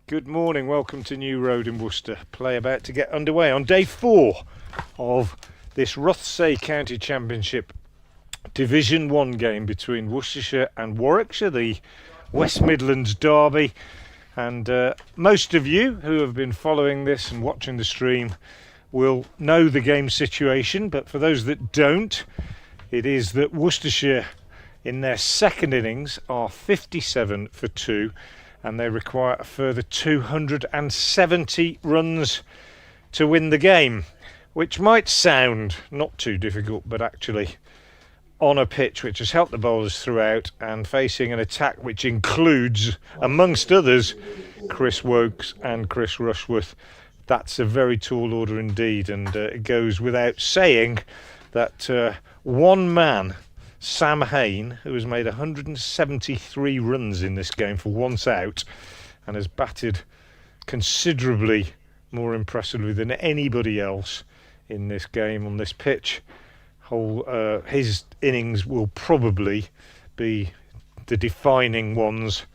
Good morning, welcome to New Road in Worcester. Play about to get underway on day 4 of this Rothesay County Championship Division 1 game between Worcestershire and Warwickshire, the West Midlands derby. And most of you who have been following this and watching the stream will know the game situation, but for those that don't, it is that Worcestershire in their second innings are 57 for 2, and they require a further 270 runs to win the game, which might sound not too difficult, but actually on a pitch which has helped the bowlers throughout and facing an attack which includes, amongst others, Chris Wokes and Chris Rushworth, that's a very tall order indeed. And it goes without saying that one man, Sam Hain, who has made 173 runs in this game for once out and has batted considerably more impressively than anybody else in this game on this pitch. His innings will probably be the defining ones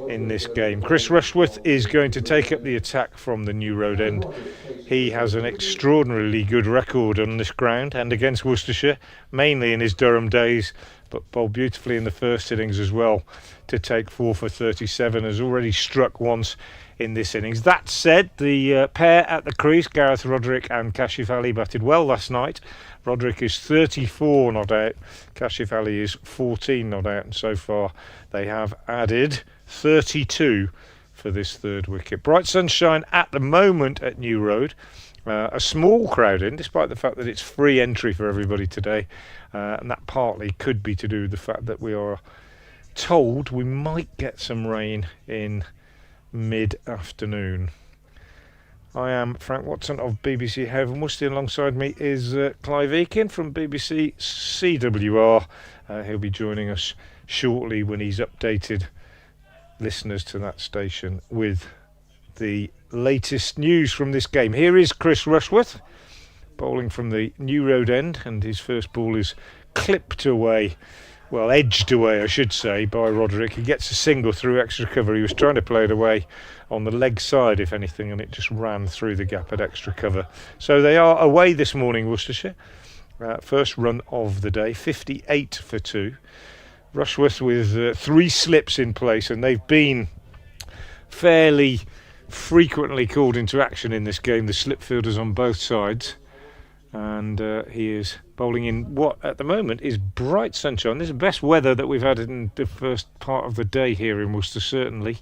in this game. Chris Rushworth is going to take up the attack from the New Road end. He has an extraordinarily good record on this ground and against Worcestershire, mainly in his Durham days, but bowled beautifully in the first innings as well to take 4 for 37, has already struck once in this innings. That said, the pair at the crease, Gareth Roderick and Kashif Ali, batted well last night. Roderick is 34 not out, Kashif Ali is 14 not out, and so far they have added 32 for this third wicket. Bright sunshine at the moment at New Road. A small crowd in, despite the fact that it's free entry for everybody today, and that partly could be to do with the fact that we are told we might get some rain in mid-afternoon. I am Frank Watson of BBC Haven Worcester. Alongside me is Clive Eakin from BBC CWR. He'll be joining us shortly when he's updated listeners to that station with the latest news from this game. Here is Chris Rushworth bowling from the New Road end, and his first ball is clipped away, well, edged away I should say, by Roderick. He gets a single through extra cover. He was trying to play it away on the leg side if anything, and it just ran through the gap at extra cover. So they are away this morning, Worcestershire. First run of the day, 58 for 2. Rushworth with 3 slips in place, and they've been fairly frequently called into action in this game, the slip fielders on both sides. And he is bowling in what at the moment is bright sunshine. This is the best weather that we've had in the first part of the day here in Worcester, certainly.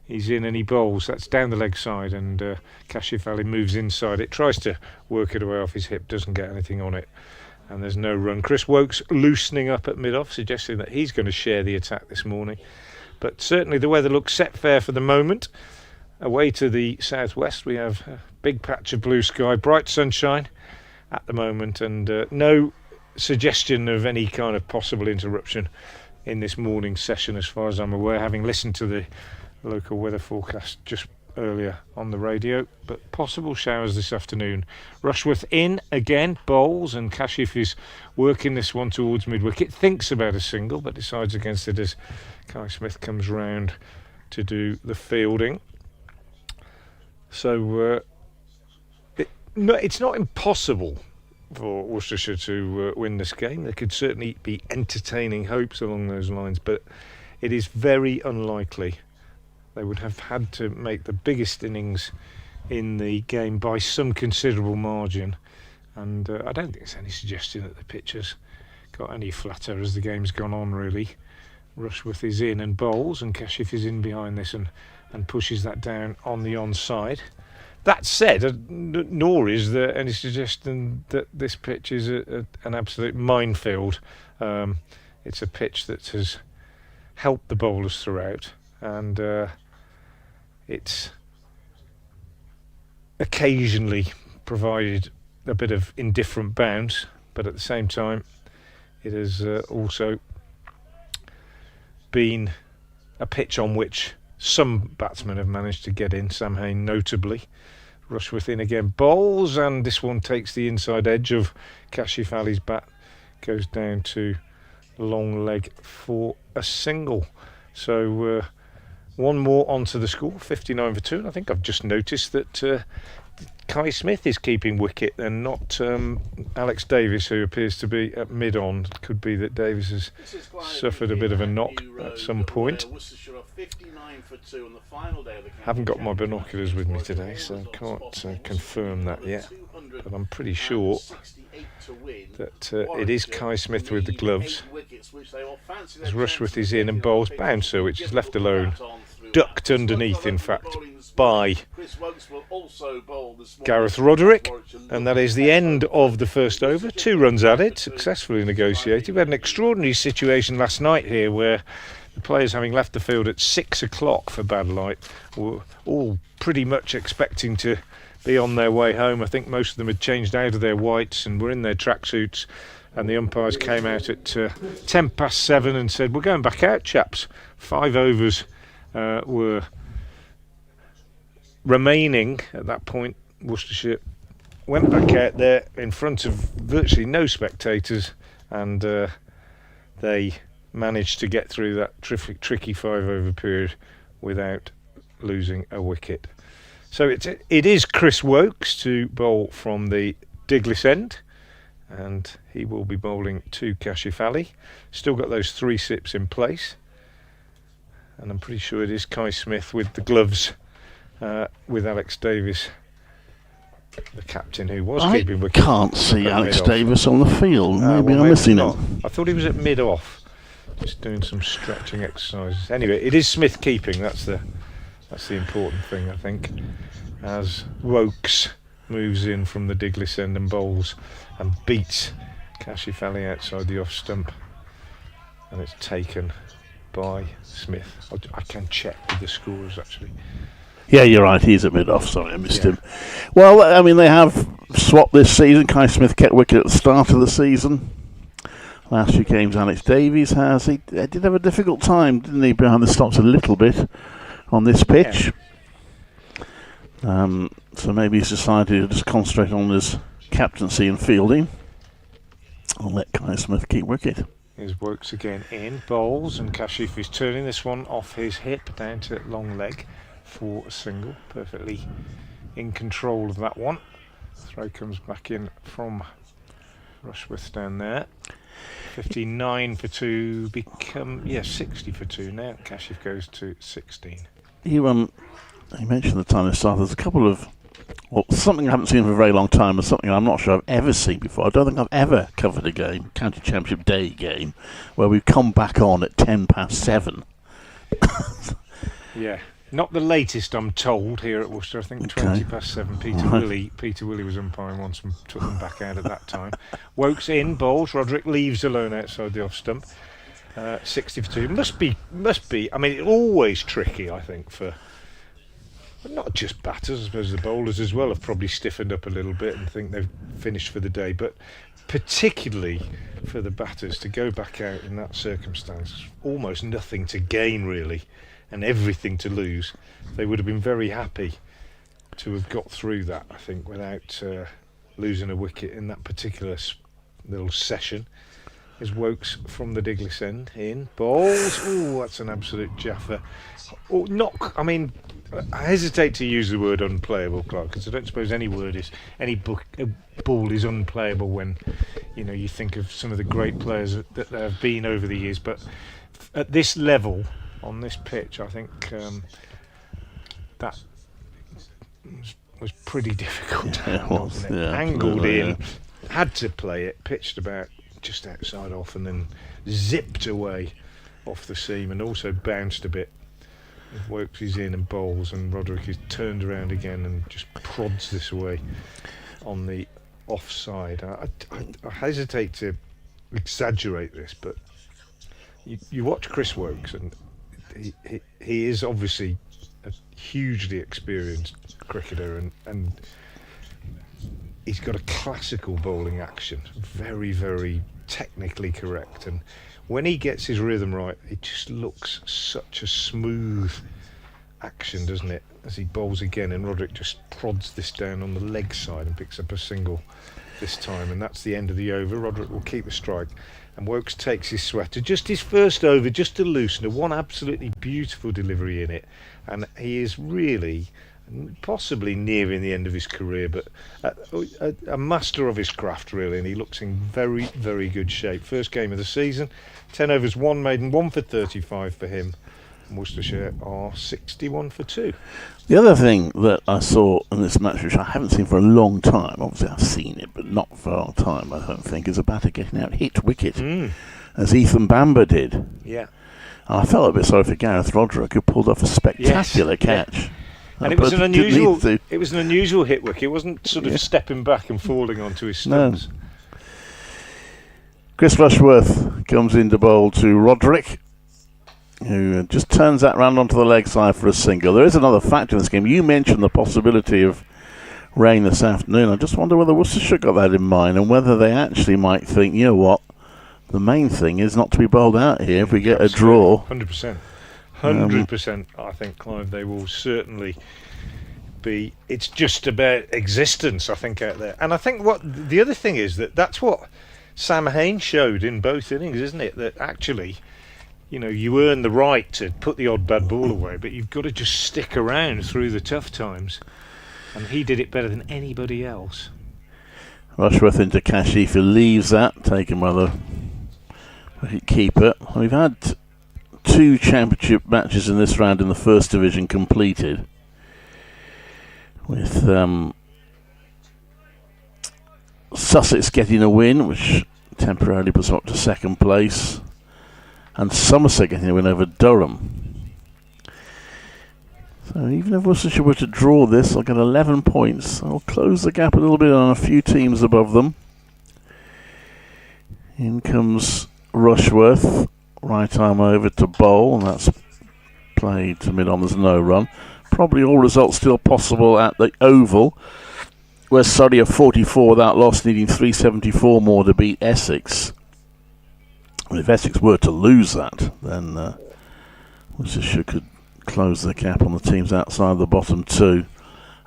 He's in and he bowls. That's down the leg side, and Kashif Ali moves inside. It tries to work it away off his hip, doesn't get anything on it, and there's no run. Chris Wokes loosening up at mid-off, suggesting that he's going to share the attack this morning. But certainly the weather looks set fair for the moment. Away to the southwest we have a big patch of blue sky, bright sunshine at the moment, and no suggestion of any kind of possible interruption in this morning session as far as I'm aware, having listened to the local weather forecast just earlier on the radio. But possible showers this afternoon. Rushworth in again, bowls, and Kashif is working this one towards mid-wicket, thinks about a single but decides against it as Kai Smith comes round to do the fielding. So it's not impossible for Worcestershire to win this game. There could certainly be entertaining hopes along those lines, but it is very unlikely. They would have had to make the biggest innings in the game by some considerable margin, and I don't think there's any suggestion that the pitch has got any flatter as the game's gone on, really. Rushworth is in and bowls, and Kashif is in behind this and pushes that down on the onside. That said, nor is there any suggestion that this pitch is an absolute minefield. It's a pitch that has helped the bowlers throughout, and it's occasionally provided a bit of indifferent bounce, but at the same time it has also been a pitch on which some batsmen have managed to get in, Sam Hain notably. Rushworth in again, bowls, and this one takes the inside edge of Kashif Ali's bat, goes down to long leg for a single. So one more onto the score, 59 for 2. And I think I've just noticed that Kai Smith is keeping wicket and not Alex Davis, who appears to be at mid-on. Could be that Davis has suffered a bit of a knock at some point. Haven't got my binoculars with me today, so I can't confirm that yet. But I'm pretty sure that it is Kai Smith with the gloves. As Rushworth is in and bowls bouncer, which is left alone, ducked underneath, in fact, by Gareth Roderick. And that is the end of the first over. 2 runs added, successfully negotiated. We had an extraordinary situation last night here where the players, having left the field at 6 o'clock for bad light, were all pretty much expecting to be on their way home. I think most of them had changed out of their whites and were in their tracksuits, and the umpires came out at 10 past 7 and said, "We're going back out, chaps." 5 overs were remaining at that point. Worcestershire went back out there in front of virtually no spectators, and they managed to get through that tricky 5 over period without losing a wicket. So it is Chris Wokes to bowl from the Diglis end, and he will be bowling to Kashif Ali. Still got those 3 sips in place, and I'm pretty sure it is Kai Smith with the gloves, with Alex Davis, the captain, who was keeping wicket. I can't see Alex Davis on the field. Maybe I'm missing him. I thought he was at mid-off, just doing some stretching exercises. Anyway, it is Smith keeping. That's the important thing, I think, as Wokes moves in from the Diglis end and bowls and beats Kashif Ali outside the off stump, and it's taken by Smith. I can check with the scores actually. Yeah, you're right, he's at mid-off, sorry, I missed him. Well, I mean, they have swapped this season. Kai Smith kept wicket at the start of the season. Last few games Alex Davies has. He did have a difficult time, didn't he, behind the stops a little bit on this pitch. Yeah. So maybe he's decided to just concentrate on his captaincy and fielding. I'll let Kai Smith keep wicket. Here's Wokes again in, bowls, and Kashif is turning this one off his hip down to long leg for a single. Perfectly in control of that one. Throw comes back in from Rushworth down there. 59 for 2, 60 for 2 now. Kashif goes to 16. You mentioned the time they started. There's a couple of, something I haven't seen for a very long time, and something I'm not sure I've ever seen before. I don't think I've ever covered a game, County Championship Day game, where we've come back on at 10 past 7. Yeah. Not the latest, I'm told, here at Worcester. I think 20 past 7. Peter Willie was umpiring once and took them back out at that time. Wokes in, bowls. Roderick leaves alone outside the off stump. 60 for 2. Must be. I mean, it's always tricky, I think, for not just batters. I suppose the bowlers as well have probably stiffened up a little bit and think they've finished for the day. But particularly for the batters to go back out in that circumstance, almost nothing to gain really, and everything to lose. They would have been very happy to have got through that, I think, without losing a wicket in that particular little session. Is Wokes from the Diglis end in, bowls. Oh, that's an absolute jaffer. Oh, I mean, I hesitate to use the word unplayable, Clark, because I don't suppose any ball is unplayable when you think of some of the great players that there have been over the years. But at this level, on this pitch, I think that was pretty difficult to handle, wasn't it? Angled in, had to play it, pitched about just outside off, and then zipped away off the seam, and also bounced a bit. Wokes is in and bowls, and Roderick is turned around again and just prods this away on the offside. I hesitate to exaggerate this, but you watch Chris Wokes, and he is obviously a hugely experienced cricketer, and he's got a classical bowling action, very, very technically correct, and when he gets his rhythm right, it just looks such a smooth action, doesn't it? as he bowls again, and Roderick just prods this down on the leg side and picks up a single this time, and that's the end of the over. Roderick will keep the strike, and Wokes takes his sweater, just his first over, just a loosener, one absolutely beautiful delivery in it, and he is really possibly nearing the end of his career, but a master of his craft really, and he looks in very, very good shape. First game of the season, 10 overs, 1 maiden, 1 for 35 for him. Worcestershire are 61 for 2. The other thing that I saw in this match, which I haven't seen for a long time, obviously I've seen it, but not for a long time, I don't think, is a batter getting out hit wicket, as Ethan Bamber did. Yeah. And I felt a bit sorry for Gareth Roderick, who pulled off a spectacular catch. Yeah. And it was an unusual hit wicket. It wasn't sort of stepping back and falling onto his stumps. No. Chris Rushworth comes in to bowl to Roderick, who just turns that round onto the leg side for a single. There is another factor in this game. You mentioned the possibility of rain this afternoon. I just wonder whether Worcestershire got that in mind, and whether they actually might think, you know what, the main thing is not to be bowled out here if we get a draw. 100%. 100%. I think, Clive, they will certainly be. It's just about existence, I think, out there. And I think what the other thing is that's what Sam Hain showed in both innings, isn't it? That actually, you know, you earn the right to put the odd bad ball away, but you've got to just stick around through the tough times. And he did it better than anybody else. Rushworth into Kashif, who leaves that, taken by the keeper. We've had 2 championship matches in this round in the first division completed, with Sussex getting a win, which temporarily puts them up to second place, and Somerset getting a win over Durham. So even if Worcestershire were to draw this, they'll get 11 points. They'll close the gap a little bit on a few teams above them. In comes Rushworth. Right arm over to bowl, and that's played to mid-on. There's no run. Probably all results still possible at the Oval, where Surrey are 44 without loss, needing 374 more to beat Essex. And if Essex were to lose that, then Worcestershire could close the gap on the teams outside the bottom 2.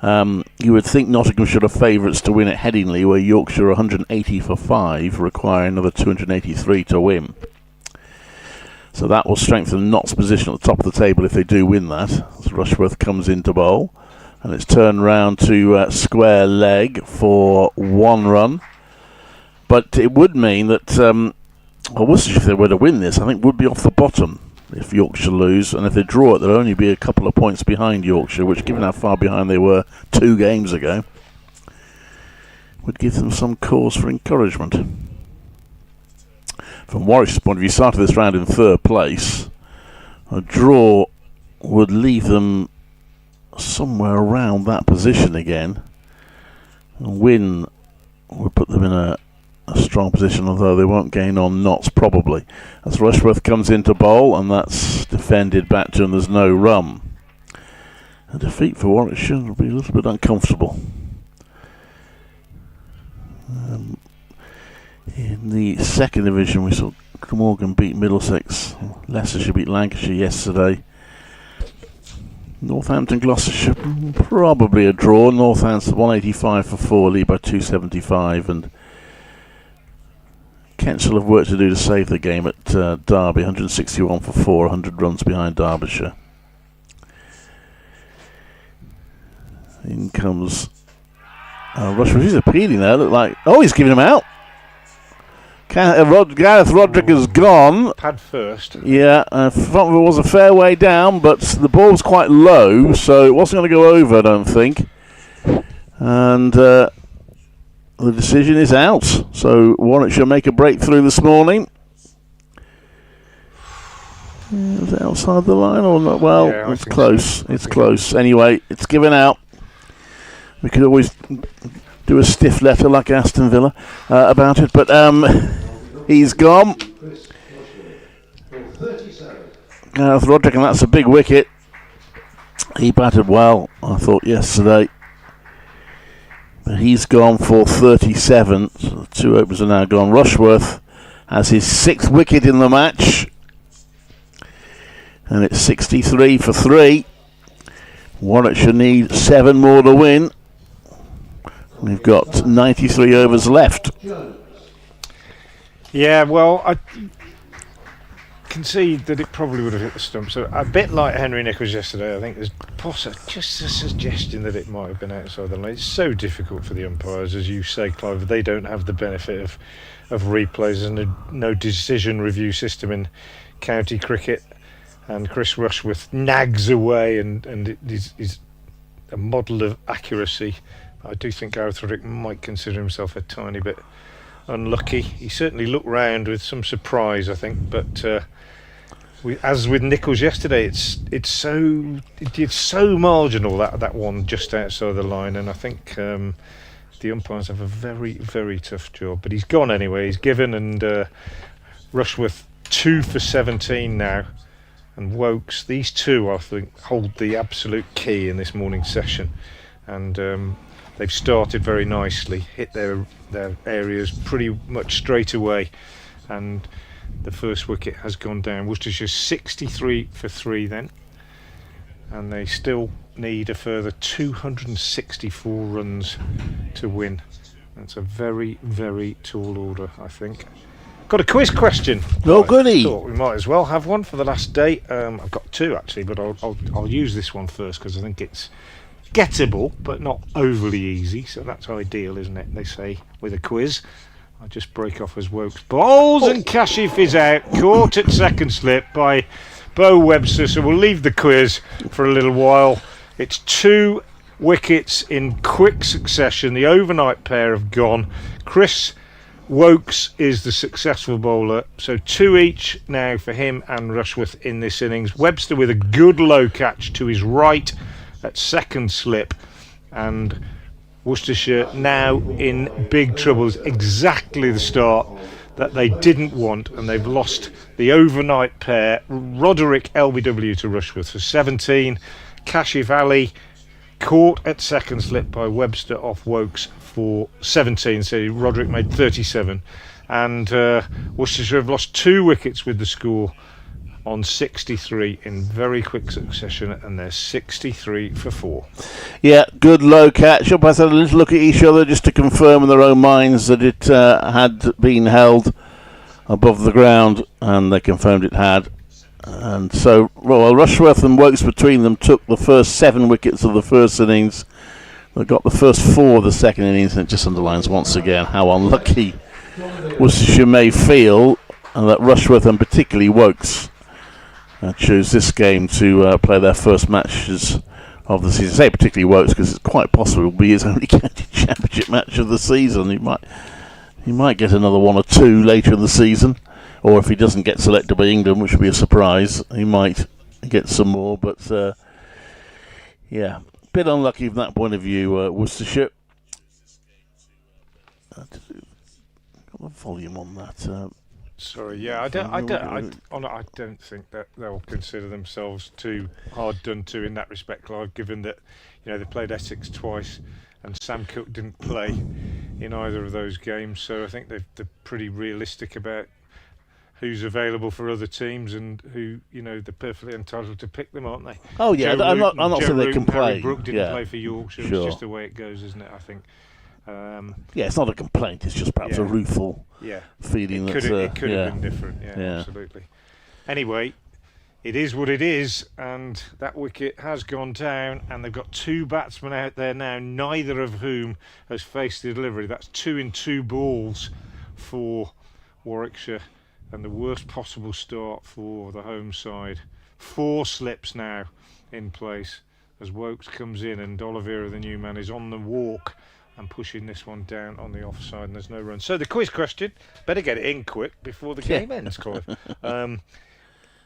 You would think Nottinghamshire are favourites to win at Headingley, where Yorkshire are 180 for 5, requiring another 283 to win. So that will strengthen Nott's position at the top of the table if they do win that. As Rushworth comes into bowl, and it's turned round to square leg for 1 run. But it would mean that Worcestershire, if they were to win this, I think would be off the bottom if Yorkshire lose, and if they draw it, they'll only be a couple of points behind Yorkshire, which, given how far behind they were 2 games ago, would give them some cause for encouragement. From Warwickshire's point of view, started this round in 3rd place. A draw would leave them somewhere around that position again. A win would put them in a strong position, although they won't gain on Notts probably. As Rushworth comes into bowl, and that's defended back to him, there's no run. A defeat for Warwickshire will be a little bit uncomfortable. In the 2nd division, we saw Glamorgan beat Middlesex. Leicestershire beat Lancashire yesterday. Northampton, Gloucestershire, probably a draw. Northampton 185 for 4, lead by 275, and Kent will have work to do to save the game at Derby, 161 for 4, 100 runs behind Derbyshire. In comes Rushworth. He's appealing there. Look like, he's giving him out. Gareth Roderick has gone. Pad first. Yeah, front of it was a fair way down, but the ball was quite low, so it wasn't going to go over, I don't think. And the decision is out. So Warwickshire make a breakthrough this morning. Is it outside the line or not? Well, yeah, it's close. So. It's close. Anyway, it's given out. We could always do a stiff letter like Aston Villa about it, but he's gone. Gareth Roderick, and that's a big wicket. He batted well, I thought, yesterday. But he's gone for 37. So the 2 openers are now gone. Rushworth has his 6th wicket in the match. And it's 63 for 3. Warwickshire need 7 more to win. We've got 93 overs left. Yeah, well, I concede that it probably would have hit the stump. So a bit like Henry Nichols yesterday, I think there's just a suggestion that it might have been outside the line. It's so difficult for the umpires, as you say, Clive. They don't have the benefit of replays and no decision review system in county cricket. And Chris Rushworth nags away and is a model of accuracy. I do think Gareth Ruddock might consider himself a tiny bit unlucky. He certainly looked round with some surprise, I think, but as with Nichols yesterday, it's so marginal, that one just outside the line, and I think the umpires have a very, very tough job. But he's gone anyway. He's given, and Rushworth 2 for 17 now, and Wokes. These two, I think, hold the absolute key in this morning's session, and they've started very nicely, hit their areas pretty much straight away, and the first wicket has gone down. Worcestershire 63 for 3 then, and they still need a further 264 runs to win. That's a very, very tall order, I think. Got a quiz question. Oh, goody! Thought we might as well have one for the last day. I've got 2 actually, but I'll use this one first because I think it's gettable but not overly easy, so that's ideal, isn't it? They say with a quiz. I just break off as Wokes bowls, and Kashif is out, caught at second slip by Bo Webster, so we'll leave the quiz for a little while. It's 2 wickets in quick succession. The overnight pair have gone. Chris Wokes is the successful bowler, so 2 each now for him and Rushworth in this innings. Webster with a good low catch to his right at second slip, and Worcestershire now in big troubles. Exactly the start that they didn't want, and they've lost the overnight pair, Roderick LBW to Rushworth for 17, Kashif Ali caught at second slip by Webster off Wokes for 17, so Roderick made 37, and Worcestershire have lost 2 wickets with the score on 63 in very quick succession, and they're 63 for 4. Yeah, good low catch. Umpires had a little look at each other just to confirm in their own minds that it had been held above the ground, and they confirmed it had. And so, well, Rushworth and Wokes between them took the first 7 wickets of the first innings. They got the first 4 of the second innings, and it just underlines once again how unlucky Worcestershire may feel, and that Rushworth and particularly Wokes chose this game to play their first matches of the season. I say particularly Wokes because it's quite possible it will be his only county championship match of the season. He might get another 1 or 2 later in the season, or if he doesn't get selected by England, which would be a surprise, he might get some more. But yeah, a bit unlucky from that point of view, Worcestershire. Got the volume on that. Sorry, yeah, I don't think that they'll consider themselves too hard done to in that respect, Clive, given that, you know, they played Essex twice and Sam Cook didn't play in either of those games, so I think they're pretty realistic about who's available for other teams and who, you know, they're perfectly entitled to pick them, aren't they? Oh yeah, I'm not saying they can play. Harry Brook didn't play for Yorkshire. Sure. It's just the way it goes, isn't it? I think. Yeah, it's not a complaint. It's just perhaps a rueful feeling. It could have been different. Yeah, absolutely. Anyway, it is what it is, and that wicket has gone down, and they've got 2 batsmen out there now, neither of whom has faced the delivery. That's 2 in 2 balls for Warwickshire, and the worst possible start for the home side. 4 slips now in place as Wokes comes in, and Oliveira, the new man, is on the walk and pushing this one down on the offside, and there's no run. So the quiz question, better get it in quick before the game ends, Clive.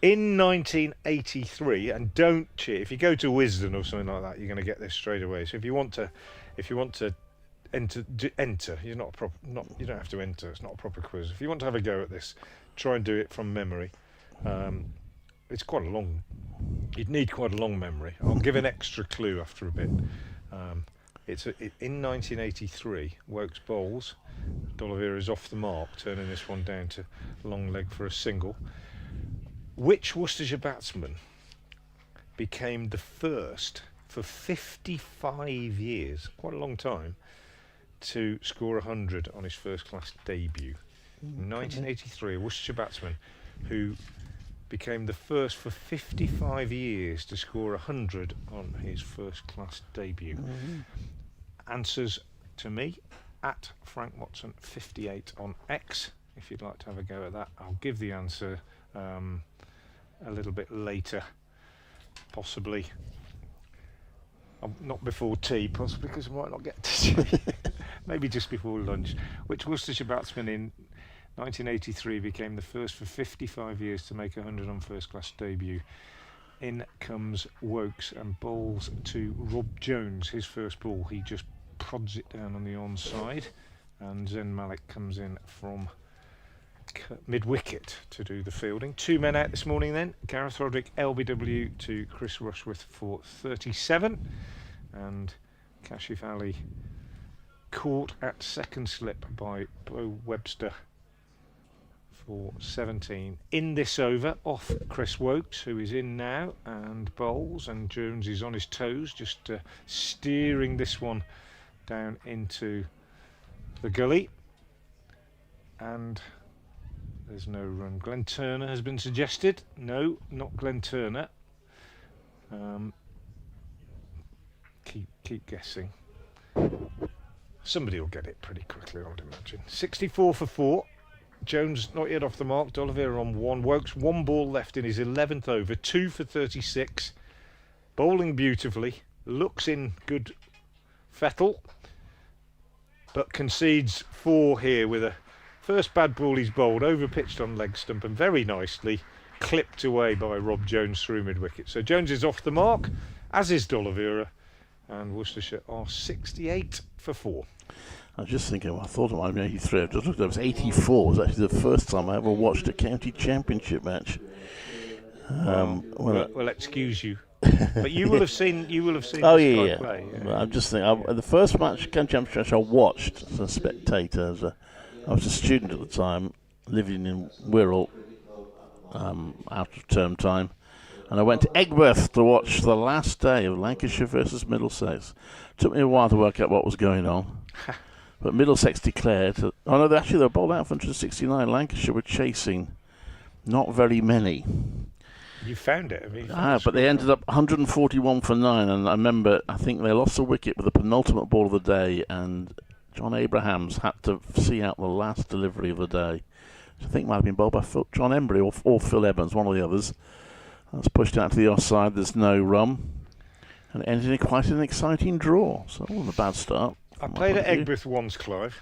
In 1983, and don't cheat, if you go to Wisden or something like that, you're going to get this straight away. So if you want to enter, you don't have to enter. It's not a proper quiz. If you want to have a go at this, try and do it from memory. It's quite a long. You'd need quite a long memory. I'll give an extra clue after a bit. In 1983, Wokes bowls. D'Oliveira is off the mark, turning this one down to long leg for a single. Which Worcestershire batsman became the first for 55 years, quite a long time, to score 100 on his first-class debut. In 1983, a Worcestershire batsman who became the first for 55 years to score 100 on his first-class debut. Answers to me at Frank Watson 58 on X. If you'd like to have a go at that, I'll give the answer a little bit later, possibly. Not before tea, possibly, because I might not get to tea. Maybe just before lunch. Which Worcestershire batsman in 1983 became the first for 55 years to make 100 on first-class debut? In comes Wokes and bowls to Rob Jones. His first ball, he just prods it down on the onside, and Zen Malik comes in from mid-wicket to do the fielding. 2 men out this morning then. Gareth Roderick LBW to Chris Rushworth for 37, and Kashif Ali caught at second slip by Bo Webster for 17. In this over, off Chris Wokes, who is in now and bowls, and Jones is on his toes, just steering this one down into the gully, and there's no run. Glenn Turner has been suggested. No, not Glenn Turner. Keep guessing. Somebody will get it pretty quickly, I would imagine. 64 for 4. Jones not yet off the mark. D'Oliveira on 1. Wokes 1 ball left in his 11th over. 2 for 36. Bowling beautifully. Looks in good fettle, but concedes 4 here with a first bad ball he's bowled, over pitched on leg stump and very nicely clipped away by Rob Jones through mid-wicket. So Jones is off the mark, as is D'Oliveira, and Worcestershire are 68 for 4. I was just thinking, I thought it might be 83. I just looked, it was 84. It was actually the first time I ever watched a county championship match. Well, excuse you. But you will have seen. Oh this yeah. guy play. Well, I'm just thinking. The first match, county championship match, I watched as a spectator. I was a student at the time, living in Wirral, out of term time, and I went to Egberth to watch the last day of Lancashire versus Middlesex. Took me a while to work out what was going on, but Middlesex declared. Oh no, they were bowled out for 169. Lancashire were chasing not very many. You found it, have you? But they ended up 141 for 9, and I remember, I think they lost a wicket with the penultimate ball of the day, and John Abrahams had to see out the last delivery of the day, which I think might have been bowled by John Embry or Phil Evans, one of the others. That's pushed out to the offside. There's no run, and it ended in quite an exciting draw. So it wasn't a bad start. I played at Egberth once, Clive,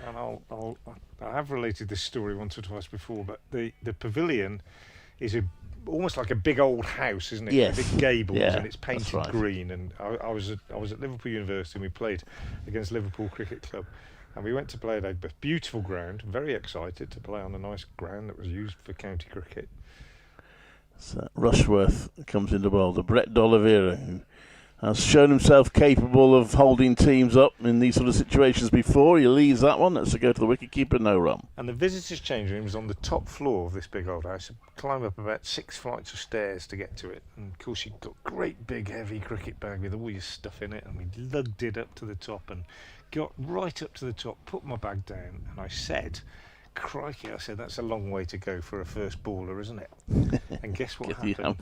and I have related this story once or twice before. But the pavilion is almost like a big old house, isn't it? Yes. With big gables, Yeah, and it's painted right. green. And I was at Liverpool University, and we played against Liverpool Cricket Club, and we went to play at Egberth. Beautiful ground, very excited to play on a nice ground that was used for county cricket. So Rushworth comes into bowl. The Brett D'Oliveira, who has shown himself capable of holding teams up in these sort of situations before. He leaves that one. Let's go to the wicketkeeper, no run. And the visitors' change room was on the top floor of this big old house. Climb up about 6 flights of stairs to get to it. And of course, you've got a great big heavy cricket bag with all your stuff in it. And we lugged it up to the top and got right up to the top, put my bag down, and I said, crikey, I said, that's a long way to go for a first baller, isn't it? And guess what happened?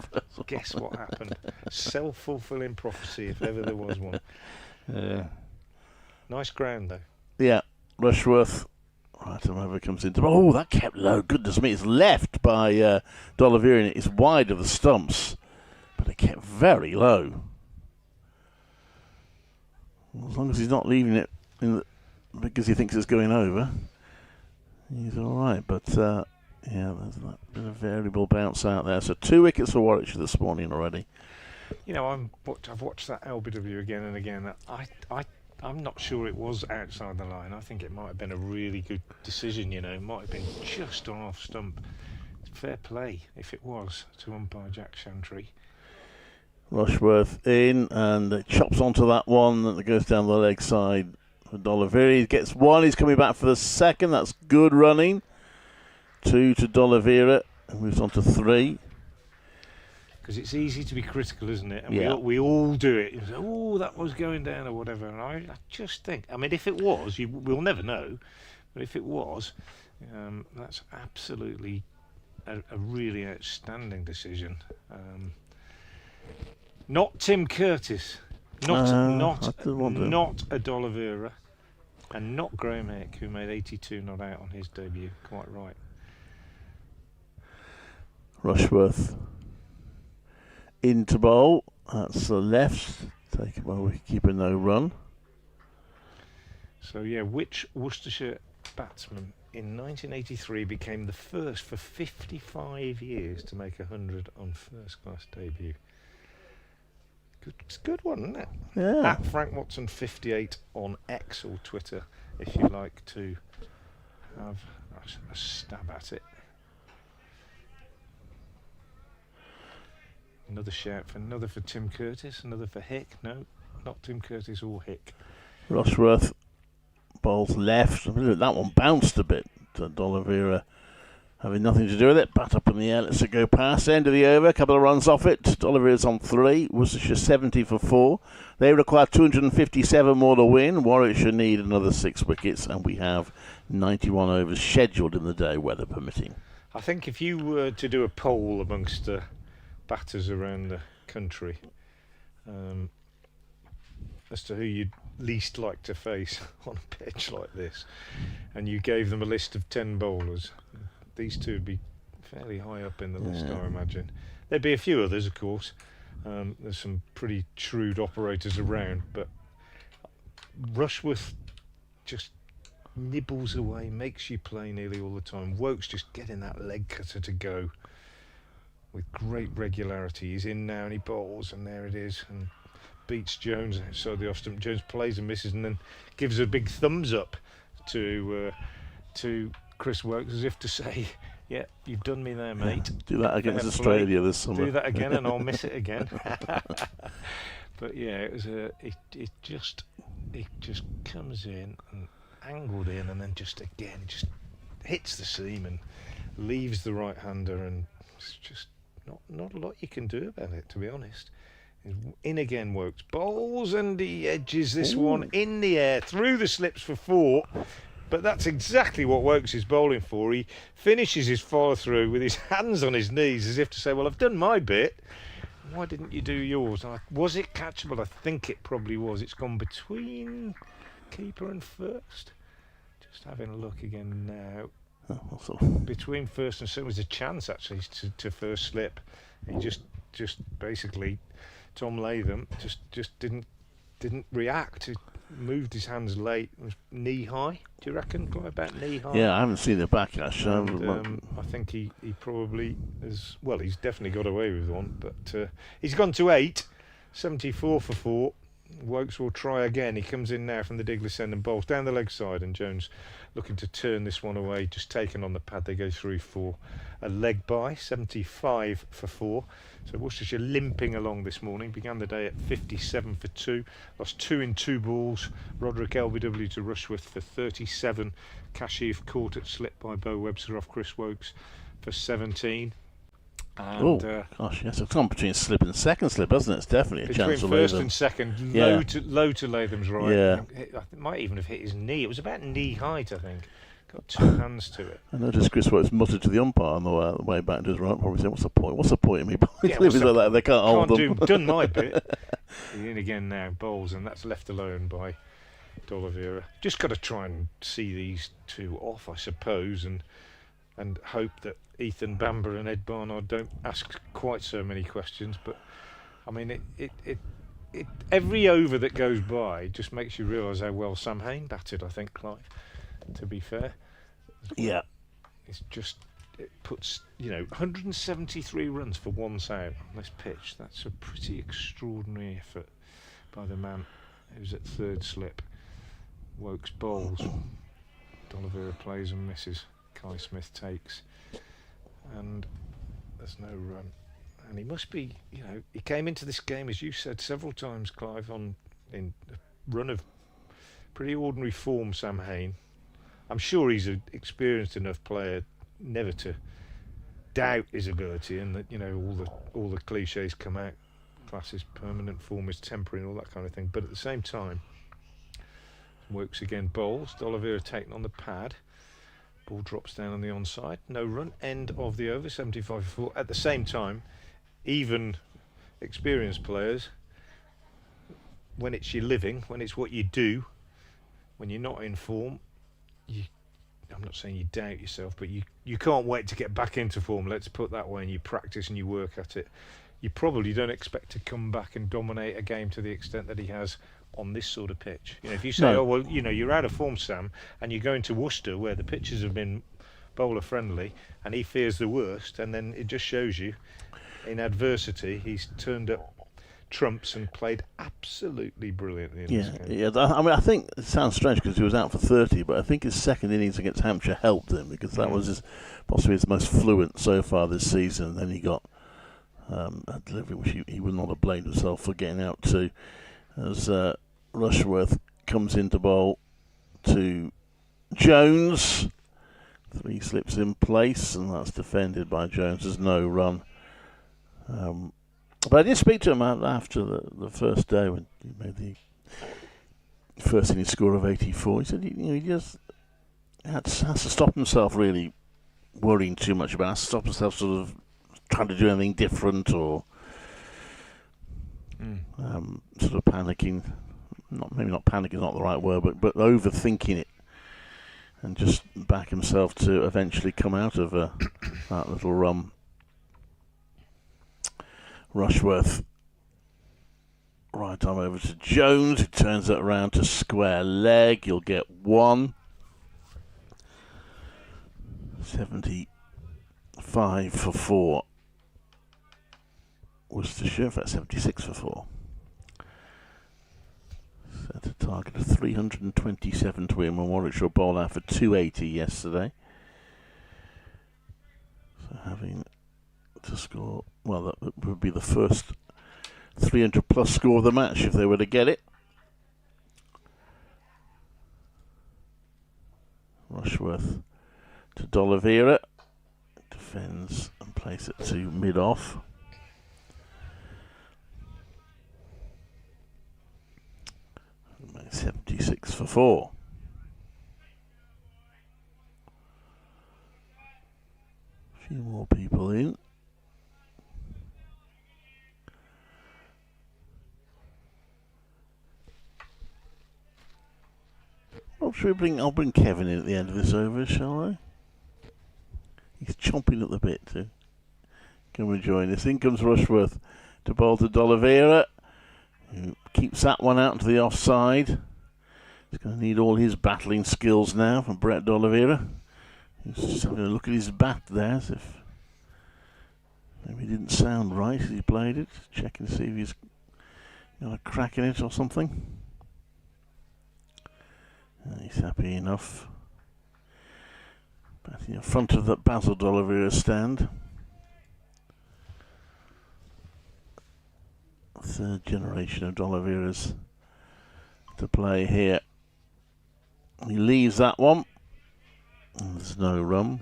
Guess what happened? Self-fulfilling prophecy, if ever there was one. Nice ground, though. Yeah, Rushworth. Right, whoever comes into... Oh, that kept low. Goodness me, it's left by D'Oliveira, and it's wide of the stumps. But it kept very low. As long as he's not leaving it because he thinks it's going over, he's all right. But, yeah, there's that bit of variable bounce out there. So 2 wickets for Warwickshire this morning already. You know, I've watched that LBW again and again. I'm not sure it was outside the line. I think it might have been a really good decision, you know. It might have been just on off stump. Fair play, if it was, to umpire Jack Shantry. Rushworth in, and it chops onto that one that goes down the leg side for D'Oliveira. He gets 1, he's coming back for the second. That's good running. 2 to D'Oliveira, and moves on to 3. because it's easy to be critical, isn't it? And Yeah. we all do it. You say, oh, that was going down or whatever. And I just think, I mean, if it was, we'll never know. But if it was, that's absolutely a really outstanding decision. Not Tim Curtis, not Adolivera, and not Graham Hick, who made 82 not out on his debut. Quite right. Rushworth into bowl. That's the left. Taken by wicketkeeper, no run. So yeah, which Worcestershire batsman in 1983 became the first for 55 years to make 100 on first-class debut? It's a good one, isn't it? Yeah. At Frank Watson 58 on X or Twitter, if you like to have a stab at it. Another shout for Tim Curtis, another for Hick. No, not Tim Curtis or Hick. Rushworth bowls left. That one bounced a bit. D'Oliveira having nothing to do with it. Bat up in the air. Let's go past. End of the over. A couple of runs off it. D'Oliveira's on 3. Worcestershire 70 for 4. They require 257 more to win. Warwickshire need another 6 wickets, and we have 91 overs scheduled in the day, weather permitting. I think if you were to do a poll amongst batters around the country as to who you'd least like to face on a pitch like this, and you gave them a list of 10 bowlers, these two would be fairly high up in the list, I imagine. There'd be a few others, of course. There's some pretty shrewd operators around, but Rushworth just nibbles away, makes you play nearly all the time. Woke's just getting that leg cutter to go with great regularity. He's in now and he bowls, and there it is, and beats Jones outside the off stump. Jones plays and misses, and then gives a big thumbs up to Chris Wokes, as if to say, yeah, you've done me there, mate. Do that against Australia this summer. Do that again and I'll miss it again. But yeah, it was it just comes in and angled in, and then just hits the seam and leaves the right hander, and it's just not a lot you can do about it, to be honest. In again, Wokes bowls, and he edges this one in the air through the slips for 4. But that's exactly what Wokes is bowling for. He finishes his follow through with his hands on his knees, as if to say, well, I've done my bit, why didn't you do yours? Was it catchable? I think it probably was. It's gone between keeper and first. Just having a look again now. Between first and second was a chance actually to first slip. He just basically, Tom Latham just didn't react. He moved his hands late. It was knee high. Do you reckon, Clive, about knee high? Yeah, I haven't seen the backlash. I think he probably has. Well, he's definitely got away with one, but he's gone to 8, 74 for 4. Wokes will try again. He comes in now from the Diglis end and bowls down the leg side, and Jones looking to turn this one away, just taken on the pad. They go through for a leg by, 75 for 4. So Worcestershire limping along this morning. Began the day at 57 for 2, lost 2 in 2 balls. Roderick LBW to Rushworth for 37. Kashif caught at slip by Bo Webster off Chris Wokes for 17. And, gosh, yes, it's gone between slip and second slip, hasn't it? It's definitely a chance for between first Latham. and second, low to Latham's right. Yeah. It might even have hit his knee. It was about knee height, I think. Got 2 hands to it. I noticed Chris Wokes muttered to the umpire on the way back to his right. Probably saying, "What's the point? What's the point of me?" They can't hold them. Done my bit. He's in again now, bowls, and that's left alone by D'Oliveira. Just got to try and see these two off, I suppose, and hope that Ethan Bamber and Ed Barnard don't ask quite so many questions. But I mean, it every over that goes by just makes you realise how well Sam Hain batted, I think, Clive, to be fair. Yeah. It's just, it puts, 173 runs for 1 out on this pitch. That's a pretty extraordinary effort by the man who's at third slip. Wokes bowls. D'Oliveira plays and misses. Kai Smith takes, and there's no run. And he must be, he came into this game, as you said several times, Clive, in a run of pretty ordinary form, Sam Hain. I'm sure he's an experienced enough player never to doubt his ability, and that all the cliches come out. Class is permanent, form is temporary, and all that kind of thing. But at the same time, Works again bowls. D'Oliveira taken on the pad. Ball drops down on the onside. No run. End of the over. 75 for 4. At the same time, even experienced players, when it's your living, when it's what you do, when you're not in form, I'm not saying you doubt yourself, but you can't wait to get back into form. Let's put it that way. And you practice and you work at it. You probably don't expect to come back and dominate a game to the extent that he has on this sort of pitch. If you say, No. oh well, you're out of form, Sam, and you're going to Worcester where the pitches have been bowler friendly, and he fears the worst, and then it just shows you, in adversity, he's turned up trumps and played absolutely brilliantly in this game. Yeah. I mean, I think it sounds strange because he was out for 30, but I think his second innings against Hampshire helped him because that was possibly his most fluent so far this season. And then he got a delivery which he would not have blamed himself for getting out to, as Rushworth comes into bowl to Jones. 3 slips in place, and that's defended by Jones. There's no run. But I did speak to him after the first day when he made the first inning score of 84. He said he just has to stop himself really worrying too much about it. Has to stop himself sort of trying to do anything different or sort of panicking. Maybe not panicking is not the right word, but overthinking it, and just back himself to eventually come out of that little run. Rushworth, right arm over to Jones, who turns it around to square leg. You'll get 1. 75 for 4. Worcestershire, that's 76 for 4. Set a target of 327 to win when Warwickshire bowled out for 280 yesterday. So having to score, well, that would be the first 300 plus score of the match if they were to get it. Rushworth to D'Oliveira, defends and plays it to mid-off. 76 for 4. A few more people in. Well, I'll bring Kevin in at the end of this over, shall I? He's chomping at the bit to come and join us. In comes Rushworth to bowl to D'Oliveira, who keeps that one out to the offside. He's going to need all his battling skills now from Brett D'Oliveira. He's just having a look at his bat there as if maybe it didn't sound right as he played it. Checking to see if he's got a crack in it or something. And he's happy enough. Batting in front of that Basil D'Oliveira stand. Third generation of D'Oliveira's to play here. He leaves that one. And there's no run.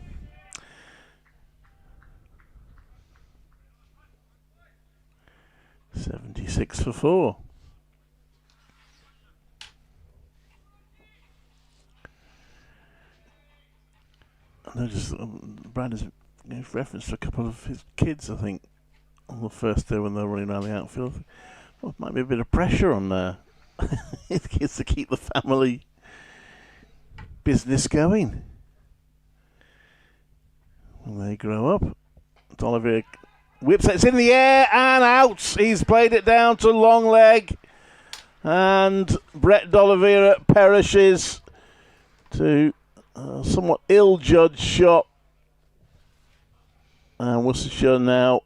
$76 for 4. I noticed Brad has referenced a couple of his kids, I think, on the first day when they were running around the outfield. Well, might be a bit of pressure on his kids to keep the family business going when they grow up. D'Oliveira whips it, it's in the air and out. He's played it down to long leg, and Brett D'Oliveira perishes to a somewhat ill-judged shot. And Worcestershire now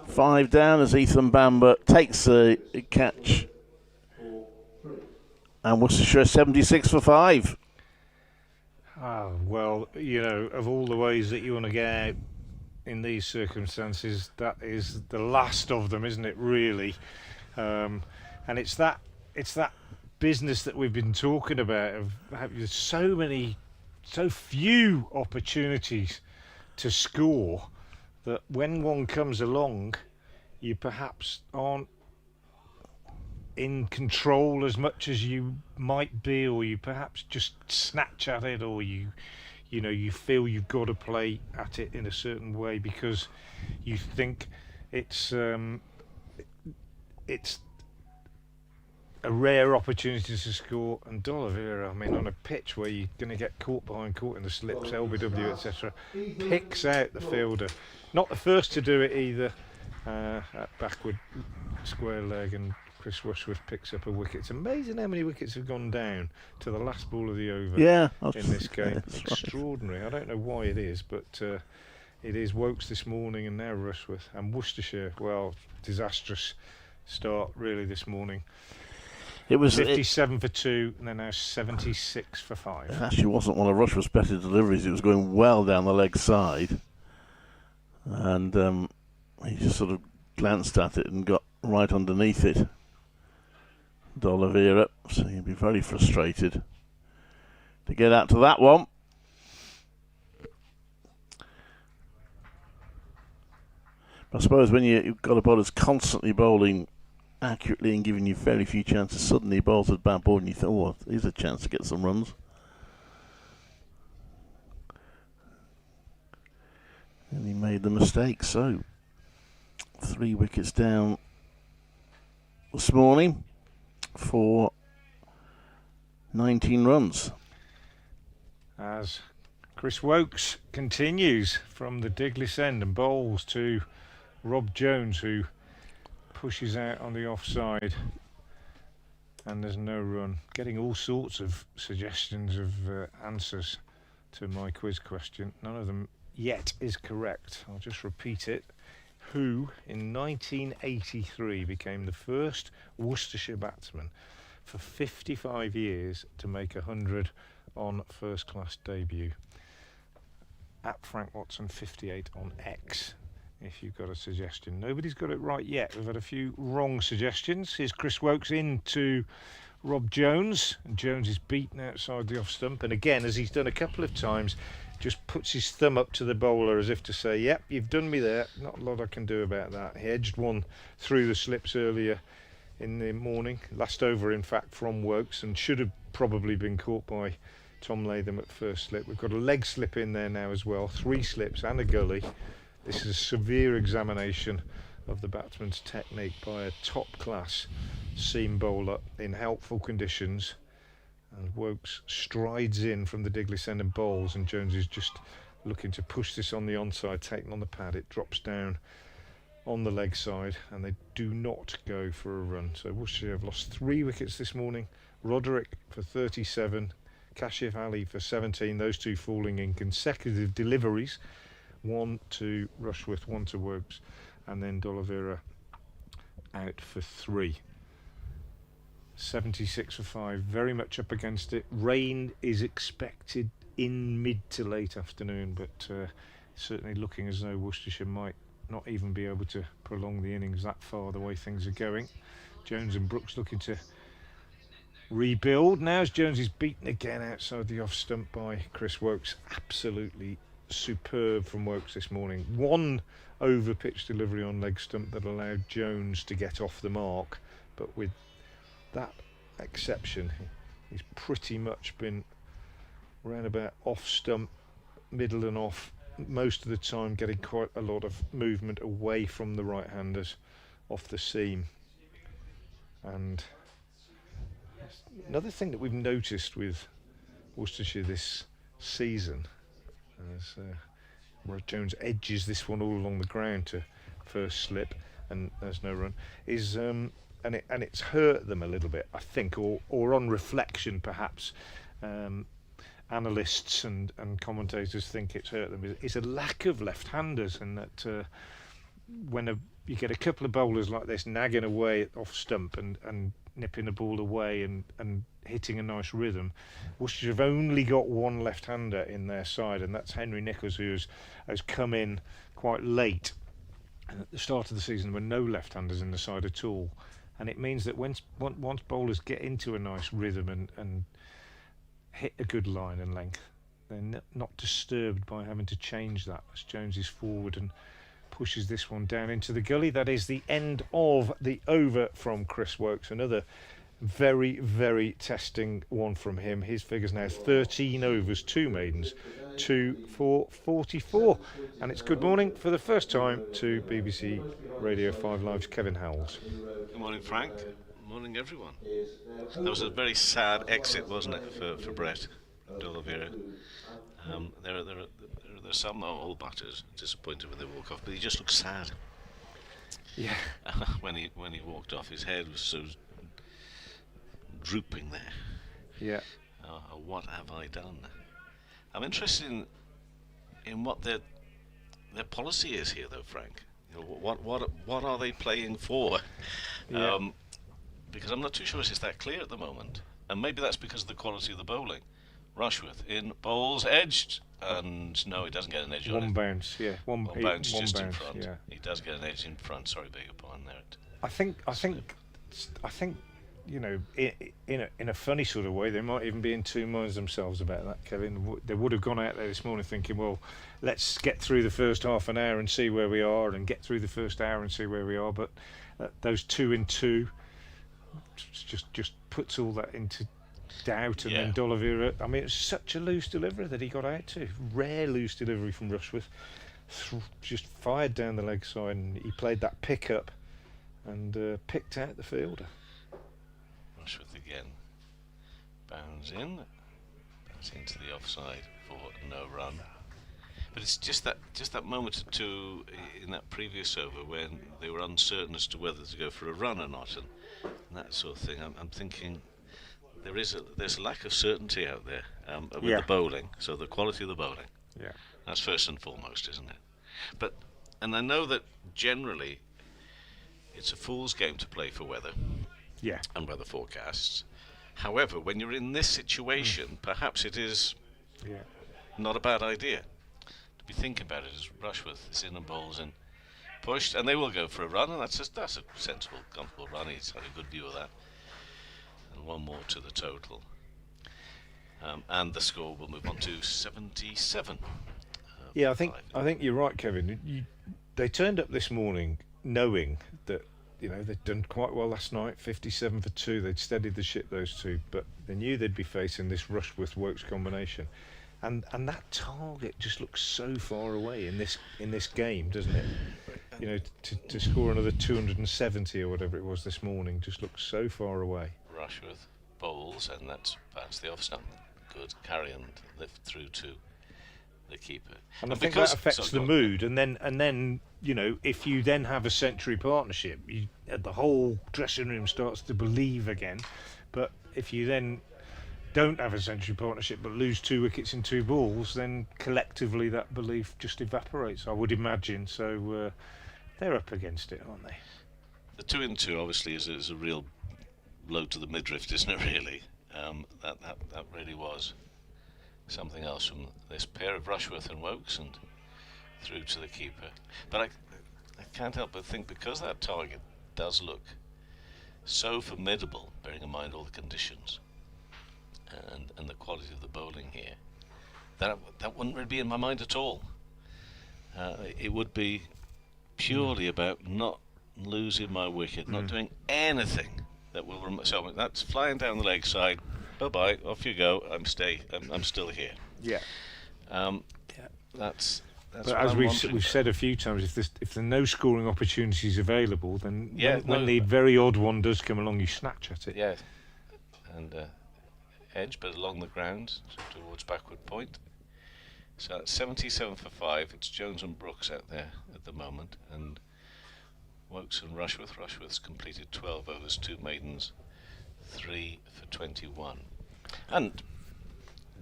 5 down as Ethan Bamber takes a catch. And Worcestershire 76 for 5. Well, of all the ways that you want to get out in these circumstances, that is the last of them, isn't it, really? And it's that business that we've been talking about of having so many so few opportunities to score that when one comes along, you perhaps aren't in control as much as you might be, or you perhaps just snatch at it, or you feel you've got to play at it in a certain way because you think it's a rare opportunity to score. And D'Oliveira, I mean, on a pitch where you're going to get caught in the slips, LBW, etc., picks out the fielder. Not the first to do it either. At backward square leg, and Chris Rushworth picks up a wicket. It's amazing how many wickets have gone down to the last ball of the over in this game. Extraordinary. Right. I don't know why it is, but it is. Wokes this morning and now Rushworth. And Worcestershire, well, disastrous start really this morning. It was 57 for 2 and they're now 76 for 5. It actually wasn't one of Rushworth's better deliveries. It was going well down the leg side, and he just sort of glanced at it and got right underneath it. D'Oliveira, so he'll be very frustrated to get out to that one. I suppose when you've got a bowler that's constantly bowling accurately and giving you very few chances, suddenly he bowls a bad ball and you think, oh, here's a chance to get some runs. And he made the mistake, so 3 wickets down this morning for 19 runs. As Chris Wokes continues from the Diglis end and bowls to Rob Jones, who pushes out on the offside, and there's no run. Getting all sorts of suggestions of answers to my quiz question. None of them yet is correct. I'll just repeat it. Who in 1983 became the first Worcestershire batsman for 55 years to make 100 on first class debut? At Frank Watson 58 on X, if you've got a suggestion. Nobody's got it right yet. We've had a few wrong suggestions. Here's Chris Wokes in to Rob Jones, and Jones is beaten outside the off stump, and again, as he's done a couple of times, just puts his thumb up to the bowler as if to say, yep, you've done me there, not a lot I can do about that. He edged one through the slips earlier in the morning, last over in fact from Wokes, and should have probably been caught by Tom Latham at first slip. We've got a leg slip in there now as well, 3 slips and a gully. This is a severe examination of the batsman's technique by a top class seam bowler in helpful conditions. And Wokes strides in from the Diglis end and bowls, and Jones is just looking to push this on the onside, taken on the pad. It drops down on the leg side and they do not go for a run. So Worcestershire have lost 3 wickets this morning. Roderick for 37, Kashif Ali for 17, those two falling in consecutive deliveries. 1 to Rushworth, 1 to Wokes, and then D'Oliveira out for 3. 76 for 5, very much up against it. Rain is expected in mid to late afternoon, but certainly looking as though Worcestershire might not even be able to prolong the innings that far the way things are going. Jones and Brooks looking to rebuild. Now as Jones is beaten again outside the off stump by Chris Wokes. Absolutely superb from Wokes this morning. 1 over pitch delivery on leg stump that allowed Jones to get off the mark, but with that exception he's pretty much been round about off stump, middle and off most of the time, getting quite a lot of movement away from the right handers off the seam. And another thing that we've noticed with Worcestershire this season, as Jones edges this one all along the ground to first slip and there's no run, is and it's hurt them a little bit, I think, or on reflection perhaps, analysts and commentators think it's hurt them. It's a lack of left-handers, and that when you get a couple of bowlers like this nagging away off stump and nipping the ball away and hitting a nice rhythm, Worcestershire have only got 1 left-hander in their side, and that's Henry Nichols, who has come in quite late. And at the start of the season there were no left-handers in the side at all, and it means that once bowlers get into a nice rhythm and hit a good line and length, they're not disturbed by having to change that as Jones is forward and pushes this one down into the gully. That is the end of the over from Chris Woakes. Another very, very testing one from him. His figures now 13 overs, 2 maidens, 2 for 44. And it's good morning for the first time to BBC Radio 5 Live's Kevin Howells. Good morning, Frank. Good morning, everyone. That was a very sad exit, wasn't it, for Brett D'Oliveira. There are some old batters disappointed when they walk off, but he just looked sad. Yeah. when he walked off, his head was so drooping there. Yeah. What have I done? I'm interested in what their policy is here, though, Frank. You know, what are they playing for? Yeah. Because I'm not too sure it's that clear at the moment, and maybe that's because of the quality of the bowling. Rushworth in bowls edged, and no, he doesn't get an edge on it. One bounce, yeah. One bounce just in bounce, front. yeah. He does get an edge in front. Sorry, beg your pardon there. I think, you know, in a funny sort of way, they might even be in two minds themselves about that, Kevin. They would have gone out there this morning thinking, well, let's get through the first half an hour and see where we are, and get through the first hour and see where we are. But those 2 in 2 just puts all that into doubt. And then D'Oliveira, I mean, it was such a loose delivery that he got out to. Rare loose delivery from Rushworth. Just fired down the leg side, and he played that pick up and picked out the fielder. Rushworth again. Bounds in. Bounds into the offside for no run. But it's just that moment or two in that previous over when they were uncertain as to whether to go for a run or not, and that sort of thing. I'm thinking there's a lack of certainty out there with the bowling. So the quality of the bowling. Yeah. That's first and foremost, isn't it? And I know that generally it's a fool's game to play for weather. Yeah. And weather forecasts. However, when you're in this situation, perhaps it is not a bad idea to be thinking about it. As Rushworth is in and bowls and pushed, and they will go for a run, and that's a sensible, comfortable run. He's had a good view of that, and one more to the total, and the score will move on to 77. Yeah, I think you're right, Kevin. They turned up this morning knowing that, you know, they'd done quite well last night, 57 for 2. They'd steadied the ship, those two, but they knew they'd be facing this Rushworth-Woakes combination, and that target just looks so far away in this game, doesn't it? You know, to score another 270 or whatever it was this morning just looks so far away. Rushworth bowls, and that's the off stump. Good carry and lift through to the keeper. And I think that affects the mood, and then you know, if you then have a century partnership, the whole dressing room starts to believe again. But if you then don't have a century partnership but lose 2 wickets in 2 balls, then collectively that belief just evaporates, I would imagine. So they're up against it, aren't they? The 2 in 2 obviously is a real blow to the midriff, isn't it? Really, that really was something else from this pair of Rushworth and Woakes, and through to the keeper. But I can't help but think, because that target does look so formidable, bearing in mind all the conditions and the quality of the bowling here, that wouldn't really be in my mind at all. It would be purely about not losing my wicket, not doing anything that will so that's flying down the leg side. Bye bye, off you go. I'm still here. Yeah. That's but as we've said a few times, if there are no scoring opportunities available, then when the very odd one does come along, you snatch at it. Yeah. And edge, but along the ground towards backward point. So that's 77 for 5. It's Jones and Brooks out there at the moment, and Woakes and Rushworth. Rushworth's completed 12 overs, 2 maidens, 3 for 21. And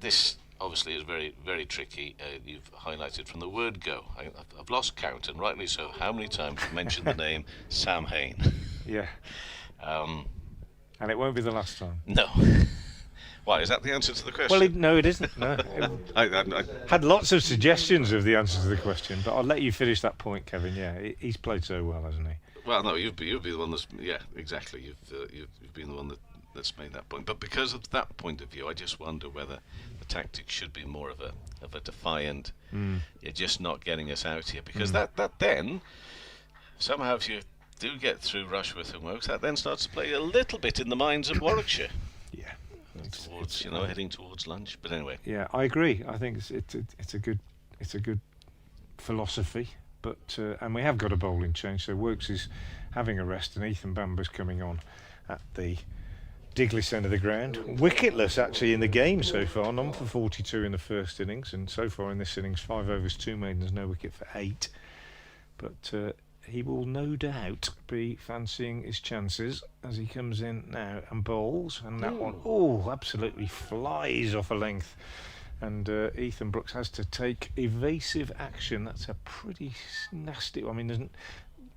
this obviously is very, very tricky. You've highlighted from the word go. I've lost count, and rightly so, how many times you've mentioned the name Sam Hain. Yeah. And it won't be the last time. No. Why, is that the answer to the question? Well, no, it isn't. No. I had lots of suggestions of the answer to the question, but I'll let you finish that point, Kevin. Yeah, he's played so well, hasn't he? Well, no, you'd be the one that's exactly. You've been the one that that's made that point. But because of that point of view, I just wonder whether the tactics should be more of a defiant. You're just not getting us out here, because that then somehow, if you do get through Rushworth and Wokes, that then starts to play a little bit in the minds of Warwickshire. Yeah, Towards heading towards lunch. But anyway, yeah, I agree. I think it's a good philosophy. But and we have got a bowling change. So Wokes is having a rest, and Ethan Bamber's coming on at the Digley end of the ground. Wicketless actually in the game so far. None for 42 in the first innings, and so far in this innings 5 overs, 2 maidens, no wicket for 8. But he will no doubt be fancying his chances as he comes in now and bowls, and that one absolutely flies off a length, and Ethan Brooks has to take evasive action. That's a pretty nasty. I mean,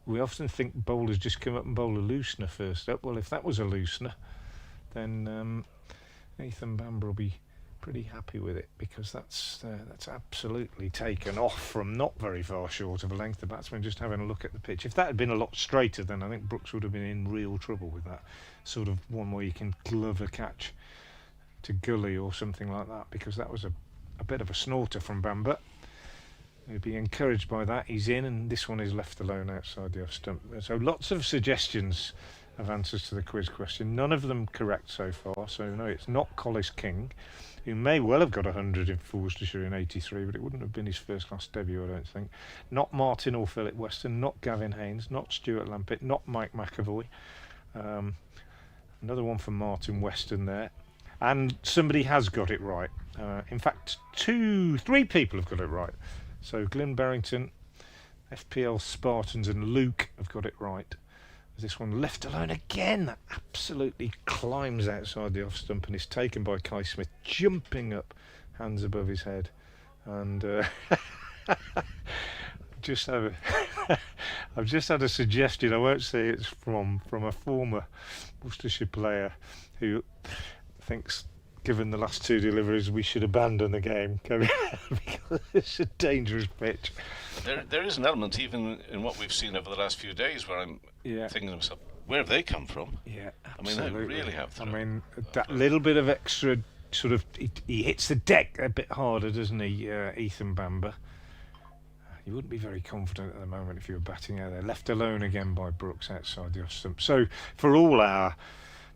we often think bowlers just come up and bowl a loosener first up. Well, if that was a loosener, then Ethan Bamber will be pretty happy with it, because that's absolutely taken off from not very far short of a length. The batsman just having a look at the pitch. If that had been a lot straighter, then I think Brooks would have been in real trouble with that sort of one where you can glove a catch to gully or something like that, because that was a bit of a snorter from Bamber. He'd be encouraged by that. He's in, and this one is left alone outside the off stump. So lots of suggestions of answers to the quiz question, none of them correct so far. So no, it's not Collis King, who may well have got 100 for Worcestershire in '83, but it wouldn't have been his first class debut, I don't think. Not Martin or Philip Weston, not Gavin Haynes, not Stuart Lampitt, not Mike McAvoy. Another one from Martin Weston there. And somebody has got it right. In fact, 3 people have got it right. So Glyn Berrington, FPL Spartans and Luke have got it right. This one left alone again. That absolutely climbs outside the off stump and is taken by Kai Smith, jumping up, hands above his head. And I've just had a suggestion. I won't say it's from a former Worcestershire player who thinks, given the last 2 deliveries, we should abandon the game because it's a dangerous pitch. There is an element even in what we've seen over the last few days where I'm thinking to myself, where have they come from? Yeah, absolutely. I mean, they really have thrown. I mean, that little bit of extra sort of, he hits the deck a bit harder, doesn't he, Ethan Bamber? You wouldn't be very confident at the moment if you were batting out there. Left alone again by Brooks outside the off stump. So for all our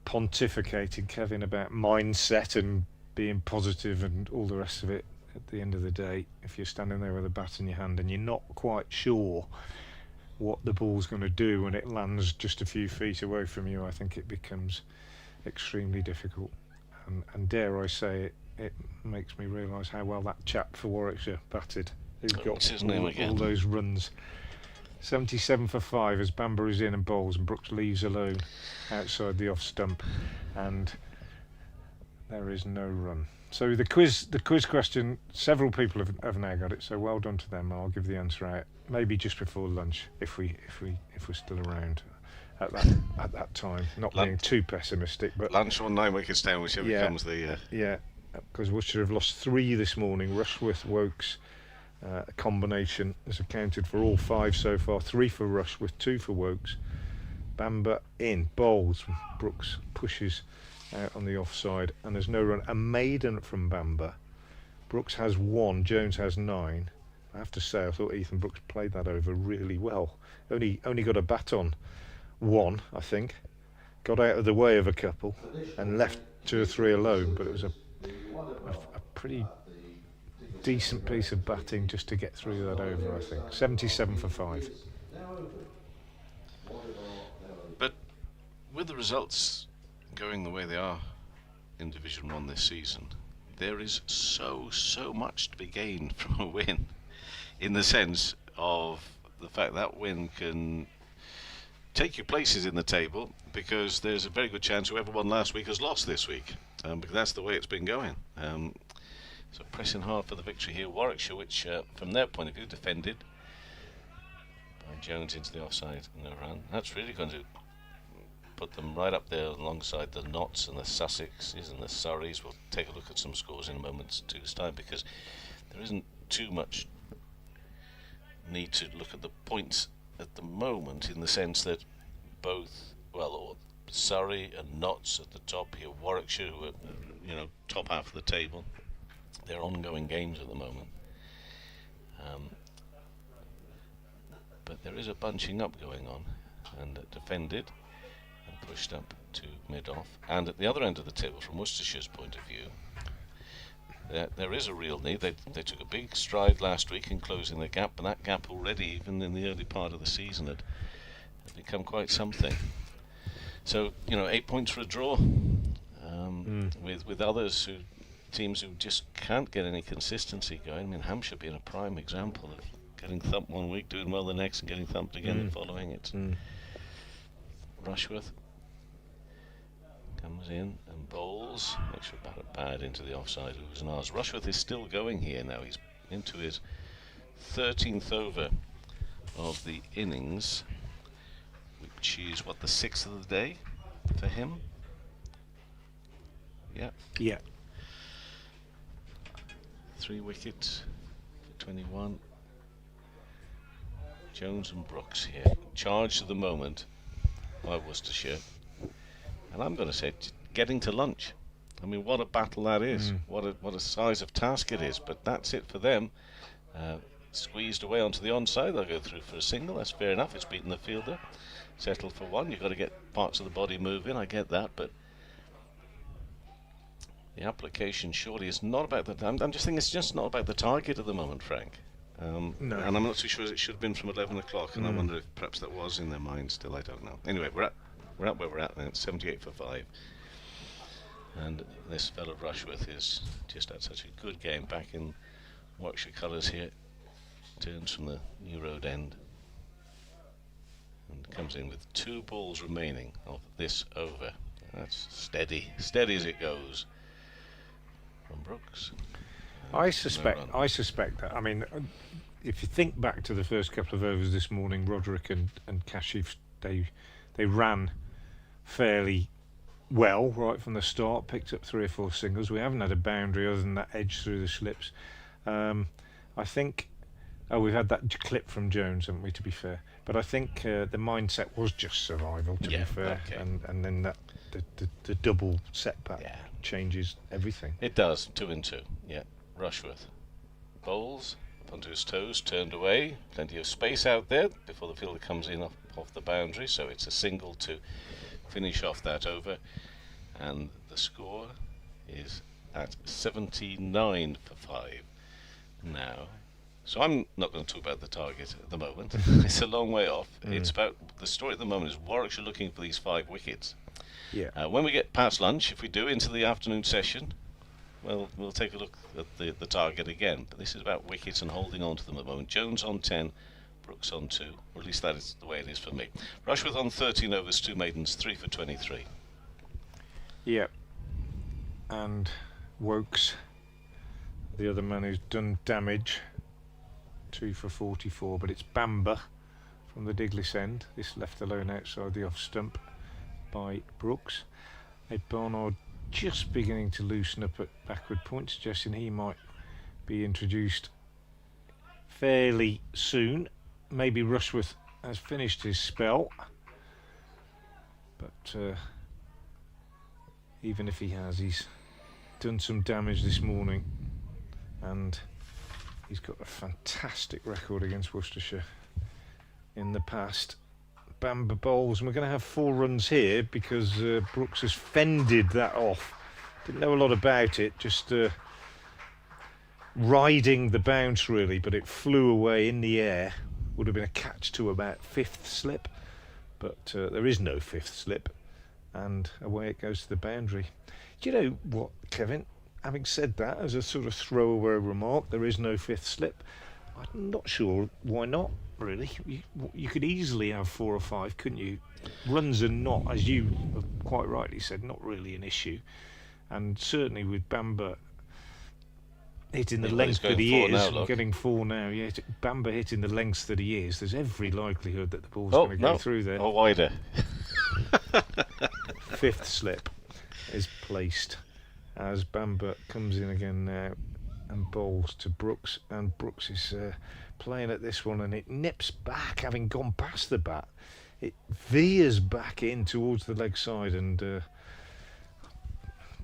pontificating, Kevin, about mindset and being positive and all the rest of it, at the end of the day, if you're standing there with a bat in your hand and you're not quite sure what the ball's going to do when it lands just a few feet away from you, I think it becomes extremely difficult. And dare I say it makes me realise how well that chap for Warwickshire batted, who got all those runs. 77 for 5 as Bamber is in and bowls, and Brooks leaves alone outside the off stump, and there is no run. So the quiz question, several people have now got it, so well done to them. I'll give the answer out maybe just before lunch if we're still around at that time, not being too pessimistic, but lunch or 9 wickets down, whichever comes the because Worcestershire have lost 3 this morning. Rushworth, Wokes, a combination has accounted for all 5 so far. 3 for Rushworth, 2 for Wokes. Bamber in, bowls, Brooks pushes out on the offside, and there's no run. A maiden from Bamber. Brooks has 1, Jones has 9. I have to say, I thought Ethan Brooks played that over really well. Only got a bat on 1, I think. Got out of the way of a couple and left 2 or 3 alone, but it was a pretty decent piece of batting just to get through that over, I think. 77 for 5. But with the results going the way they are in Division 1 this season, there is so much to be gained from a win, in the sense of the fact that win can take you places in the table, because there's a very good chance whoever won last week has lost this week, because that's the way it's been going. So pressing hard for the victory here. Warwickshire, which from their point of view defended by Jones into the offside and no run, that's really going to put them right up there alongside the Notts and the Sussexes and the Surreys. We'll take a look at some scores in a moment's time, because there isn't too much need to look at the points at the moment, in the sense that both Surrey and Notts at the top here. Warwickshire, who are, top half of the table. They're ongoing games at the moment. But there is a bunching up going on, and defended and pushed up to mid-off. And at the other end of the table, from Worcestershire's point of view, there is a real need. They took a big stride last week in closing the gap, and that gap already, even in the early part of the season, had become quite something. So, 8 points for a draw, with others teams who just can't get any consistency going. I mean, Hampshire being a prime example of getting thumped one week, doing well the next, and getting thumped again the following. It's Rushworth comes in and bowls, makes sure bad into the offside. It was an ours. Rushworth is still going here now. He's into his 13th over of the innings, which is the 6th of the day for him. Yeah. 3 wickets for 21. Jones and Brooks here, charged at the moment by Worcestershire, and I'm going to say getting to lunch. I mean, what a battle that is! What a size of task it is. But that's it for them. Squeezed away onto the onside. They'll go through for a single. That's fair enough. It's beaten the fielder. Settled for one. You've got to get parts of the body moving. I get that, but the application surely is not about the. I'm just thinking it's just not about the target at the moment, Frank. No. And I'm not too sure it should have been from 11 o'clock, and I wonder if perhaps that was in their mind still. I don't know. Anyway, we're at where we're at, and it's 78 for 5. And this fellow Rushworth is just had such a good game back in Warwickshire colours here. Turns from the New Road end and comes in with 2 balls remaining of this over. That's steady as it goes from Brooks. I suspect that. I mean, if you think back to the first couple of overs this morning, Roderick and Kashif, they ran fairly well right from the start, picked up 3 or 4 singles. We haven't had a boundary other than that edge through the slips. I think we've had that clip from Jones, haven't we, to be fair? But I think the mindset was just survival, to be fair. Okay. And then that the double setback changes everything. It does. 2 and 2. Yeah. Rushworth bowls up onto his toes, turned away, plenty of space out there before the fielder comes in off the boundary, so it's a single to finish off that over, and the score is at 79 for 5 now. So I'm not going to talk about the target at the moment. It's a long way off. It's about the story at the moment is Warwickshire looking for these 5 wickets. When we get past lunch, if we do into the afternoon session, well, we'll take a look at the target again. But this is about wickets and holding on to them at the moment. Jones on 10, Brooks on 2, or at least that is the way it is for me. Rushworth on 13 overs, 2 maidens, 3 for 23. Yep. And Wokes, the other man who's done damage, 2 for 44. But it's Bamber from the Diglis end. This left alone outside the off stump by Brooks. A Barnard just beginning to loosen up at backward point, suggesting he might be introduced fairly soon. Maybe Rushworth has finished his spell, but even if he has, he's done some damage this morning, and he's got a fantastic record against Worcestershire in the past. Bamber bowls, and we're going to have 4 runs here because Brooks has fended that off. Didn't know a lot about it, just riding the bounce really, but it flew away in the air. Would have been a catch to about 5th slip, but there is no 5th slip, and away it goes to the boundary. Do you know what, Kevin? Having said that, as a sort of throwaway remark, there is no 5th slip. I'm not sure why not, really. You could easily have 4 or 5, couldn't you? Runs are not, as you have quite rightly said, not really an issue. And certainly with Bamber hitting the length that he is, getting 4 now, yeah, Bamber hitting the lengths that he is, there's every likelihood that the ball's going to go through there. Or wider. 5th slip is placed as Bamber comes in again now and bowls to Brooks, and Brooks is playing at this one, and it nips back, having gone past the bat. it veers back in towards the leg side, and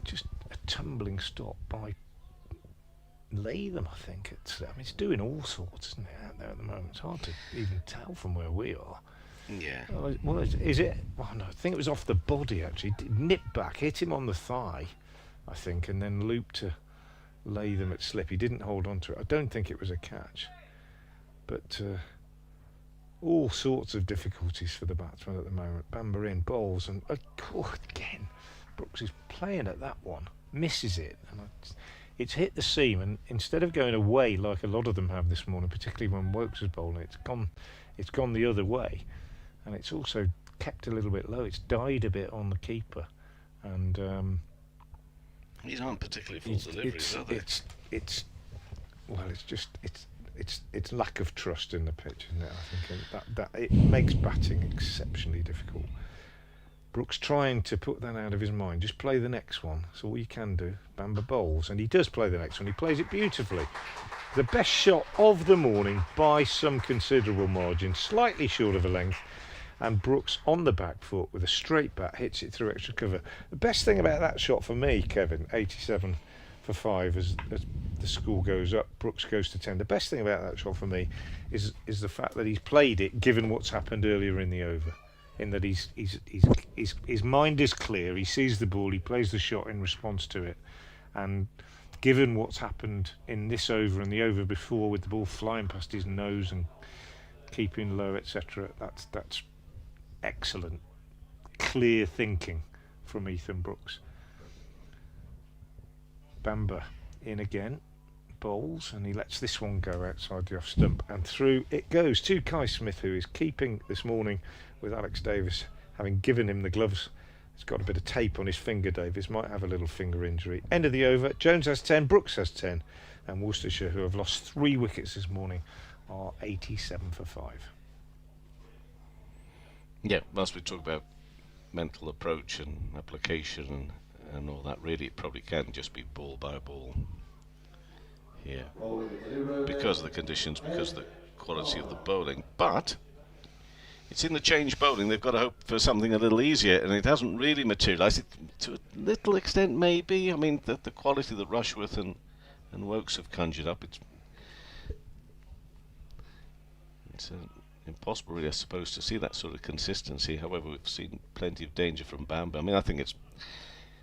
just a tumbling stop by Latham, I think. It's doing all sorts, isn't it, out there at the moment? It's hard to even tell from where we are. Yeah. Well, is it? Well, no, I think it was off the body, actually. Nipped back, hit him on the thigh, I think, and then looped to Latham at slip. He didn't hold on to it. I don't think it was a catch. But all sorts of difficulties for the batsman at the moment. Bamber in, bowls, and again, Brooks is playing at that one. Misses it. And it's hit the seam, and instead of going away like a lot of them have this morning, particularly when Wokes was bowling, it's gone the other way. And it's also kept a little bit low. It's died a bit on the keeper, and these aren't particularly full deliveries, are they? It's lack of trust in the pitch, isn't it? I think that it makes batting exceptionally difficult. Brooks trying to put that out of his mind. Just play the next one. That's all you can do. Bamber bowls, and he does play the next one. He plays it beautifully. The best shot of the morning by some considerable margin, slightly short of a length. And Brooks on the back foot with a straight bat hits it through extra cover. The best thing about that shot for me, Kevin, 87 for 5 as the score goes up, Brooks goes to 10. The best thing about that shot for me is the fact that he's played it given what's happened earlier in the over. In that his mind is clear, he sees the ball, he plays the shot in response to it, and given what's happened in this over and the over before with the ball flying past his nose and keeping low, etc., that's excellent, clear thinking from Ethan Brooks. Bamber in again, bowls, and he lets this one go outside the off stump, and through it goes to Kai Smith, who is keeping this morning with Alex Davis having given him the gloves. He's got a bit of tape on his finger. Davis might have a little finger injury. End of the over. Jones has 10, Brooks has 10, and Worcestershire, who have lost 3 wickets this morning, are 87 for 5. Yeah, whilst we talk about mental approach and application and all that, really it probably can just be ball by ball here because of the conditions, because of the quality of the bowling. But it's in the change bowling, they've got to hope for something a little easier, and it hasn't really materialised. To a little extent maybe. I mean, the quality that Rushworth and Wokes have conjured up, it's impossible really, I suppose, to see that sort of consistency. However, we've seen plenty of danger from Bamber. I mean, I think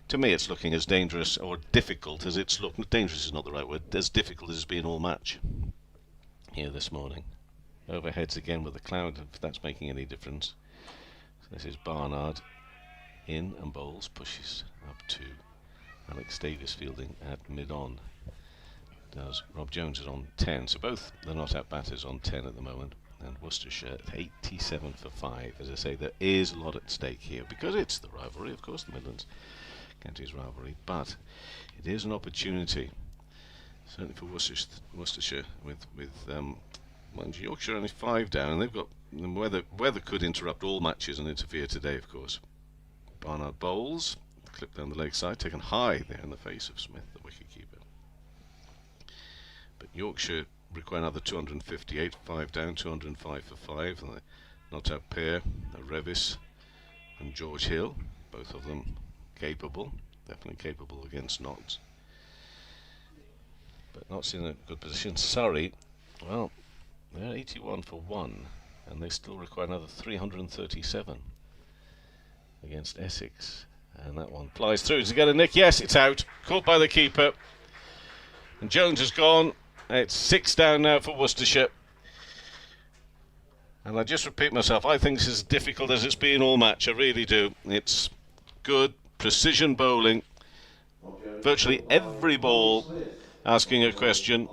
to me it's looking as dangerous or difficult as it's looked. Dangerous is not the right word. As difficult as it's been all match here this morning. Overheads again with the cloud, if that's making any difference. So this is Barnard in and bowls, pushes up to Alex Davis fielding at mid-on. Does Rob Jones is on 10, so both the not-out batters on 10 at the moment. And Worcestershire at 87 for 5. As I say, there is a lot at stake here because it's the rivalry, of course, the Midlands Counties rivalry, but it is an opportunity, certainly for Worcestershire, with Yorkshire only 5 down, and they've got weather could interrupt all matches and interfere today, of course. Barnard bowls, clip down the leg side, taken high there in the face of Smith, the wicketkeeper. But Yorkshire require another 258, 5 down, 205 for 5, and the not-out pair, Revis and George Hill, both of them capable, definitely capable against Notts. But Notts in a good position. Surrey, well, they're 81 for 1, and they still require another 337 against Essex. And that one flies through to get a nick. Yes, it's out. Caught by the keeper. And Jones has gone. It's 6 down now for Worcestershire. And I just repeat myself, I think this is as difficult as it's been all match. I really do. It's good precision bowling. Virtually every ball asking a question.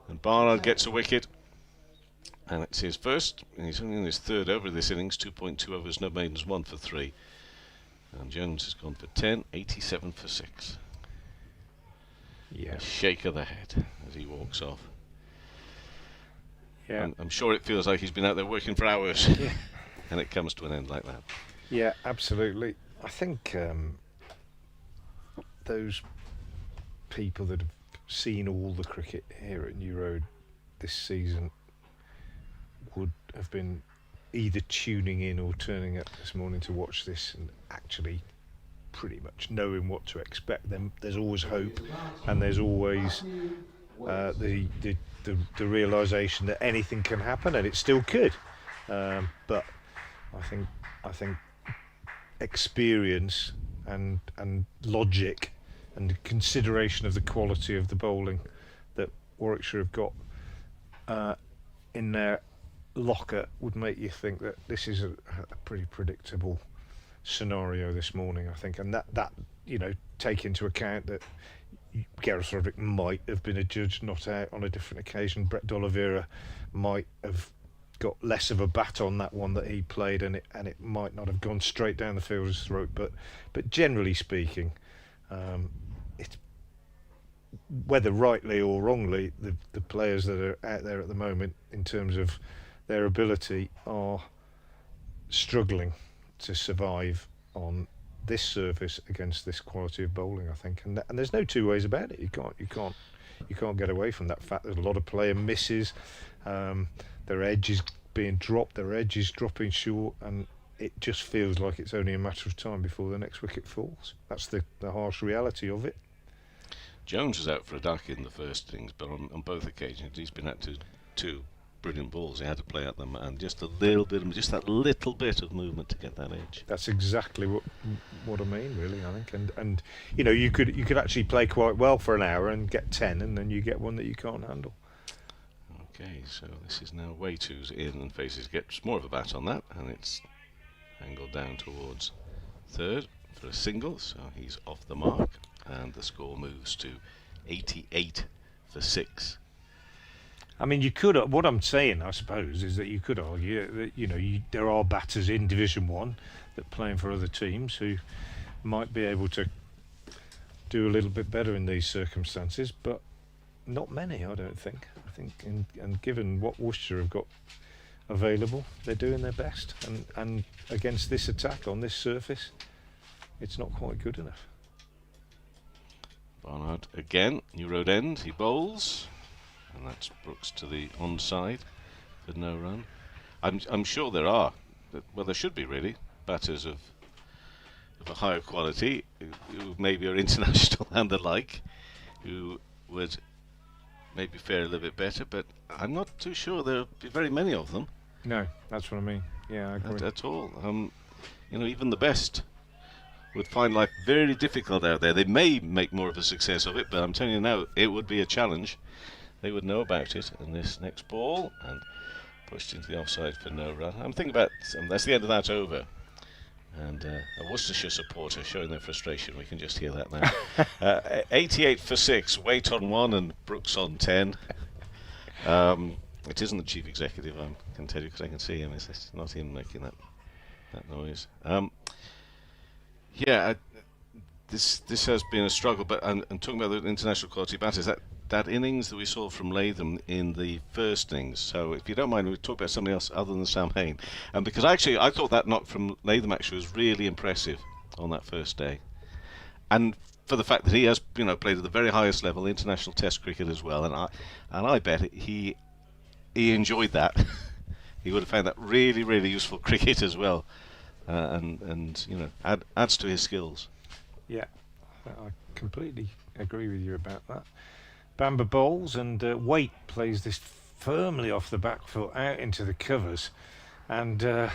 And Barnard gets a wicket. And it's his first. And he's only in his 3rd over this innings. 2.2 overs, no maidens, 1 for 3. And Jones has gone for 10, 87 for 6. Yeah. A shake of the head as he walks off. Yeah. And I'm sure it feels like he's been out there working for hours. Yeah. And it comes to an end like that. Yeah, absolutely. I think those people that have seen all the cricket here at New Road this season would have been either tuning in or turning up this morning to watch this and actually pretty much knowing what to expect, then there's always hope, and there's always the realization that anything can happen, and it still could. But I think experience and logic and consideration of the quality of the bowling that Warwickshire have got in their locker would make you think that this is a pretty predictable scenario this morning, I think, and that take into account that Gareth Roderick might have been a judge not out on a different occasion. Brett D'Oliveira might have got less of a bat on that one that he played, and it might not have gone straight down the fielder's throat, but generally speaking, it's, whether rightly or wrongly, the players that are out there at the moment in terms of their ability are struggling to survive on this surface against this quality of bowling, I think, and there's no two ways about it. You can't get away from that fact. There's a lot of player misses. Their edge is being dropped. Their edge is dropping short, and it just feels like it's only a matter of time before the next wicket falls. That's the harsh reality of it. Jones was out for a duck in the first innings, but on both occasions he's been out to two brilliant balls. He had to play at them, and just that little bit of movement to get that edge. That's exactly what I mean, really. I think, and you could actually play quite well for an hour and get 10, and then you get one that you can't handle. Okay, so this is now way two's in, and Faces gets more of a bat on that, and it's angled down towards third for a single, so he's off the mark, and the score moves to 88 for 6. I mean, you could. What I'm saying, I suppose, is that you could argue that there are batters in Division 1 that playing for other teams who might be able to do a little bit better in these circumstances, but not many, I don't think. I think, and given what Worcestershire have got available, they're doing their best, and against this attack on this surface, it's not quite good enough. Barnard again, New Road End, he bowls. And that's Brooks to the onside for no run. I'm sure there are, well, there should be really, batters of a higher quality who maybe are international and the like, who would maybe fare a little bit better, but I'm not too sure there'll be very many of them. No, that's what I mean. Yeah, I agree. At all. Even the best would find life very difficult out there. They may make more of a success of it, but I'm telling you now, it would be a challenge. They would know about it. And this next ball, and pushed into the offside for no run. I'm thinking about that's the end of that over. And a Worcestershire supporter showing their frustration. We can just hear that now. 88 for 6. Waite on 1 and Brooks on 10. It isn't the chief executive, I can tell you, because I can see him. It's not him making that noise. This has been a struggle. But and talking about the international quality batters, that innings that we saw from Latham in the first innings. So if you don't mind, we'll talk about somebody else other than Sam Hain. Because actually, I thought that knock from Latham actually was really impressive on that first day. And for the fact that he has, played at the very highest level, international Test cricket as well. And I bet he enjoyed that. He would have found that really, really useful cricket as well. And adds to his skills. Yeah, I completely agree with you about that. Bamber bowls, and Waite plays this firmly off the back foot out into the covers, and the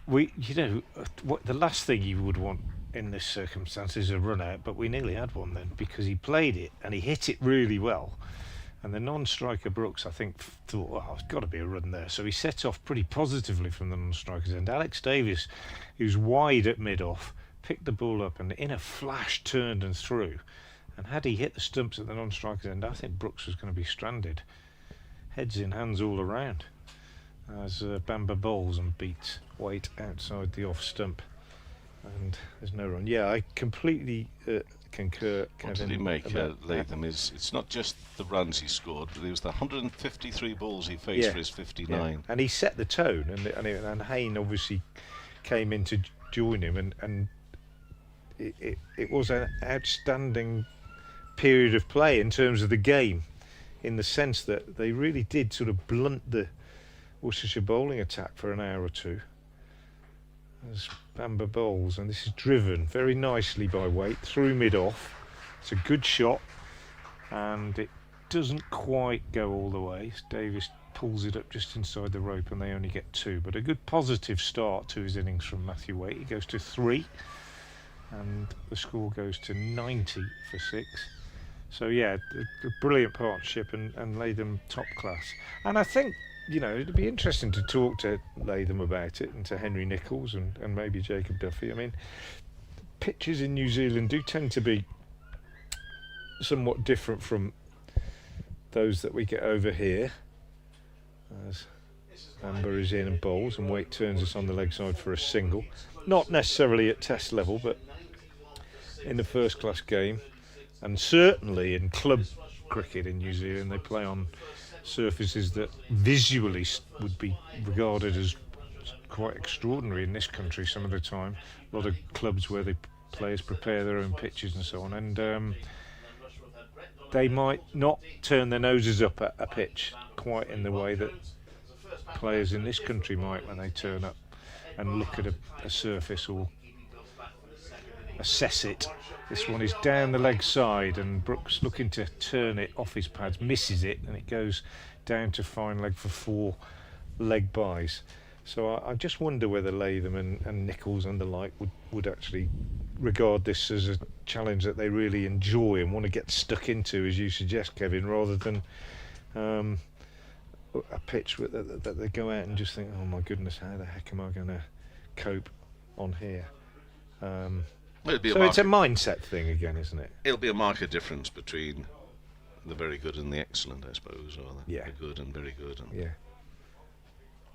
last thing you would want in this circumstance is a run out, but we nearly had one then, because he played it and he hit it really well, and the non-striker Brooks, I think, thought, there's got to be a run there, so he set off pretty positively from the non-striker's end. Alex Davis, who's wide at mid-off, picked the ball up and in a flash turned and threw. And had he hit the stumps at the non-striker's end, I think Brooks was going to be stranded. Heads in hands all around as Bamber bowls and beats Waite outside the off stump. And there's no run. Yeah, I completely concur. What did he make, Latham? It's not just the runs he scored, but it was the 153 balls he faced for his 59. Yeah. And he set the tone, and Hain obviously came in to join him, and it was an outstanding period of play in terms of the game, in the sense that they really did sort of blunt the Worcestershire bowling attack for an hour or two. As Bamber bowls, and this is driven very nicely by Waite through mid-off. It's a good shot, and it doesn't quite go all the way. Davis pulls it up just inside the rope, and they only get 2. But a good positive start to his innings from Matthew Waite. He goes to 3, and the score goes to 90 for 6. So yeah, a brilliant partnership, and Latham top class. And I think, you know, it'd be interesting to talk to Latham about it, and to Henry Nichols and maybe Jacob Duffy. I mean, pitches in New Zealand do tend to be somewhat different from those that we get over here. As Amber is in and bowls, and Waite turns us on the leg side for a single. Not necessarily at test level, but in the first class game, and certainly in club cricket in New Zealand, they play on surfaces that visually would be regarded as quite extraordinary in this country some of the time. A lot of clubs where the players prepare their own pitches and so on, and they might not turn their noses up at a pitch quite in the way that players in this country might when they turn up and look at a surface or assess it. This one is down the leg side, and Brooks, looking to turn it off his pads, misses it, and it goes down to fine leg for 4 leg byes. So I just wonder whether Latham and Nichols and the like would actually regard this as a challenge that they really enjoy and want to get stuck into, as you suggest, Kevin, rather than a pitch that they go out and just think, oh my goodness, how the heck am I going to cope on here? Well, so it's a mindset thing again, isn't it? It'll be a marked difference between the very good and the excellent, I suppose, or the good and very good. And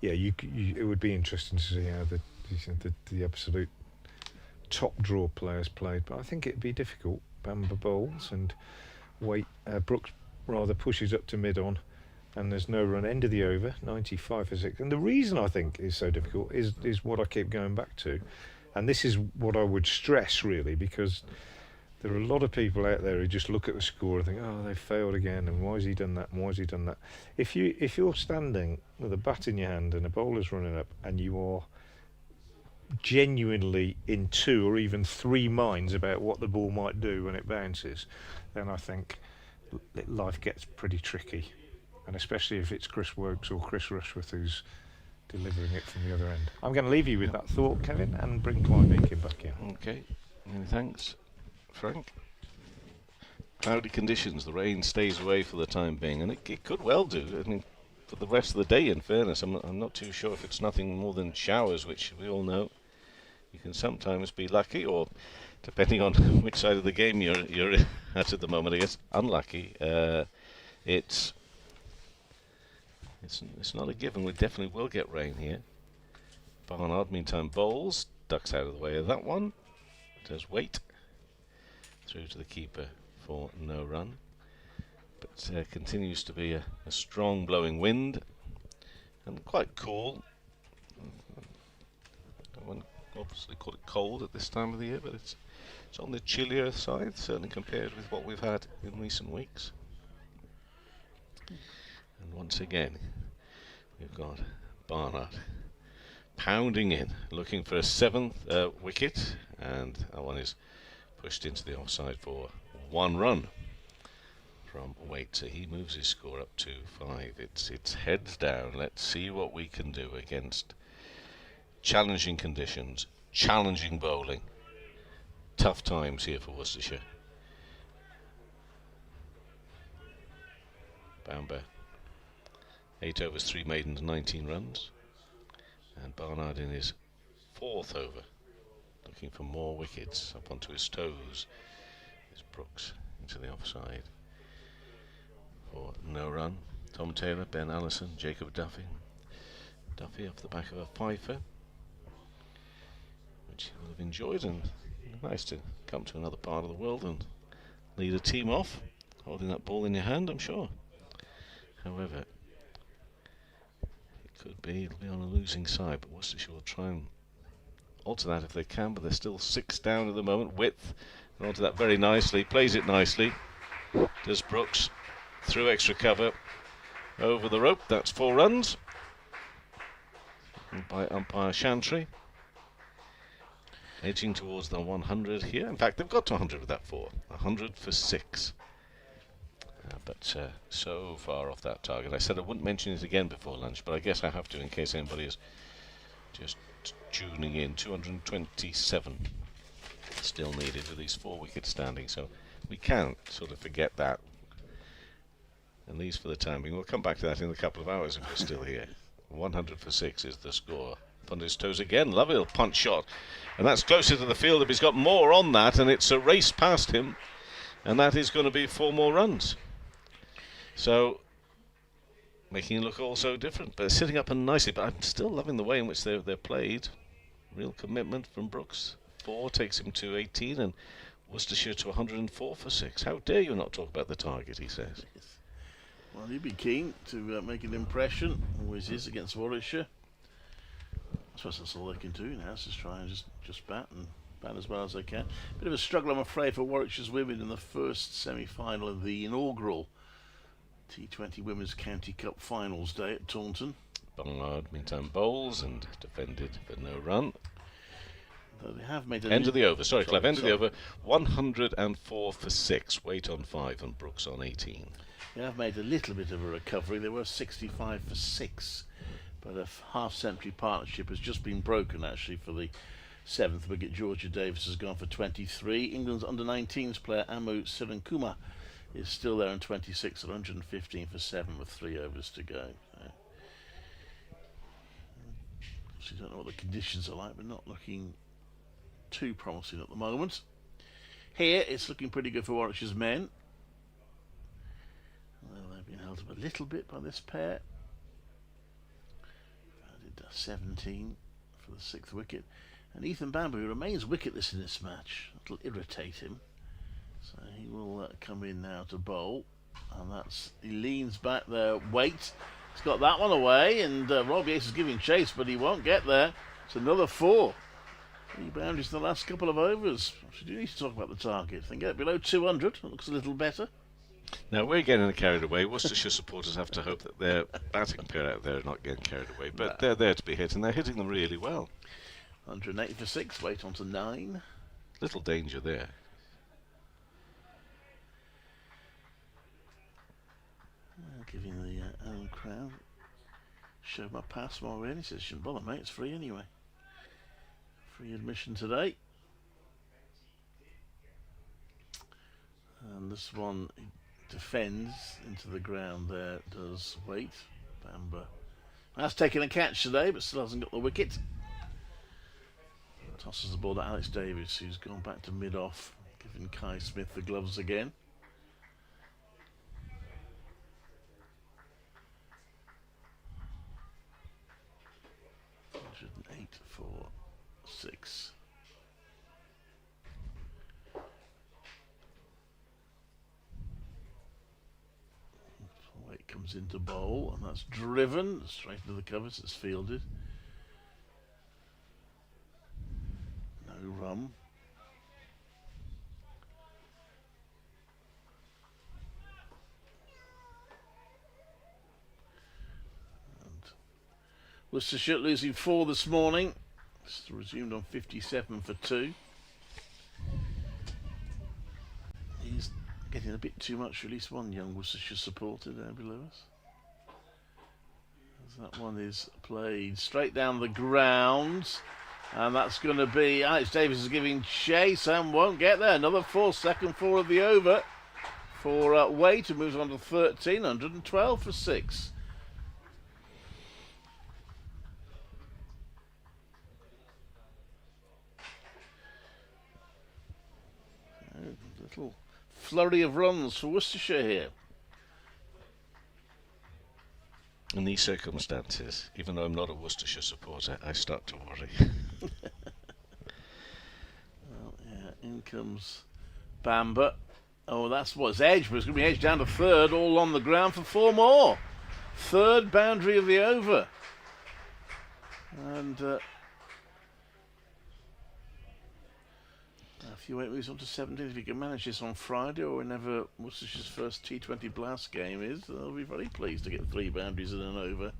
it would be interesting to see how the absolute top draw players played, but I think it'd be difficult. Bamber bowls, and Brooks rather pushes up to mid on, and there's no run. End of the over, 95 for 6. And the reason I think is so difficult is what I keep going back to. And this is what I would stress, really, because there are a lot of people out there who just look at the score and think, oh, they failed again, and why has he done that, and why has he done that? If you're standing with a bat in your hand and a bowler's running up, and you are genuinely in 2 or even 3 minds about what the ball might do when it bounces, then I think life gets pretty tricky. And especially if it's Chris Wokes or Chris Rushworth who's delivering it from the other end. I'm going to leave you with that thought, Kevin, and bring Clive Beacon back in. Okay, many thanks, Frank. Cloudy conditions, the rain stays away for the time being, and it could well do. I mean, for the rest of the day, in fairness. I'm not too sure if it's nothing more than showers, which we all know you can sometimes be lucky, or depending on which side of the game you're at the moment, I guess, unlucky. It's not a given. We definitely will get rain here. Barnard, meantime, bowls. Ducks out of the way of that one. Does Waite. Through to the keeper for no run. But continues to be a strong blowing wind. And quite cool. I wouldn't obviously call it cold at this time of the year, but it's on the chillier side, certainly compared with what we've had in recent weeks. And once again, we've got Barnard pounding in, looking for a 7th wicket, and that one is pushed into the offside for 1 run from Waite. So he moves his score up to 5. It's heads down. Let's see what we can do against challenging conditions, challenging bowling. Tough times here for Worcestershire. Bamber, 8 overs, 3 maidens, 19 runs. And Barnard in his 4th over, looking for more wickets, up onto his toes. Is Brooks into the offside for no run. Tom Taylor, Ben Allison, Jacob Duffy. Duffy off the back of a fifer, which he will have enjoyed, and nice to come to another part of the world and lead a team off, holding that ball in your hand, I'm sure. However, it'll be on a losing side, but Worcestershire will try and alter that if they can, but they're still 6 down at the moment. Width, and onto that very nicely, plays it nicely. Does Brooks, through extra cover, over the rope. That's 4 runs. by umpire Chantry. Edging towards the 100 here. In fact, they've got to 100 with that 4. 100 for 6. But so far off that target. I said I wouldn't mention it again before lunch, but I guess I have to in case anybody is just tuning in. 227 still needed with these 4 wickets standing, so we can't sort of forget that. At least for the time being. We'll come back to that in a couple of hours if we're still here. 100 for 6 is the score. On his toes again. Lovely little punch shot. And that's closer to the field. If he's got more on that, and it's a race past him. And that is going to be 4 more runs. So, making it look all so different. But sitting up and nicely. But I'm still loving the way in which they're played. Real commitment from Brooks. 4 takes him to 18. And Worcestershire to 104 for 6. How dare you not talk about the target, he says. Well, he'd be keen to make an impression. Always is against Warwickshire. I suppose that's all they can do now, is just try and just bat as well as they can. Bit of a struggle, I'm afraid, for Warwickshire's women in the first semi-final of the inaugural T20 Women's County Cup Finals day at Taunton. Bungard meantime bowls and defended for no run. Though they have made end of the over. Sorry, Clive. End of the over. 104 for 6. Weight on 5 and Brooks on 18. They have made a little bit of a recovery. They were 65 for 6. But a half-century partnership has just been broken, actually, for the 7th wicket. Georgia Davis has gone for 23. England's under-19s player Amu Sirankuma is still there in 26 at 115 for 7 with 3 overs to go. So don't know what the conditions are like, but not looking too promising at the moment. Here, it's looking pretty good for Warwickshire's men. Well, they've been held up a little bit by this pair. 17 for the 6th wicket, and Ethan Bamber, who remains wicketless in this match. It'll irritate him, so he will come in now to bowl, and he leans back there. Wait, he's got that one away, and Rob Yates is giving chase, but he won't get there. It's another 4. 3 boundaries in the last couple of overs. So do you need to talk about the target? I think get below 200. It looks a little better. Now, we're getting carried away. Worcestershire supporters have to hope that their batting pair out there are not getting carried away. But they're there to be hit, and they're hitting them really well. 180 for 6, weight on to 9. Little danger there. Giving the Owen Crown. Showed my pass more really. He says, shouldn't bother, mate. It's free anyway. Free admission today. And this one defends into the ground there, does Wait. Bamber has taken a catch today, but still hasn't got the wicket. Tosses the ball to Alex Davis, who's gone back to mid-off, giving Kai Smith the gloves again. For 6. Wait comes into bowl, and that's driven straight into the covers. It's fielded. No run. Worcestershire losing 4 this morning. It's resumed on 57 for 2. He's getting a bit too much for at least one young Worcestershire supporter there below us. As that one is played straight down the ground. And that's going to be Alex Davis is giving chase and won't get there. Another 4, second 4 of the over for Wait, who moves on to 13, 112 for 6. Little flurry of runs for Worcestershire here. In these circumstances, even though I'm not a Worcestershire supporter, I start to worry. Well, yeah, in comes Bamber. Oh, that's what's edge, but it's going to be edged down to 3rd, all on the ground for 4 more. 3rd boundary of the over. And if you wait moves on to 17, if you can manage this on Friday or whenever Worcestershire's first T20 Blast game is, they'll be very pleased to get 3 boundaries and an over.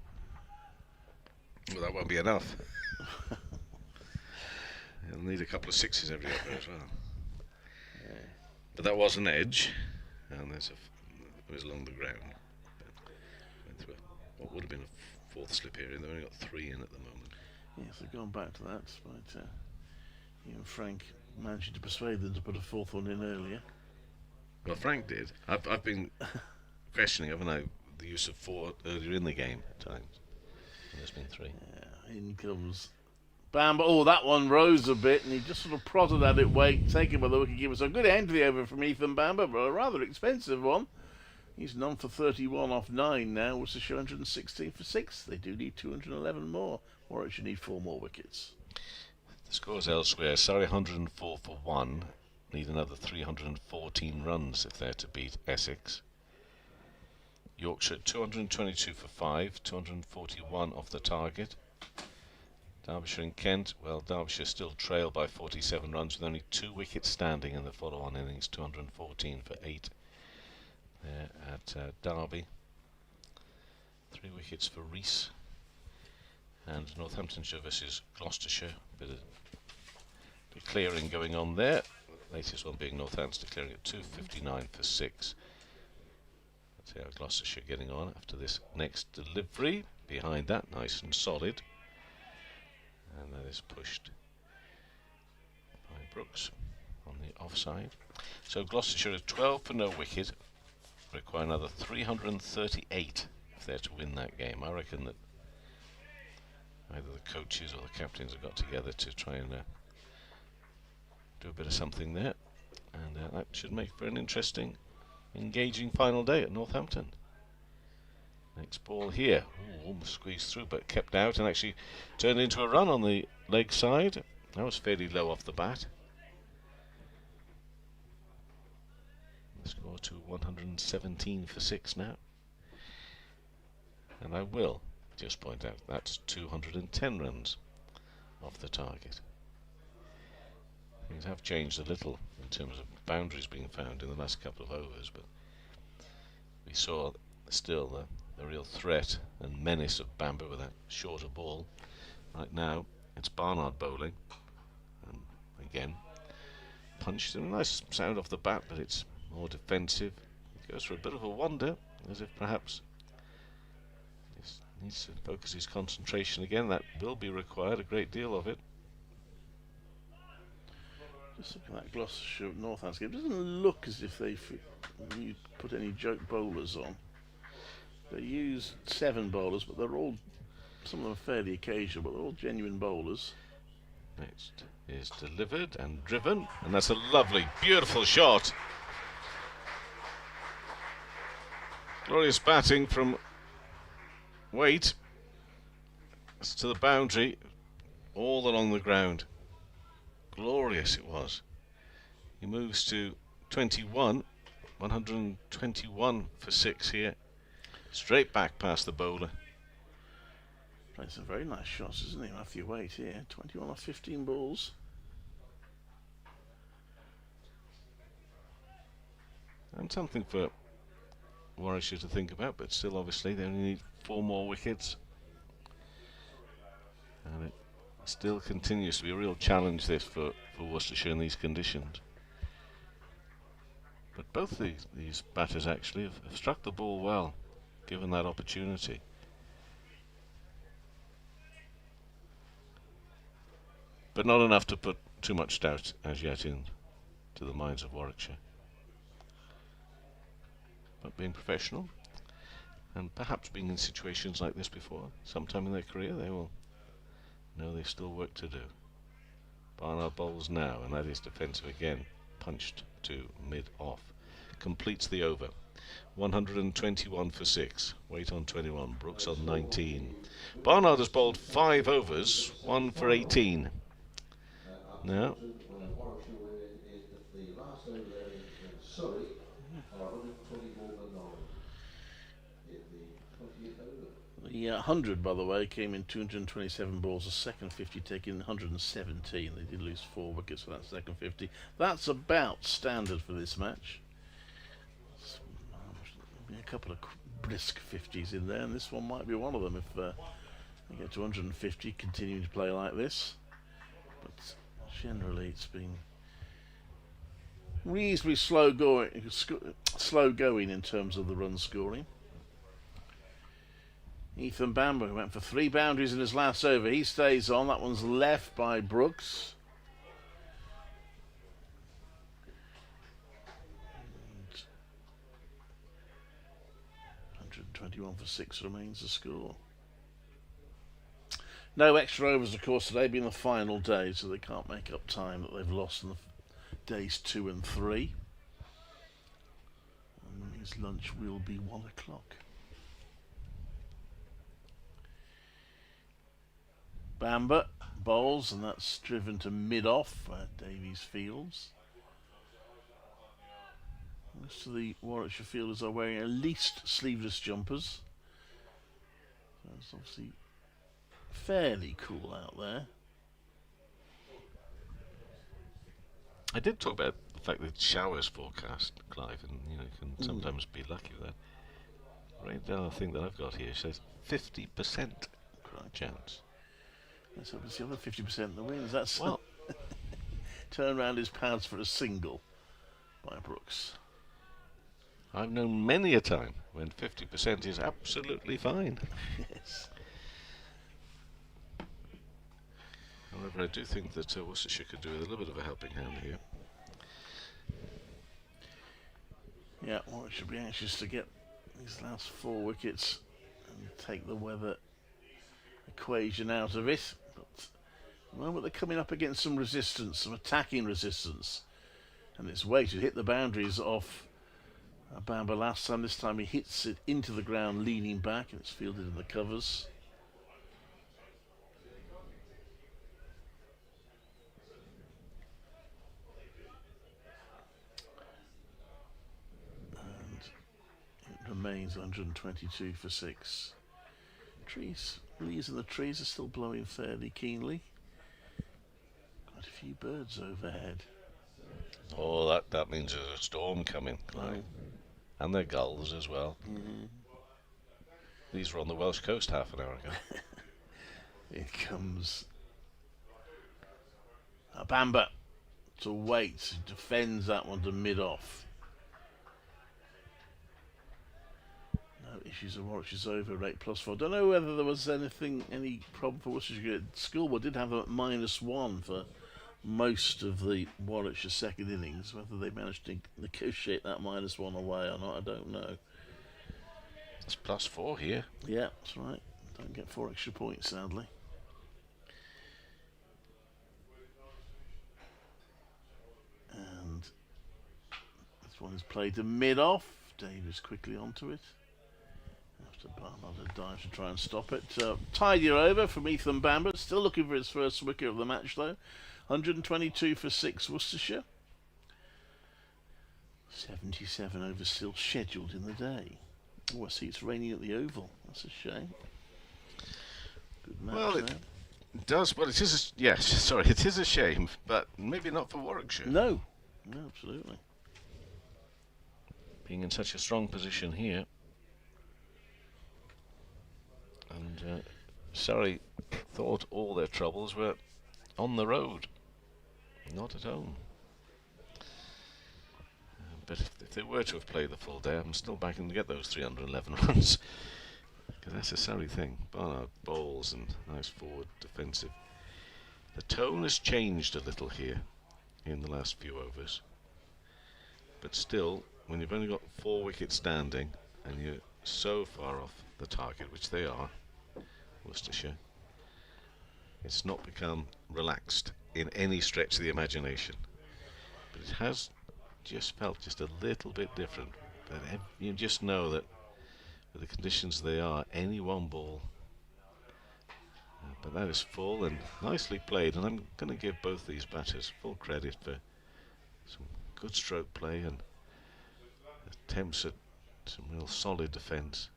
Well, that won't be enough. He'll need a couple of sixes every over as well. But that was an edge, and it was along the ground. Went through what would have been a fourth slip area. They've only got 3 in at the moment. Yes, they've gone back to that, despite you and Frank managing to persuade them to put a fourth one in earlier. Well, Frank did. I've been questioning, haven't I, the use of 4 earlier in the game at times. And there's been 3. Yeah, in comes Bamber. Oh, that one rose a bit, and he just sort of prodded at it, taken by the wicket keeper. So a good end to the over from Ethan Bamber, but a rather expensive one. He's none for 31 off 9 now. Worcestershire 116 for 6. They do need 211 more. Warwickshire need 4 more wickets. The scores elsewhere. Surrey 104 for 1. Need another 314 runs if they're to beat Essex. Yorkshire 222 for 5. 241 off the target. Derbyshire and Kent, well, Derbyshire still trail by 47 runs with only 2 wickets standing in the follow-on innings. 214 for 8 there at Derby. 3 wickets for Rees. And Northamptonshire versus Gloucestershire. Bit of clearing going on there. Latest one being Northampton declaring at 259 for 6. Let's see how Gloucestershire getting on after this next delivery. Behind that, nice and solid. And that is pushed by Brooks on the offside. So Gloucestershire is 12 for no wicket. Require another 338 if they're to win that game. I reckon that either the coaches or the captains have got together to try and do a bit of something there. And that should make for an interesting, engaging final day at Northampton. Next ball here. Ooh, almost squeezed through but kept out and actually turned into a run on the leg side. That was fairly low off the bat. The score to 117 for 6 now. And I will just point out that's 210 runs off the target. Things have changed a little in terms of boundaries being found in the last couple of overs, but we saw still the real threat and menace of Bamber with that shorter ball. Right now it's Barnard bowling, and again punched in a nice sound off the bat, but it's more defensive. It goes for a bit of a wander, as if perhaps he needs to focus his concentration again. That will be required, a great deal of it. Just looking at that Gloucestershire Northampton game, it doesn't look as if they put any joke bowlers on. They use 7 bowlers, but they're all, some of them are fairly occasional, but they're all genuine bowlers. Next is delivered and driven, and that's a lovely, beautiful shot. Glorious batting from Waite to the boundary, all along the ground. Glorious it was. He moves to 21, 121 for 6 here. Straight back past the bowler. Playing some very nice shots, isn't he, Matthew Waite here? 21 off 15 balls. And something for Warwickshire to think about, but still obviously they only need 4 more wickets. And it still continues to be a real challenge this for Worcestershire in these conditions. But both these batters actually have struck the ball well, given that opportunity. But not enough to put too much doubt as yet into the minds of Warwickshire. But being professional, and perhaps being in situations like this before, sometime in their career, they will know they've still work to do. Barnard bowls now, and that is defensive again, punched to mid-off. Completes the over. 121 for 6. Waite on 21. Brooks on 19. Barnard has bowled 5 overs, 1 for 18. Now, the 100, by the way, came in 227 balls. The second 50 taken 117. They did lose 4 wickets for that second 50. That's about standard for this match. A couple of brisk 50s in there, and this one might be one of them if They get to 150, continuing to play like this. But generally it's been reasonably slow going in terms of the run scoring. Ethan Bamber went for 3 boundaries in his last over. He stays on. That one's left by Brooks. 121 for 6 remains the score. No extra overs, of course, today being the final day, so they can't make up time that they've lost in the days 2 and 3. And his lunch will be 1 o'clock. Bamber bowls, and that's driven to mid-off Davies Fields. Most of the Warwickshire fielders are wearing at least sleeveless jumpers. So it's obviously fairly cool out there. I did talk about the fact that showers forecast, Clive, and you can sometimes be lucky with that. Right down the thing that I've got here says 50% chance. Let's hope it's the other 50% in the wins. That's well, turn around his pads for a single by Brooks. I've known many a time when 50% is absolutely fine. Yes. However, I do think that Worcestershire could do with a little bit of a helping hand here. Yeah, well, should be anxious to get these last 4 wickets and take the weather equation out of it. But at the moment they're coming up against some resistance, some attacking resistance. And it's way to hit the boundaries off Bamber last time. This time he hits it into the ground leaning back, and it's fielded in the covers. Remains 122 for 6. Leaves in the trees are still blowing fairly keenly. Quite a few birds overhead. Oh, that means there's a storm coming, Clive. And they're gulls as well. These were on the Welsh coast half an hour ago. Here comes Bamber to wait, defends that one to mid-off. Issues of Warwickshire's over rate +4. Don't know whether there was any problem for Worcestershire. Schoolboy did have them at -1 for most of the Warwickshire second innings. Whether they managed to negotiate that -1 away or not, I don't know. It's +4 here. Yeah, that's right. Don't get 4 extra points, sadly. And this one is played to mid-off. Davis quickly onto it. Another dive to try and stop it. Tidier over from Ethan Bamber. Still looking for his first wicket of the match, though. 122 for 6 Worcestershire. 77 overs still scheduled in the day. Oh, I see it's raining at the Oval. That's a shame. Good match. Well, it does. Well, it is. Yes, sorry, it is a shame, but maybe not for Warwickshire. No, absolutely. Being in such a strong position here. And Surrey thought all their troubles were on the road, not at home. But if they were to have played the full day, I'm still backing to get those 311 runs. Because that's a Surrey thing. Barnard bowls and nice forward defensive. The tone has changed a little here in the last few overs. But still, when you've only got 4 wickets standing and you're so far off the target, which they are, Worcestershire, it's not become relaxed in any stretch of the imagination. But it has just felt just a little bit different. But you just know that with the conditions they are, any one ball. But that is full and nicely played, and I'm going to give both these batters full credit for some good stroke play and attempts at some real solid defence.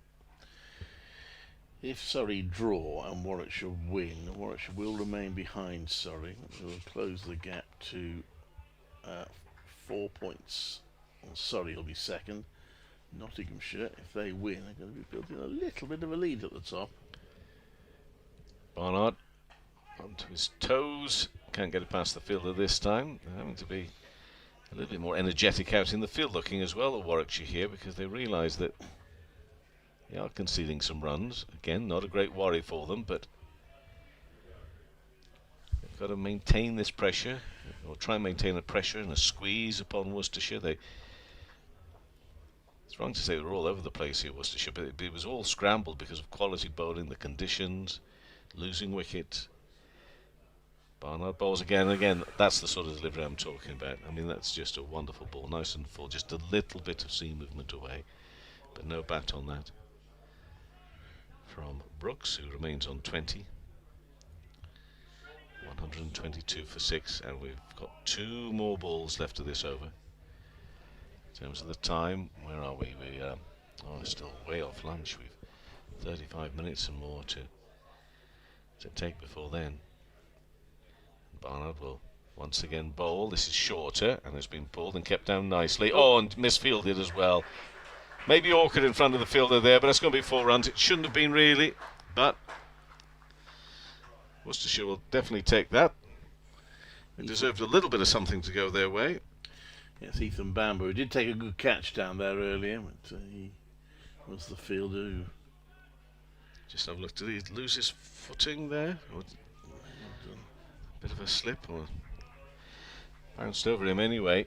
If Surrey draw and Warwickshire win, Warwickshire will remain behind Surrey. It will close the gap to 4 points. Well, Surrey will be second. Nottinghamshire, if they win, are going to be building a little bit of a lead at the top. Barnard onto his toes. Can't get it past the fielder this time. They're having to be a little bit more energetic out in the field looking as well at Warwickshire here, because they realise that they are conceding some runs. Again, not a great worry for them, but they've got to maintain this pressure, or try and maintain a pressure and a squeeze upon Worcestershire. It's wrong to say they were all over the place here, Worcestershire, but it was all scrambled because of quality bowling, the conditions, losing wicket. Barnard bowls again and again. That's the sort of delivery I'm talking about. I mean, that's just a wonderful ball, nice and full, just a little bit of seam movement away, but no bat on that. From Brooks, who remains on 20. 122 for 6, and we've got 2 more balls left of this over. In terms of the time, where are we? We're still way off lunch. We've 35 minutes and more to take before then. Barnard will once again bowl. This is shorter and has been pulled and kept down nicely. Oh, and misfielded as well. Maybe awkward in front of the fielder there, but it's going to be 4 runs. It shouldn't have been really, but Worcestershire will definitely take that. It deserved a little bit of something to go their way. Yes, Ethan Bamber, who did take a good catch down there earlier, but he was the fielder who... Just have a look. Did he lose his footing there? Or bit of a slip, or bounced over him anyway.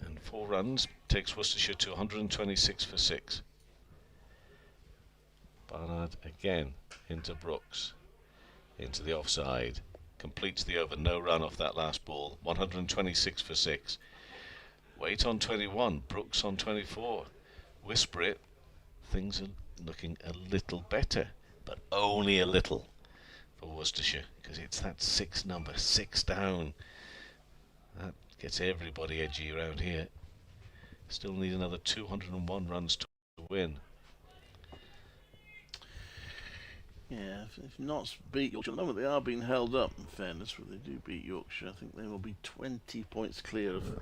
And 4 runs takes Worcestershire to 126 for 6. Barnard again into Brooks, into the offside, completes the over. No run off that last ball. 126 for 6. Waite on 21, Brooks on 24. Whisper it, things are looking a little better, but only a little for Worcestershire, because it's that 6 number, 6 down. That gets everybody edgy around here. Still need another 201 runs to win. Yeah, if Notts beat Yorkshire, at the moment they are being held up, in fairness, but they do beat Yorkshire. I think they will be 20 points clear of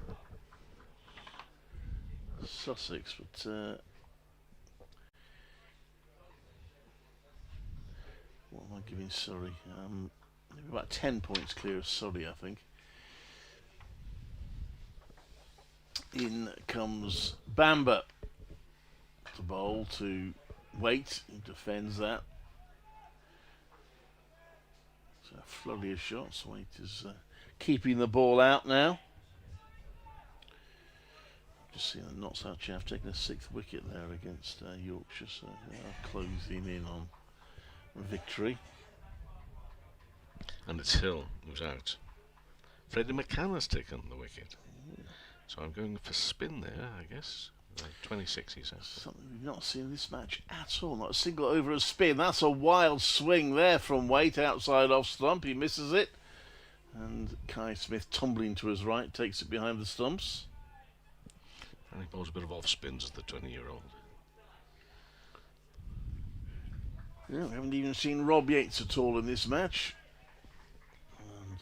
Sussex, but what am I giving Surrey? Maybe about 10 points clear of Surrey, I think. In comes Bamber to bowl to Waite, who defends that. So a flurry of shots. Waite is keeping the ball out now. Just seeing that Notts Out have taken a 6th wicket there against Yorkshire, so they are closing in on victory. And it's Hill who's out. Freddie McCann has taken the wicket. So I'm going for spin there, I guess. 26, he says. Something we've not seen in this match at all. Not a single over a spin. That's a wild swing there from Waite outside off stump. He misses it. And Kai Smith tumbling to his right takes it behind the stumps. And he bowls a bit of off spins as the 20-year-old. Yeah, we haven't even seen Rob Yates at all in this match. And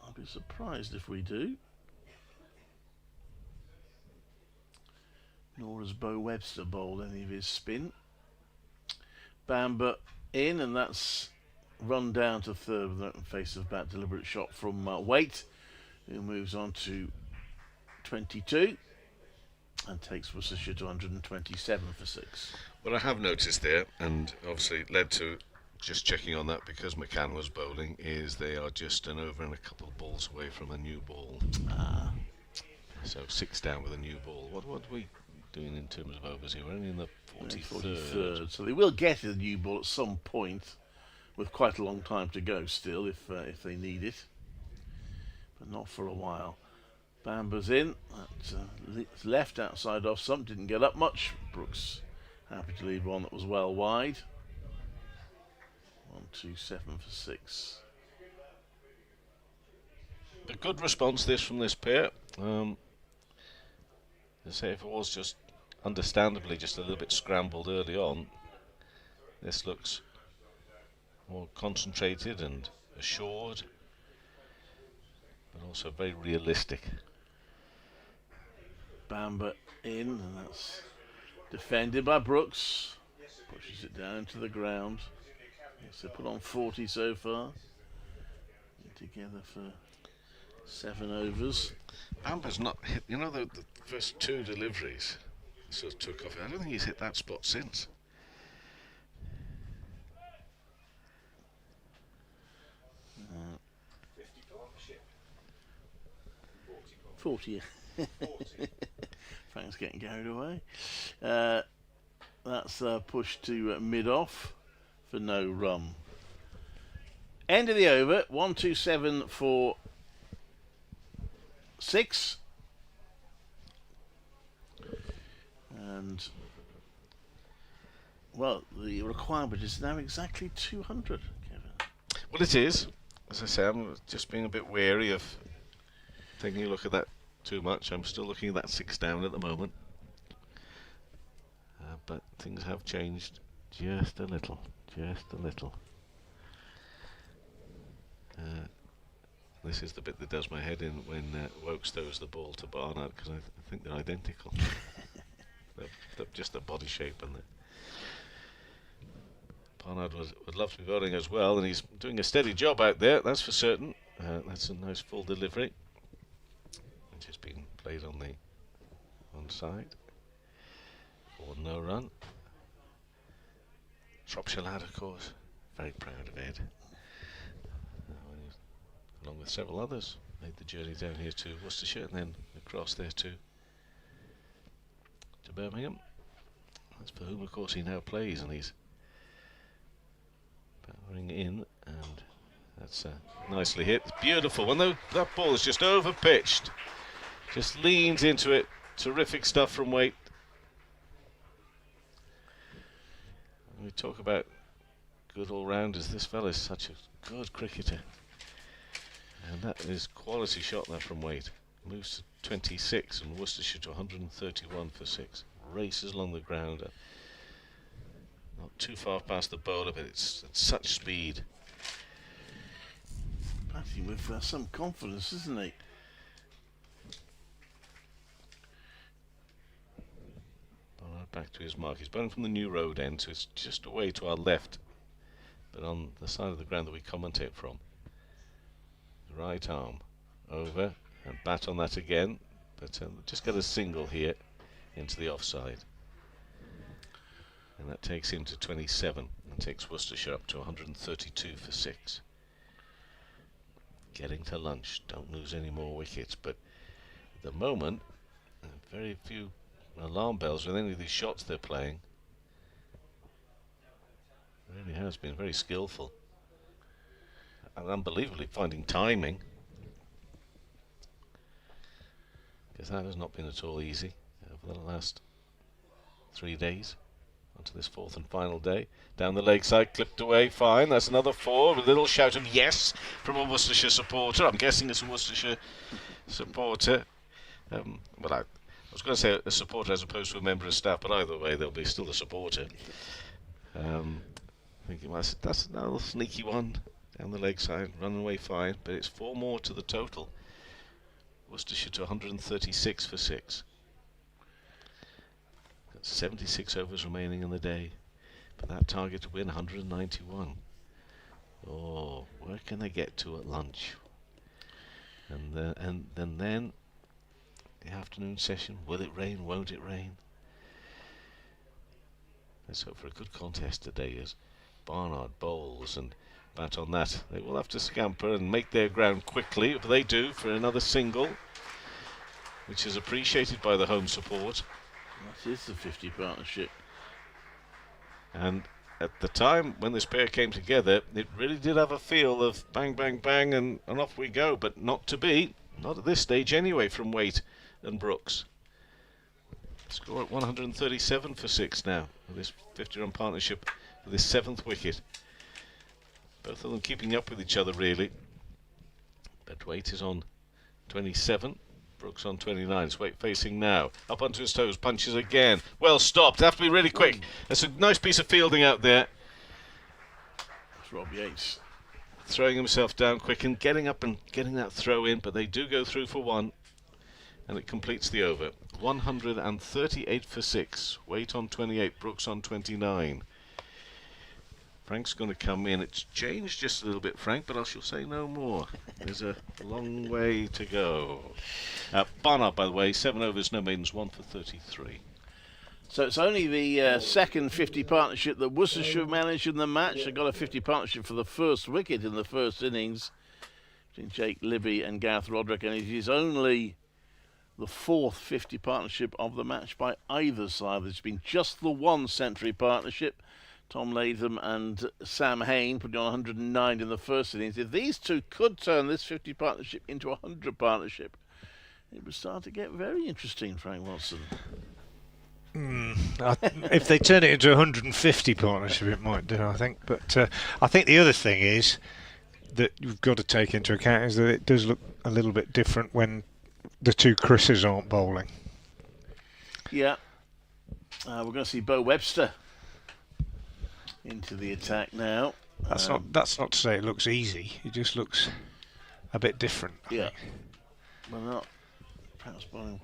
I'll be surprised if we do. Nor has Bo Webster bowled any of his spin. Bamber in, and that's run down to third with an face of bat. Deliberate shot from Waite, who moves on to 22 and takes Worcestershire to 127 for 6. What I have noticed there, and obviously it led to just checking on that because McCann was bowling, is they are just an over and a couple of balls away from a new ball. So 6 down with a new ball. What are we doing in terms of overs here? We're only in the 43rd. So they will get a new ball at some point, with quite a long time to go still if they need it, but not for a while. Bamber's in at left outside off stump, didn't get up much. Brooks happy to leave one that was well wide. 127 for 6. A good response this from this pair. I say if it was just understandably just a little bit scrambled early on, this looks more concentrated and assured, but also very realistic. Bamber in, and that's defended by Brooks. Pushes it down into the ground. So put on 40 so far. Together for 7 overs. Bamber's not hit, the first 2 deliveries sort of took off. I don't think he's hit that spot since. 40. Frank's getting carried away. That's pushed to mid-off for no run. End of the over, 127 for 6. And, well, the requirement is now exactly 200, Kevin. Well, it is. As I say, I'm just being a bit wary of taking a look at that too much. I'm still looking at that 6 down at the moment. But things have changed just a little. This is the bit that does my head in when Wokes throws the ball to Barnard, because I think they're identical. Just the body shape and the... Barnard would love to be bowling as well, and he's doing a steady job out there, that's for certain. That's a nice full delivery, which has been played on the onside for no run. Shropshire lad, of course, very proud of Ed. Along with several others, made the journey down here to Worcestershire and then across there to Birmingham. That's for whom, of course, he now plays, and he's powering in, and that's nicely hit. It's beautiful. When that ball is just over pitched, just leans into it. Terrific stuff from Waite. When we talk about good all-rounders, this fella's such a good cricketer. And that is quality shot there from Waite. Moves to 26 and Worcestershire to 131 for 6. Races along the ground. Not too far past the bowler, but it's at such speed. Batting with some confidence, isn't he? Back to his mark. He's bowling from the New Road end, so it's just away to our left, but on the side of the ground that we commentate from. Right arm over and bat on that again, but just get a single here into the offside, and that takes him to 27 and takes Worcestershire up to 132 for 6. Getting to lunch, don't lose any more wickets, but at the moment very few alarm bells with any of these shots they're playing. It really has been very skillful and unbelievably finding timing, because that has not been at all easy over the last 3 days. Onto this 4th and final day. Down the leg side, clipped away, fine. That's another 4. A little shout of yes from a Worcestershire supporter. I'm guessing it's a Worcestershire supporter. Well, I was going to say a supporter as opposed to a member of staff, but either way, they'll be still a supporter. Thinking that's another sneaky one down the leg side, running away fine, but it's 4 more to the total. Worcestershire to 136 for 6. Got 76 overs remaining in the day, but that target to win 191. Oh, where can they get to at lunch? And then the afternoon session. Will it rain? Won't it rain? Let's hope for a good contest today as Barnard bowls and bat on that. They will have to scamper and make their ground quickly, if they do, for another single, which is appreciated by the home support. That is the 50 partnership. And at the time when this pair came together, it really did have a feel of bang, bang, bang, and off we go, but not to be. Not at this stage anyway from Waite and Brooks. Score at 137 for 6 now, with this 50-run partnership with this 7th wicket. Both of them keeping up with each other, really. But Waite is on 27, Brooks on 29. So Waite facing now, up onto his toes, punches again. Well stopped, have to be really quick. That's a nice piece of fielding out there. That's Rob Yates. Throwing himself down quick and getting up and getting that throw in, but they do go through for 1. And it completes the over. 138 for 6. Waite on 28, Brooks on 29. Frank's going to come in. It's changed just a little bit, Frank, but I shall say no more. There's a long way to go. Barnard, by the way, 7 overs, no maidens, 1 for 33. So it's only the second 50 partnership that Worcestershire managed in the match. They got a 50 partnership for the first wicket in the first innings between Jake Libby and Gareth Roderick, and it is only the fourth 50 partnership of the match by either side. There's been just the one century partnership, Tom Latham and Sam Hain putting on 109 in the first innings. If these two could turn this 50 partnership into a 100 partnership, it would start to get very interesting, Frank Watson. If they turn it into a 150 partnership, it might do, I think. But I think the other thing is that you've got to take into account is that it does look a little bit different when the two Chris's aren't bowling. Yeah. We're going to see Bo Webster into the attack now. That's not to say it looks easy. It just looks a bit different. Yeah. Well, not perhaps bowling.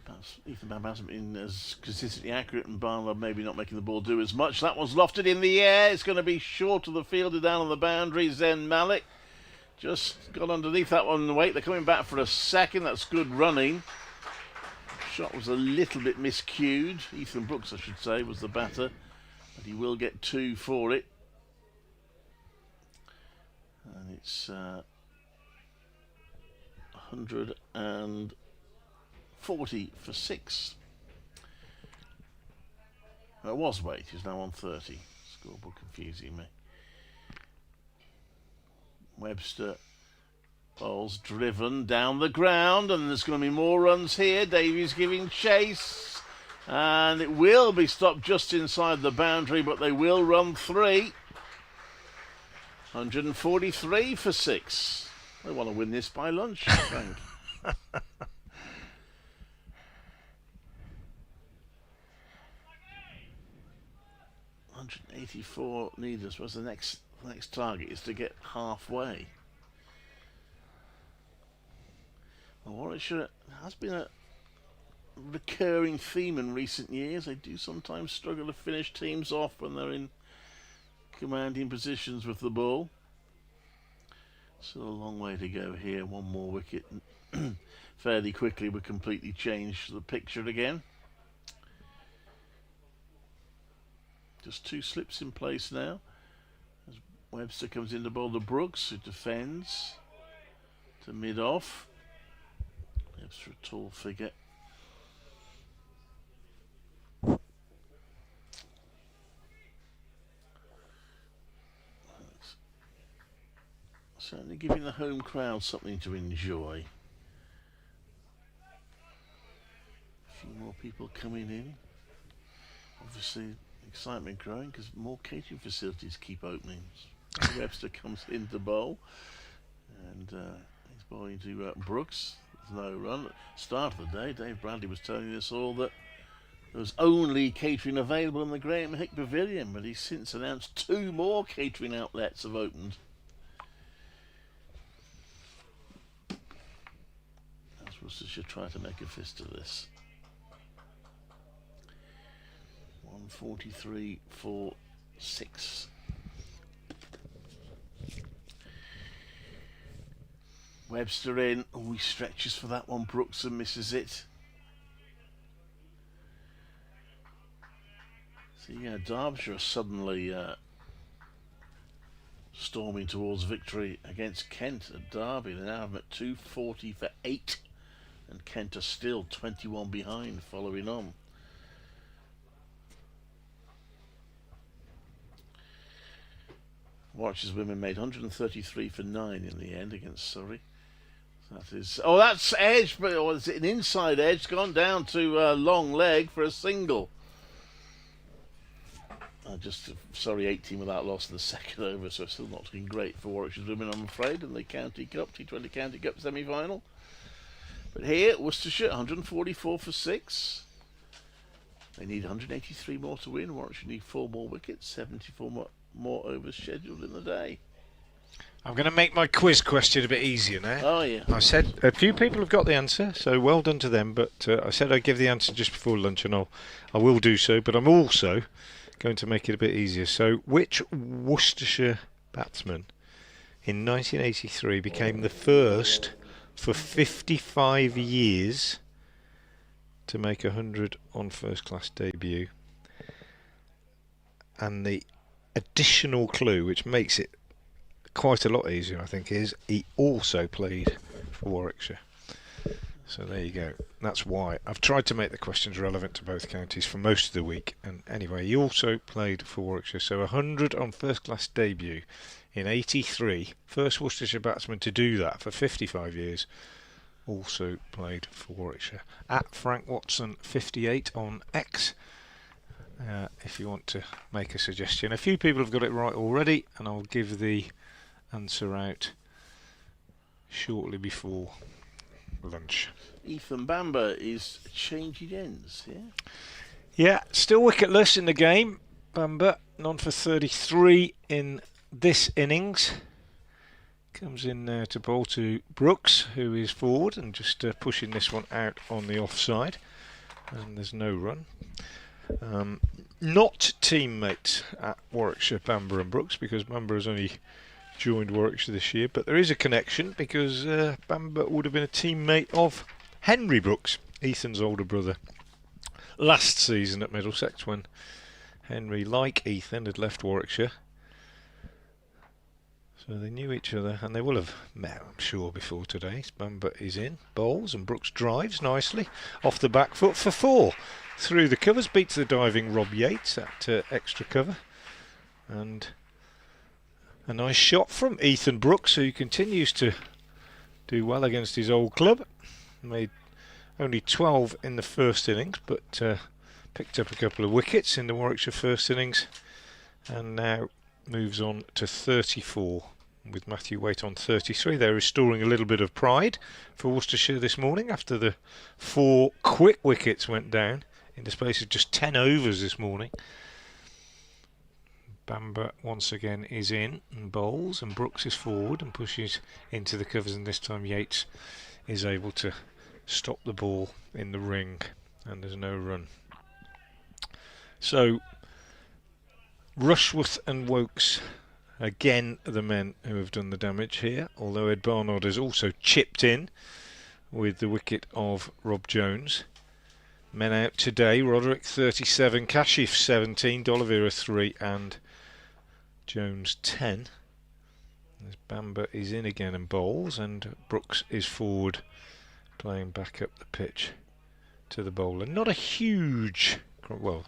Perhaps Ethan Bamb hasn't been as consistently accurate, and Barnard maybe not making the ball do as much. That one's lofted in the air. It's going to be short of the fielder down on the boundary. Zen Malik just got underneath that one in the weight. They're coming back for a second. That's good running. Shot was a little bit miscued. Ethan Brooks, I should say, was the batter, but he will get 2 for it. And it's 140 for 6. It was weight. He's now on 30. Scoreboard confusing me. Webster bowls driven down the ground, and there's going to be more runs here. Davies giving chase, and it will be stopped just inside the boundary, but they will run 3. 143 for 6. They want to win this by lunch, Frank. 184 needed. Was the next target is to get halfway. Well, Warwickshire has been a recurring theme in recent years. They do sometimes struggle to finish teams off when they're in commanding positions with the ball. Still a long way to go here. One more wicket fairly quickly would completely change the picture again. Just 2 slips in place now. As Webster comes in to bowl to Brooks, who defends to mid-off. Webster a tall figure. Certainly giving the home crowd something to enjoy. A few more people coming in. Obviously, excitement growing because more catering facilities keep opening. Webster comes in to bowl, and he's bowling to Brooks. There's no run. Start of the day, Dave Bradley was telling us all that there was only catering available in the Graham Hick Pavilion, but he's since announced 2 more catering outlets have opened. As Worcestershire try to make a fist of this. 143 for 6. Webster in. Oh, he stretches for that one. Brooks and misses it. So yeah, Derbyshire are suddenly storming towards victory against Kent at Derby. They now have them at 240 for 8, and Kent are still 21 behind following on. Warwickshire's women made 133 for 9 in the end against Surrey. So that is, that's edge, but is it an inside edge? It's gone down to long leg for a single. Surrey 18 without loss in the second over, so still not looking great for Warwickshire's women, I'm afraid, in the County Cup, T20 County Cup semi-final. But here, Worcestershire 144 for 6. They need 183 more to win. Warwickshire need 4 more wickets, 74 more overs scheduled in the day. I'm going to make my quiz question a bit easier now. Oh, yeah. I said a few people have got the answer, so well done to them, but I said I'd give the answer just before lunch, and I will do so, but I'm also going to make it a bit easier. So, which Worcestershire batsman in 1983 became the first for 55 years to make 100 on first-class debut? And the additional clue, which makes it quite a lot easier, I think, is he also played for Warwickshire. So there you go. That's why I've tried to make the questions relevant to both counties for most of the week. And anyway, he also played for Warwickshire. So 100 on first-class debut in 83. First Worcestershire batsman to do that for 55 years. Also played for Warwickshire. At Frank Watson 58 on X. If you want to make a suggestion. A few people have got it right already, and I'll give the answer out shortly before lunch. Ethan Bamber is changing ends, yeah? Yeah, still wicketless in the game. Bamber, none for 33 in this innings. Comes in there to bowl to Brooks, who is forward and just pushing this one out on the offside. And there's no run. Not teammates at Warwickshire, Bamber and Brooks, because Bamber has only joined Warwickshire this year, but there is a connection because Bamber would have been a teammate of Henry Brooks, Ethan's older brother, last season at Middlesex when Henry, like Ethan, had left Warwickshire. So they knew each other, and they will have met, I'm sure, before today. Bamber is in, bowls, and Brooks drives nicely off the back foot for 4. Through the covers, beats the diving Rob Yates at extra cover. And a nice shot from Ethan Brooks, who continues to do well against his old club. Made only 12 in the first innings, but picked up a couple of wickets in the Warwickshire first innings, and now moves on to 34 with Matthew Waite on 33. They're restoring a little bit of pride for Worcestershire this morning after the 4 quick wickets went down in the space of just 10 overs this morning. Bamber once again is in and bowls, and Brooks is forward and pushes into the covers, and this time Yates is able to stop the ball in the ring, and there's no run. So Rushworth and Wokes again are the men who have done the damage here, although Ed Barnard has also chipped in with the wicket of Rob Jones. Men out today: Roderick 37, Kashif 17, D'Oliveira 3 and Jones 10. As Bamber is in again and bowls, and Brooks is forward playing back up the pitch to the bowler. Not a huge, well,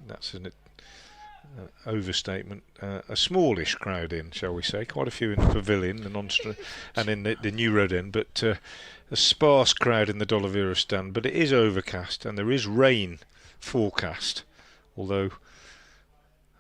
that's an overstatement, a smallish crowd in, shall we say. Quite a few in the pavilion and in the New Road End, but a sparse crowd in the D'Oliveira stand. But it is overcast and there is rain forecast, although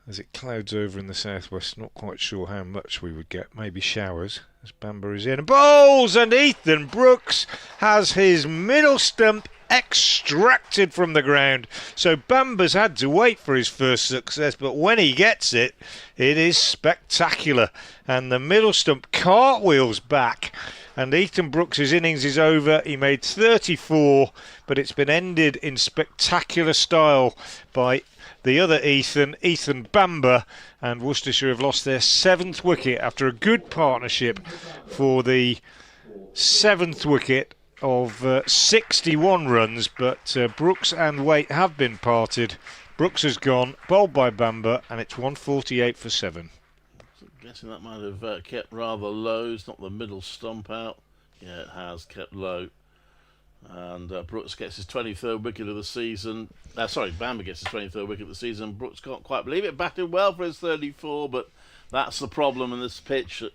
as it clouds over in the southwest, not quite sure how much we would get. Maybe showers. As Bamber is in and bowls, and Ethan Brooks has his middle stump extracted from the ground. So Bamber's had to wait for his first success, but when he gets it, it is spectacular. And the middle stump cartwheels back, and Ethan Brooks' innings is over. He made 34, but it's been ended in spectacular style by the other Ethan Bamber, and Worcestershire have lost their 7th wicket after a good partnership for the 7th wicket of 61 runs, but Brooks and Waite have been parted. Brooks has gone, bowled by Bamber, and it's 148 for 7. I'm guessing that might have kept rather low. It's not the middle stump out. Yeah, it has kept low. And Brooks gets his 23rd wicket of the season. Bamber gets his 23rd wicket of the season. Brooks can't quite believe it. Batted well for his 34, but that's the problem in this pitch, that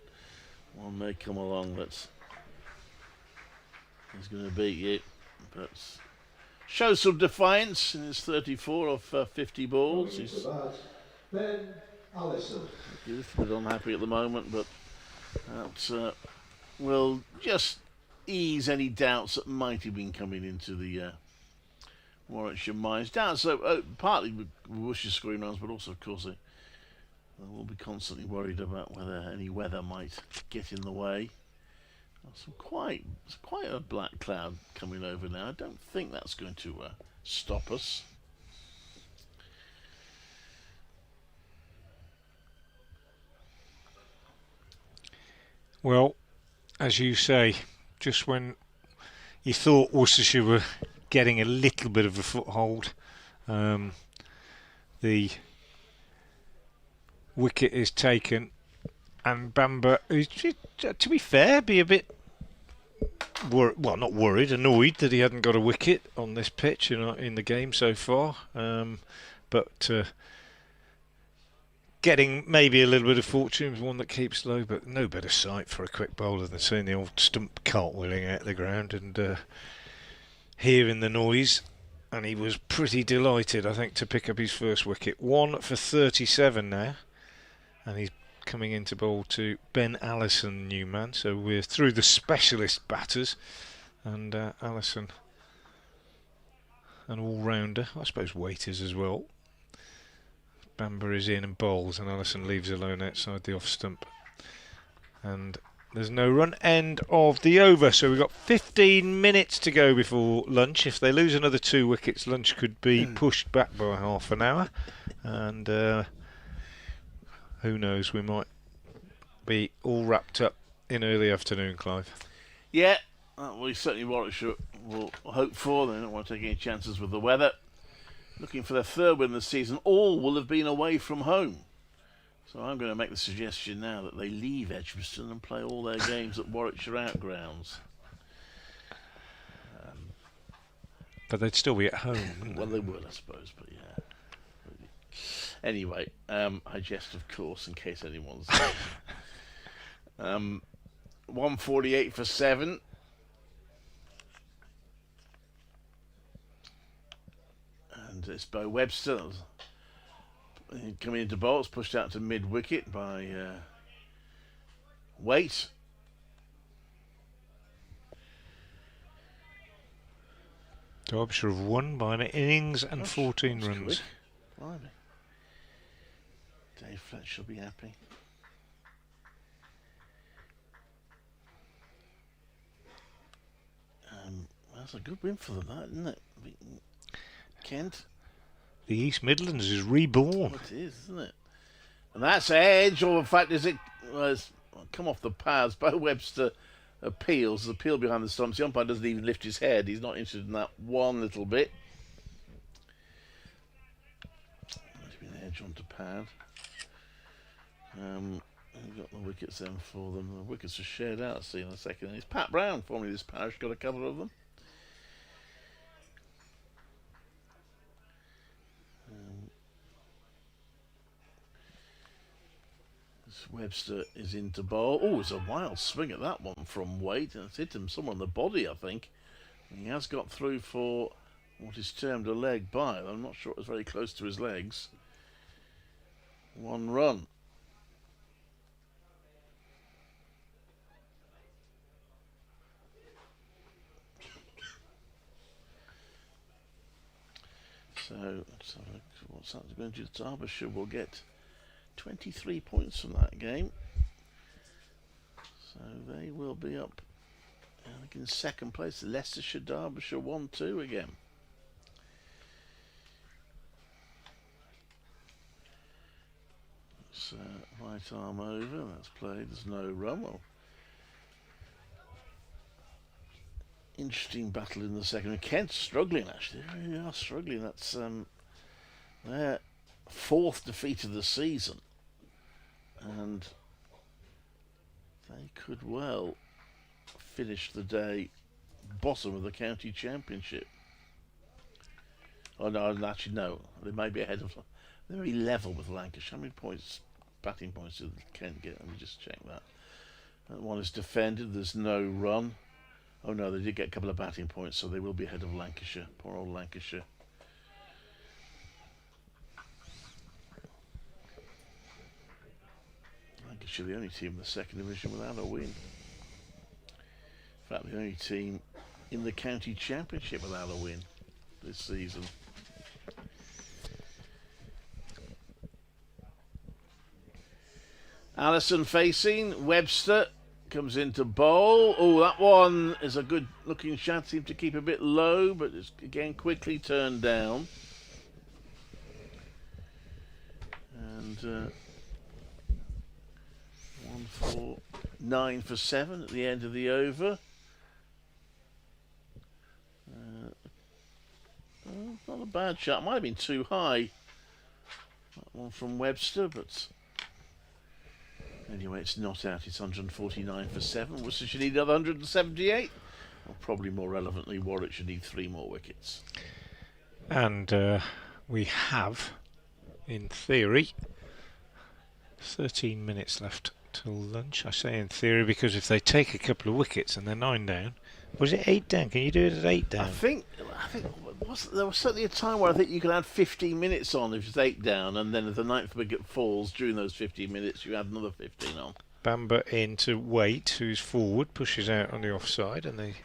one may come along that's he's going to beat you. But shows some defiance in his 34 of 50 balls. He's a little bit unhappy at the moment, but that will just ease any doubts that might have been coming into the Warwickshire minds. Doubts, partly with Worcestershire scoring runs, but also, of course, they will be constantly worried about whether any weather might get in the way. It's quite a black cloud coming over now. I don't think that's going to stop us. Well, as you say, just when you thought Worcestershire were getting a little bit of a foothold, the wicket is taken, and Bamber, to be fair, be a bit not worried, annoyed that he hadn't got a wicket on this pitch in the game so far, but getting maybe a little bit of fortune is one that keeps low, but no better sight for a quick bowler than seeing the old stump cartwheeling out the ground and hearing the noise. And he was pretty delighted, I think, to pick up his first wicket. 1 for 37 now, and he's coming into bowl to Ben Allison, new man. So we're through the specialist batters, and Allison, an all-rounder, I suppose waiters as well. Bamber is in and bowls, and Allison leaves alone outside the off stump. And there's no run. End of the over. So we've got 15 minutes to go before lunch. If they lose another 2 wickets, lunch could be pushed back by half an hour. And who knows, we might be all wrapped up in early afternoon, Clive. Yeah, we certainly Warwickshire will hope for. They don't want to take any chances with the weather. Looking for their 3rd win of the season. All will have been away from home. So I'm going to make the suggestion now that they leave Edgbaston and play all their games at Warwickshire outgrounds. But they'd still be at home, wouldn't Well, they would, I suppose, but yeah. Anyway, I jest, of course, in case anyone's... 148 for 7. And it's by Webster. Coming into bowl, it's pushed out to mid-wicket by Waite. Derbyshire have won by an innings and 14 That's runs. quick. Blimey. Dave Fletch will be happy. That's a good win for them, that, isn't it? Kent. The East Midlands is reborn. Well, it is, isn't it? And that's edge, or in fact, is it? Well, it's come off the pads. Bo Webster appeals. The appeal behind the stumps. The umpire doesn't even lift his head. He's not interested in that one little bit. There's been an edge onto pad. We've got the wickets then for them. The wickets are shared out, see, in a second. And it's Pat Brown, formerly this parish, got a couple of them. Webster is into bowl. Oh, it's a wild swing at that one from Waite. And it's hit him somewhere on the body, I think. And he has got through for what is termed a leg by. I'm not sure it was very close to his legs. 1 run. So what's that going to do? Derbyshire will get 23 points from that game. So they will be up in 2nd place. Leicestershire, Derbyshire 1-2 again. So right arm over, that's played, there's no run. Well, interesting battle in the second. Kent's struggling, actually. They really are struggling. That's their 4th defeat of the season. And they could well finish the day bottom of the county championship. Oh no, actually no. They may be ahead of... They're very level with Lancashire. How many points, batting points did Kent get? Let me just check that. That one is defended. There's no run. Oh no, they did get a couple of batting points, so they will be ahead of Lancashire. Poor old Lancashire. Lancashire, the only team in the 2nd division without a win. In fact, the only team in the county championship without a win this season. Allison facing. Webster comes into bowl. Oh, that one is a good looking shot. Seemed to keep a bit low, but it's again quickly turned down. And 1 for 9 for 7 at the end of the over. Not a bad shot. Might have been too high. That one from Webster, but anyway, it's not out. It's 149 for 7. Worcestershire need another 178. Or probably more relevantly, Warwickshire need 3 more wickets. And we have, in theory, 13 minutes left till lunch. I say in theory because if they take a couple of wickets and they're 9 down, was it 8 down? Can you do it at 8 down? I think there was certainly a time where I think you could add 15 minutes on if it's 8 down, and then if the 9th wicket falls during those 15 minutes, you add another 15 on. Bamber in to Waite, who's forward, pushes out on the offside, and they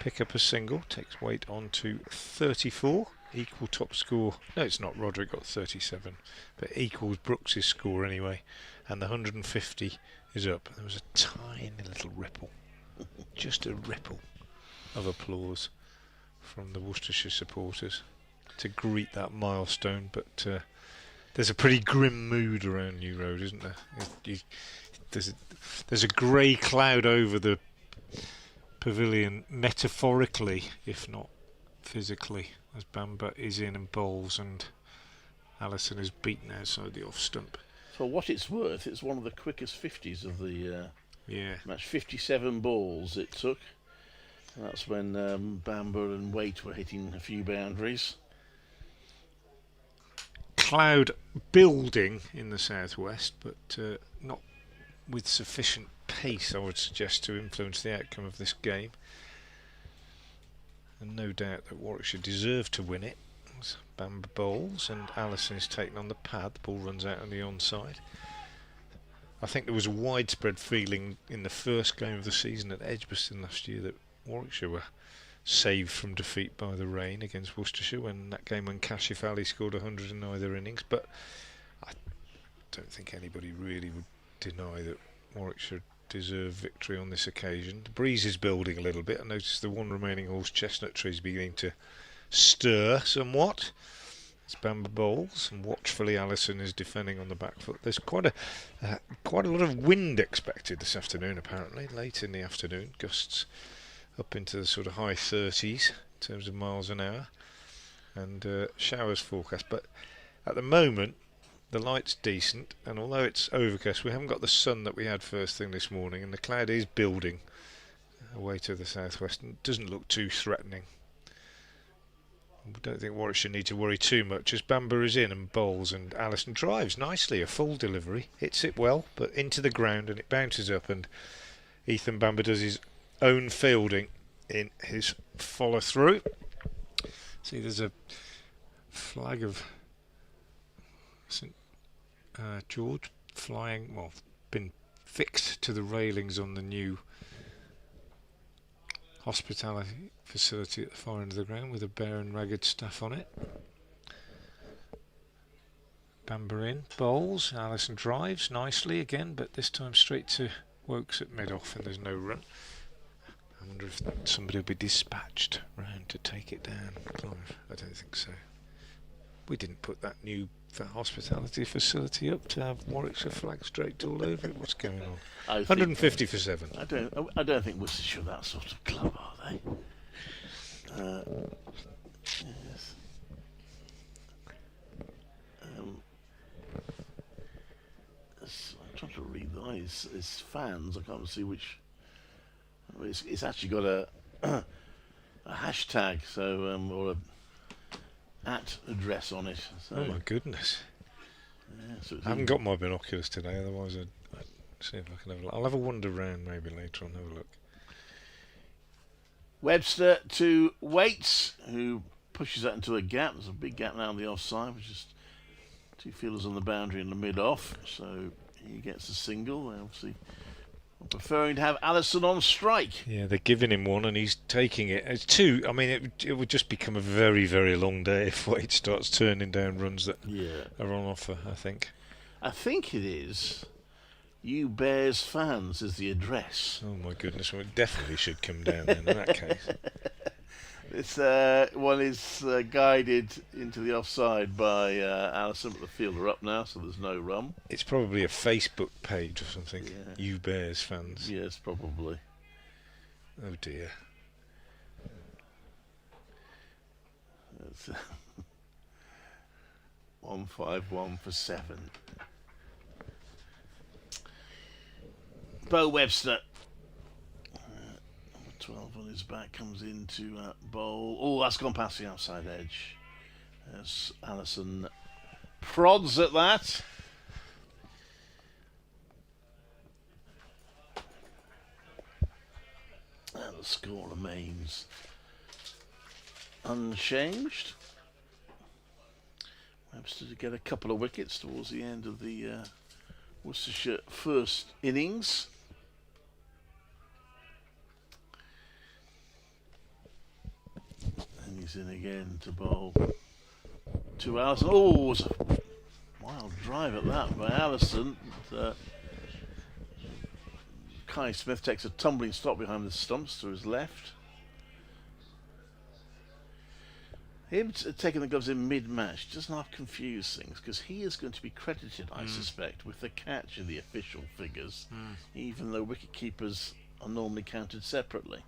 pick up a single. Takes Waite on to 34. Equal top score. No, it's not. Roderick got 37, but equals Brooks's score anyway. And the 150 is up. There was a tiny little ripple, just a ripple of applause from the Worcestershire supporters to greet that milestone. But there's a pretty grim mood around New Road, isn't there? There's a grey cloud over the pavilion, metaphorically, if not physically, as Bamber is in and bowls and Allison is beaten outside the off stump. For what it's worth, it's one of the quickest 50s of the match. 57 balls it took. That's when Bamber and Waite were hitting a few boundaries. Cloud building in the southwest, but not with sufficient pace, I would suggest, to influence the outcome of this game. And no doubt that Warwickshire deserved to win it. As Bamber bowls and Allison is taken on the pad. The ball runs out on the onside. I think there was a widespread feeling in the first game of the season at Edgbaston last year that Warwickshire were saved from defeat by the rain against Worcestershire when Kashif Ali scored 100 in either innings. But I don't think anybody really would deny that Warwickshire deserve victory on this occasion. The breeze is building a little bit. I noticed the one remaining horse chestnut tree is beginning to stir somewhat. It's Bamber bowls and watchfully Allison is defending on the back foot. There's quite a lot of wind expected this afternoon, apparently late in the afternoon. Gusts up into the sort of high 30s in terms of miles an hour, and showers forecast. But at the moment the light's decent, and although it's overcast, we haven't got the sun that we had first thing this morning, and the cloud is building away to the southwest and doesn't look too threatening. I don't think Warwickshire need to worry too much as Bamber is in and bowls, and Allison drives nicely, a full delivery, hits it well but into the ground and it bounces up, and Ethan Bamber does his own fielding in his follow through. See, there's a flag of St George flying, well, been fixed to the railings on the new hospitality facility at the far end of the ground with a bare and ragged staff on it. Bamber in, bowls, Allison drives nicely again, but this time straight to Wokes at mid-off and there's no run. I wonder if somebody will be dispatched round to take it down, Clive. I don't think so. We didn't put that new hospitality facility up to have Warwickshire flags draped all over it. What's going on? 150 for 7. I don't think Worcestershire are that sort of club, are they? Yes. I'm trying to read his fans. I can't see which. It's actually got a hashtag, so or a at address on it. So. Oh my goodness! Yeah, so I haven't got my binoculars today. Otherwise, I'd see if I can have a look. I'll have a wander around maybe later on. Have a look. Webster to Waits, who pushes that into a gap. There's a big gap now on the offside, which is 2 fielders on the boundary in the mid-off. So he gets a single. They obviously preferring to have Allison on strike. Yeah, they're giving him one and he's taking it. It's 2. I mean, it would just become a very, very long day if Waite starts turning down runs that are on offer, I think. I think it is. You Bears fans is the address. Oh my goodness, well, it definitely should come down then in that case. It's one is guided into the offside by Allison, but the fielder up now, so there's no rum. It's probably a Facebook page or something. Yeah. You Bears fans. Yes, probably. Oh dear. It's 151 for 7. Bo Webster. 12 on his back, comes into bowl. Oh, that's gone past the outside edge. As Allison prods at that. And the score remains unchanged. Webster to get a couple of wickets towards the end of the Worcestershire first innings. And he's in again to bowl to Allison. Oh, it was a wild drive at that by Allison. Kai Smith takes a tumbling stop behind the stumps to his left. Him taking the gloves in mid-match does not confuse things, because he is going to be credited, I suspect, with the catch in the official figures, even though wicket-keepers are normally counted separately.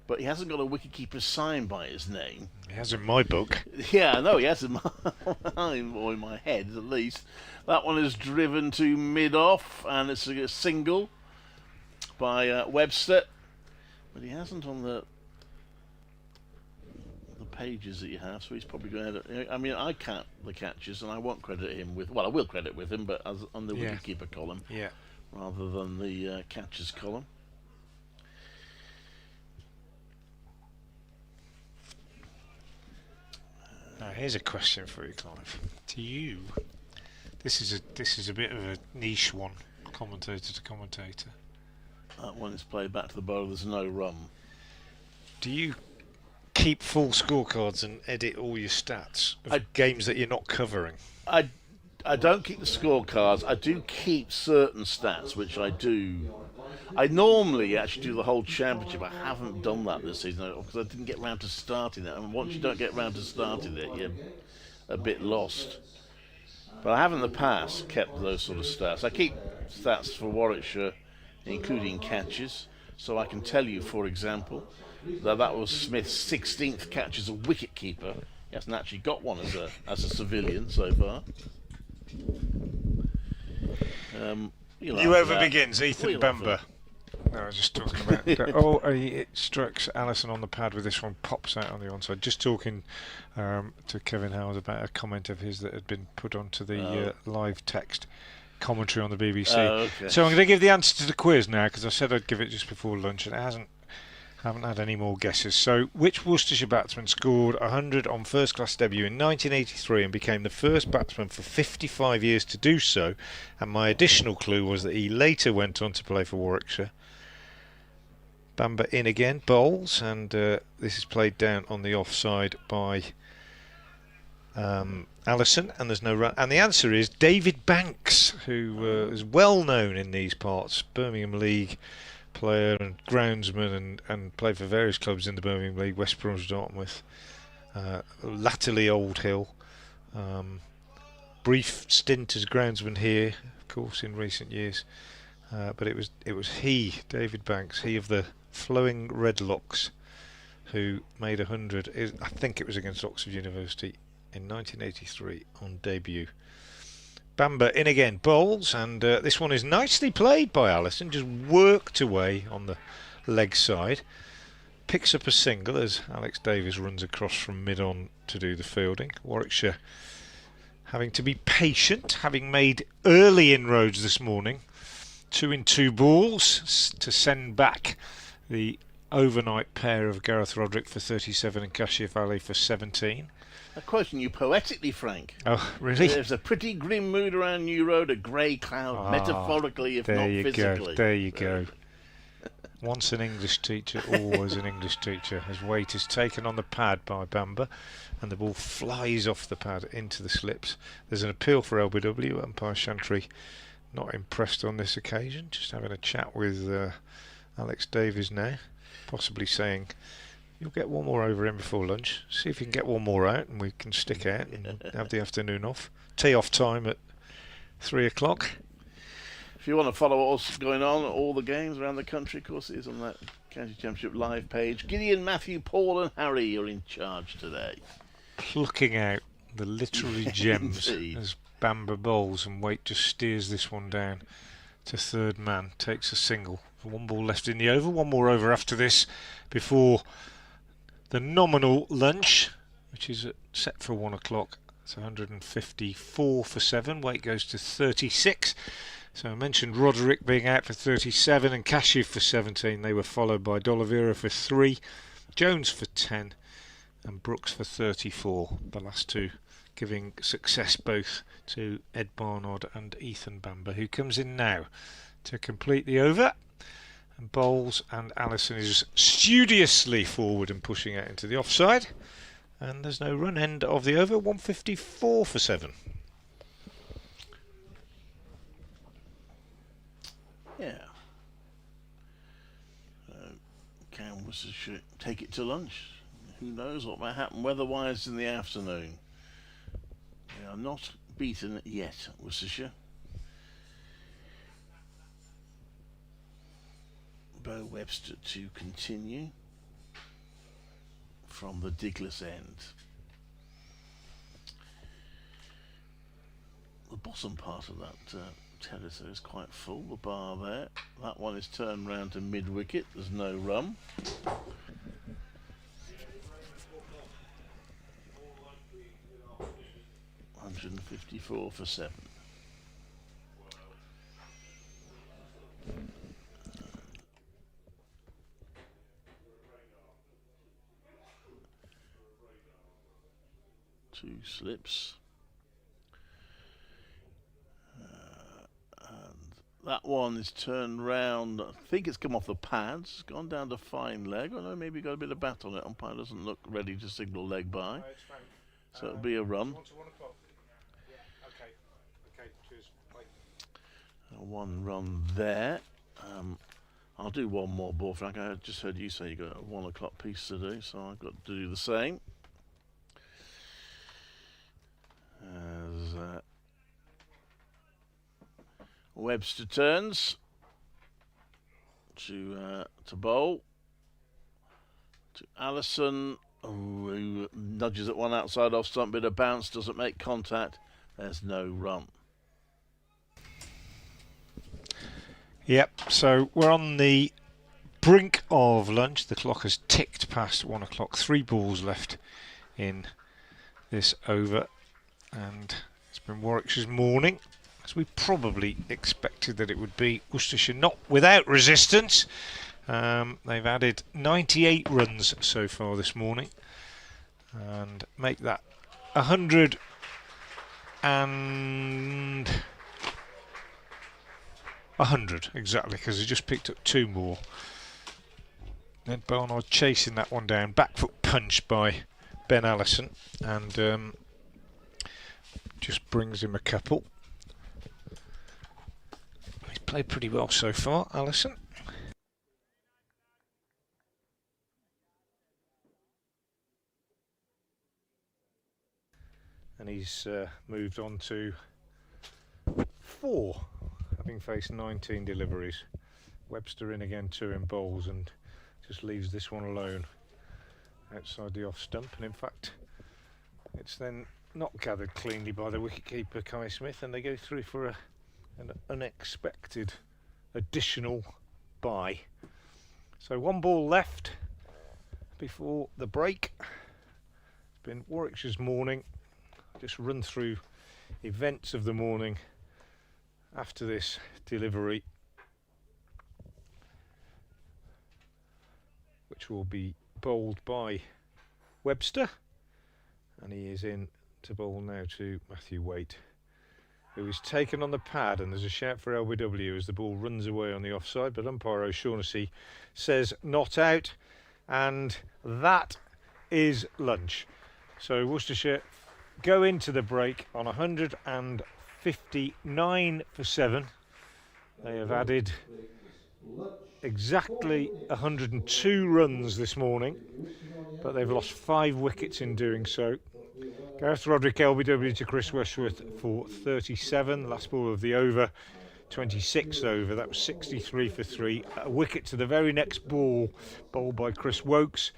But he hasn't got a wicket-keeper signed by his name. He has in my book. Yeah, no, he has in mine, or in my head at least. That one is driven to mid-off, and it's a single by Webster. But he hasn't on the pages that you have, so he's probably going to. I mean, I count the catches, and I won't credit him with. Well, I will credit with him, but as on the wicketkeeper column, rather than the catches column. Now, here's a question for you, Clive. To you, this is a bit of a niche one, commentator to commentator. That one is played back to the bowler. There's no rum. Do you keep full scorecards and edit all your stats of games that you're not covering? I don't keep the scorecards. I do keep certain stats, which I do. I normally actually do the whole championship. I haven't done that this season because I didn't get round to starting it. And once you don't get round to starting it, you're a bit lost. But I have in the past kept those sort of stats. I keep stats for Warwickshire, including catches, so I can tell you, for example, that was Smith's 16th catch as a wicket-keeper. He hasn't actually got one as a civilian so far. Whoever begins, Ethan Bamber. No, I was just talking about it strikes Allison on the pad with this one, pops out on the onside. Just talking to Kevin Howard about a comment of his that had been put onto the live text commentary on the BBC. Okay. So I'm going to give the answer to the quiz now, because I said I'd give it just before lunch, and I haven't had any more guesses. So, which Worcestershire batsman scored 100 on first-class debut in 1983 and became the first batsman for 55 years to do so? And my additional clue was that he later went on to play for Warwickshire. Bamber in again, bowls, and this is played down on the offside by Allison, and there's no run. And the answer is David Banks, who is well known in these parts, Birmingham League player and groundsman, and played for various clubs in the Birmingham League, West Bromwich, Dartmouth, latterly Old Hill. Brief stint as groundsman here, of course, in recent years. But it was he, David Banks, he of the flowing red locks, who made 100. I think it was against Oxford University in 1983 on debut. Bamber in again, bowls, and this one is nicely played by Allison, just worked away on the leg side. Picks up a single as Alex Davies runs across from mid-on to do the fielding. Warwickshire having to be patient, having made early inroads this morning. 2 in 2 balls to send back the overnight pair of Gareth Roderick for 37 and Kashif Ali for 17. I'm quoting you poetically, Frank. Oh, really? There's a pretty grim mood around New Road, a grey cloud, metaphorically, if not physically. There you go. Once an English teacher, always an English teacher. His weight is taken on the pad by Bamber, and the ball flies off the pad into the slips. There's an appeal for LBW. Umpire Chantry not impressed on this occasion. Just having a chat with Alex Davies now, possibly saying You'll get one more over in before lunch. See if you can get one more out and we can stick out and have the afternoon off. Tee off time at 3 o'clock. If you want to follow what's going on, all the games around the country, of course, it is on that County Championship live page. Gideon, Matthew, Paul and Harry are in charge today. Plucking out the literary gems as Bamber bowls, and Waite just steers this one down to third man. Takes a single. One ball left in the over. One more over after this before the nominal lunch, which is set for 1 o'clock. It's 154 for 7. Waite goes to 36. So I mentioned Roderick being out for 37 and Cashew for 17. They were followed by D'Oliveira for 3, Jones for 10 and Brooks for 34. The last two giving success both to Ed Barnard and Ethan Bamber, who comes in now to complete the over. And bowls, and Allison is studiously forward and pushing out into the offside. And there's no run. End of the over, 154 for 7. Yeah. Can Worcestershire take it to lunch? Who knows what might happen weather-wise in the afternoon. They are not beaten yet, Worcestershire. Bo Webster to continue from the Diglas end. The bottom part of that terrace is quite full, the bar there. That one is turned round to mid-wicket, there's no run. $154 for 7. Two slips. And that one is turned round. I think it's come off the pads. It's gone down to fine leg. I know maybe got a bit of bat on it. Umpire doesn't look ready to signal leg by. So it'll be a run. One run there. I'll do one more ball, Frank. I just heard you say you got a 1 o'clock piece to do, so I've got to do the same. As Webster turns to bowl to Allison, who nudges at one outside off stump, bit of bounce, doesn't make contact. There's no run. Yep, so we're on the brink of lunch. The clock has ticked past 1 o'clock. 3 balls left in this over, and it's been Warwickshire's morning, as we probably expected that it would be. Worcestershire not without resistance. They've added 98 runs so far this morning, and make that 100 and 100 exactly, because he just picked up 2 more. Then Barnard chasing that one down, back foot punch by Ben Allison, and just brings him a couple. He's played pretty well so far, Allison. And he's moved on to 4, having faced 19 deliveries. Webster in again, 2 in bowls, and just leaves this one alone outside the off stump. And in fact, it's then not gathered cleanly by the wicketkeeper Kai Smith, and they go through for an unexpected additional bye. So 1 ball left before the break. It's been Warwickshire's morning. Just run through events of the morning after this delivery, which will be bowled by Webster, and he is in to bowl now to Matthew Waite, who is taken on the pad, and there's a shout for LBW as the ball runs away on the offside, but umpire O'Shaughnessy says not out, and that is lunch. So Worcestershire go into the break on 159 for 7. They have added exactly 102 runs this morning, but they've lost 5 wickets in doing so. Gareth Roderick LBW to Chris Rushworth for 37, last ball of the over, 26th over, that was 63 for 3. A wicket to the very next ball, bowled by Chris Wokes,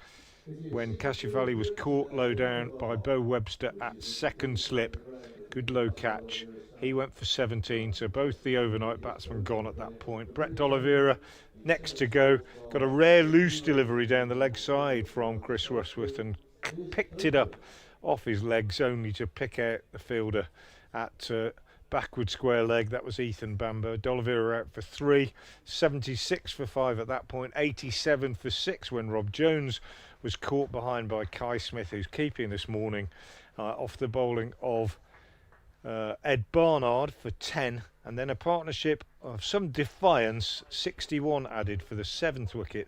when Kashif Ali was caught low down by Bo Webster at second slip. Good low catch. He went for 17, so both the overnight batsmen gone at that point. Brett D'Oliveira next to go, got a rare loose delivery down the leg side from Chris Rushworth and picked it up off his legs, only to pick out the fielder at backward square leg. That was Ethan Bamber. D'Oliveira out for 3, 76 for 5 at that point, 87 for 6 when Rob Jones was caught behind by Kai Smith, who's keeping this morning, off the bowling of Ed Barnard for 10, and then a partnership of some defiance, 61 added for the 7th wicket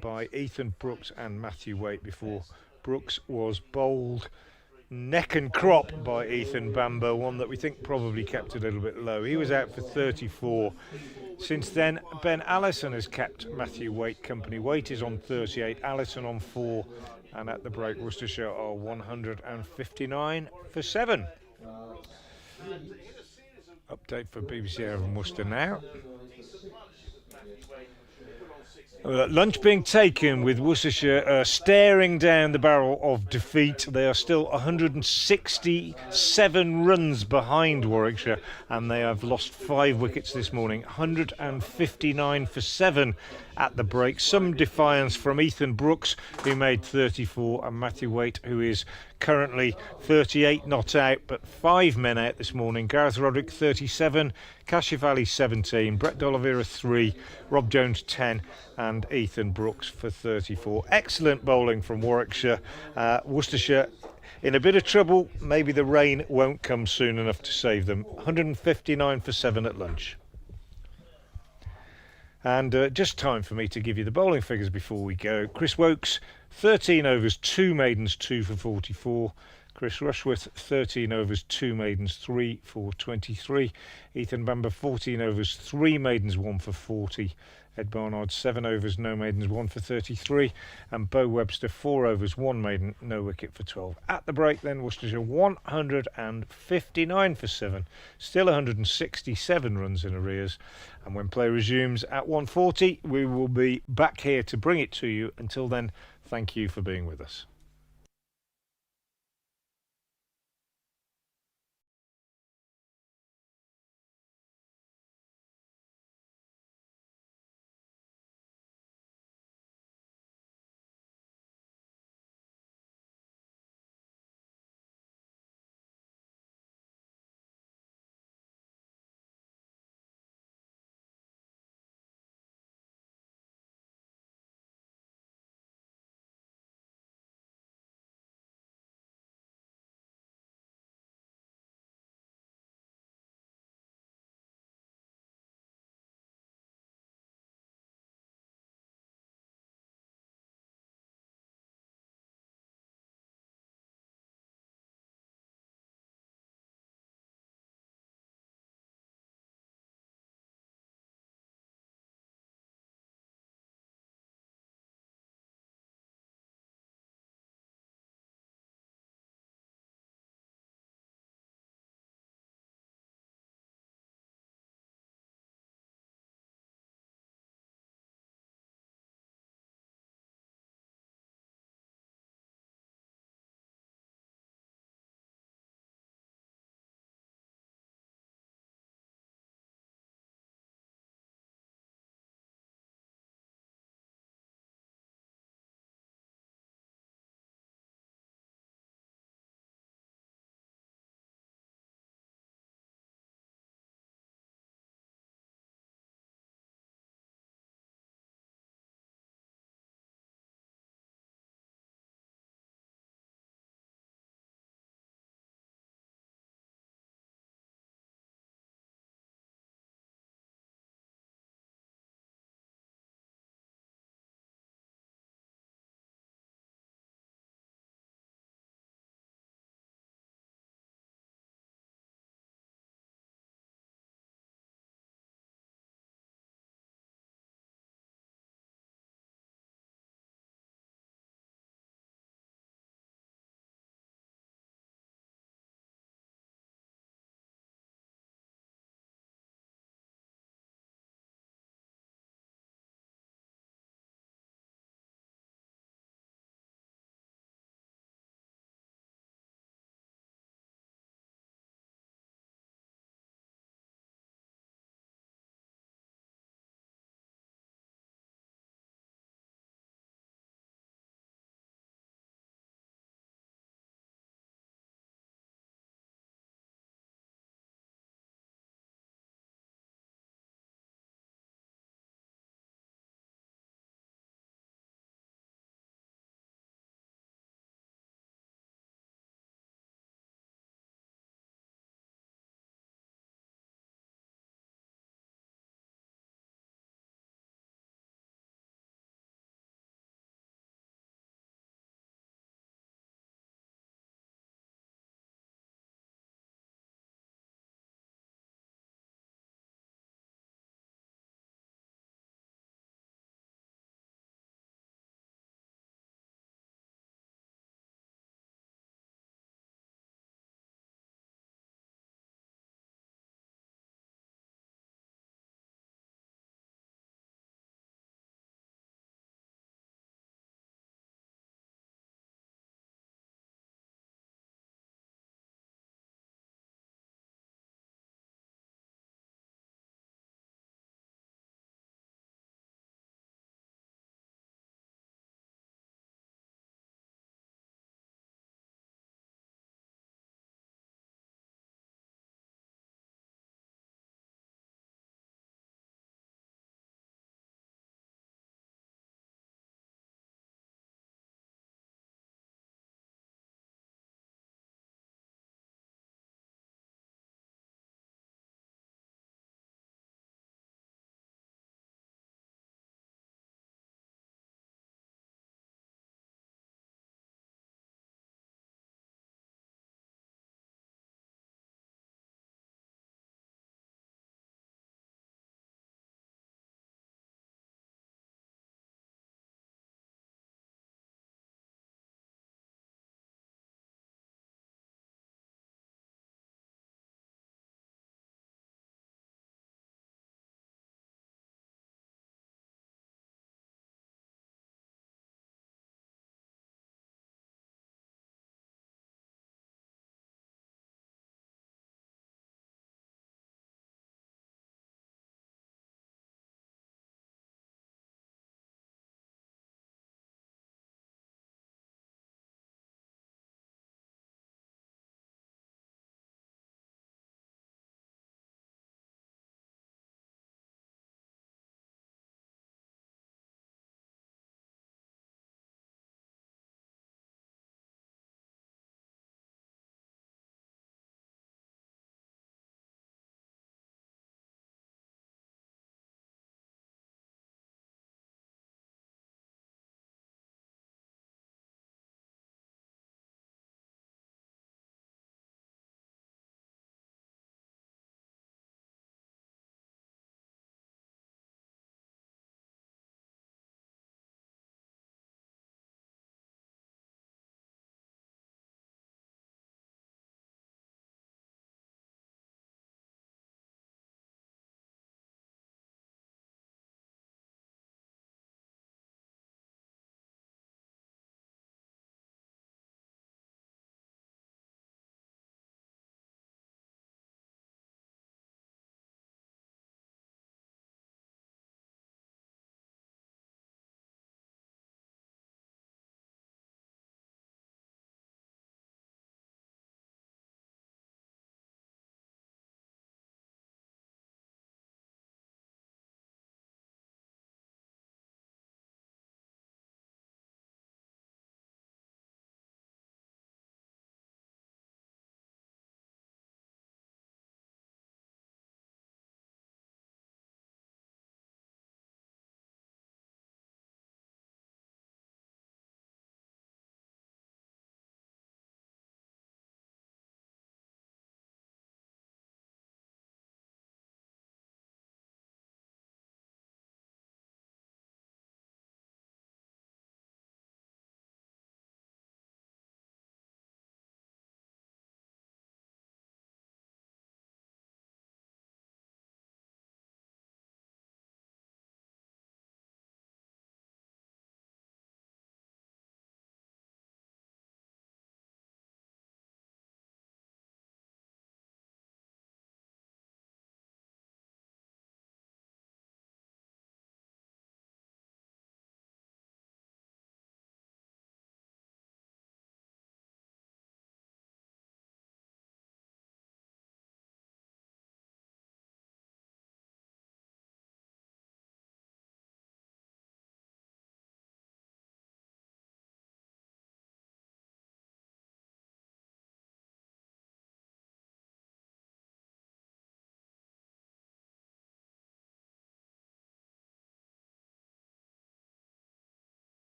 by Ethan Brooks and Matthew Waite, before Brooks was bowled neck and crop by Ethan Bamber, one that we think probably kept a little bit low. He was out for 34. Since then, Ben Allison has kept Matthew Waite company. Waite is on 38, Allison on 4, and at the break Worcestershire are 159 for 7. Update for BBC Avon Worcester now. Lunch being taken, with Worcestershire staring down the barrel of defeat. They are still 167 runs behind Warwickshire, and they have lost 5 wickets this morning. 159 for 7 at the break. Some defiance from Ethan Brooks, who made 34, and Matthew Waite, who is currently 38 not out, but 5 men out this morning. Gareth Roderick 37, Kashif Ali 17, Brett D'Oliveira 3, Rob Jones 10, and Ethan Brooks for 34. Excellent bowling from Warwickshire. Worcestershire in a bit of trouble. Maybe the rain won't come soon enough to save them. 159 for 7 at lunch. And just time for me to give you the bowling figures before we go. Chris Wokes, 13 overs, 2 maidens, 2 for 44. Chris Rushworth, 13 overs, 2 maidens, 3 for 23. Ethan Bamber, 14 overs, 3 maidens, 1 for 40. Ed Barnard, 7 overs, no maidens, 1 for 33. And Bo Webster, 4 overs, 1 maiden, no wicket for 12. At the break then, Worcestershire 159 for 7. Still 167 runs in arrears. And when play resumes at 1:40, we will be back here to bring it to you. Until then, thank you for being with us.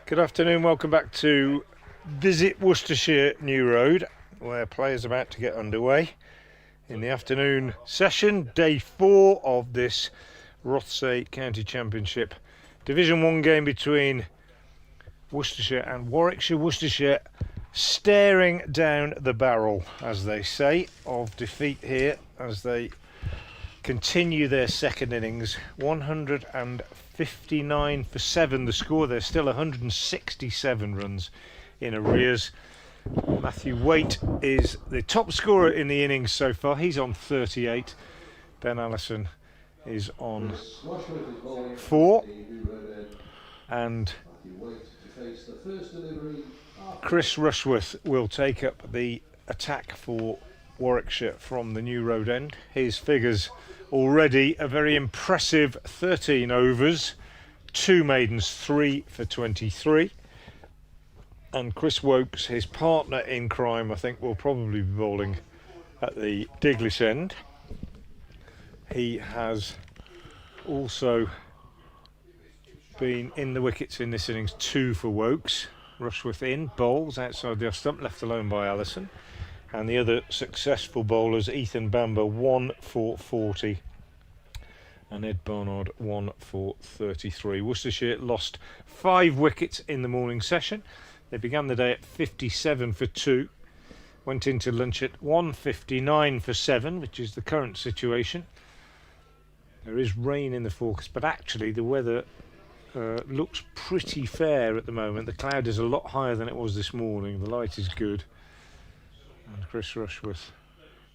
Good afternoon, welcome back to Visit Worcestershire New Road, where play is about to get underway in the afternoon session, day 4 of this Rothesay County Championship Division 1 game between Worcestershire and Warwickshire. Worcestershire staring down the barrel, as they say, of defeat here as they continue their second innings. 159 for 7 the score. There's still 167 runs in arrears. Matthew Waite is the top scorer in the innings so far. He's on 38. Ben Allison is on 4. And Chris Rushworth will take up the attack for Warwickshire from the New Road end. His figures already a very impressive 13 overs, 2 maidens, 3 for 23. And Chris Wokes, his partner in crime, I think will probably be bowling at the Diglis end. He has also been in the wickets in this innings, 2 for Wokes. Rushworth in, bowls outside the off stump, left alone by Allison. And the other successful bowlers, Ethan Bamber, 1 for 40. And Ed Barnard, 1 for 33. Worcestershire lost 5 wickets in the morning session. They began the day at 57 for 2. Went into lunch at 159 for 7, which is the current situation. There is rain in the forecast, but actually the weather looks pretty fair at the moment. The cloud is a lot higher than it was this morning. The light is good. And Chris Rushworth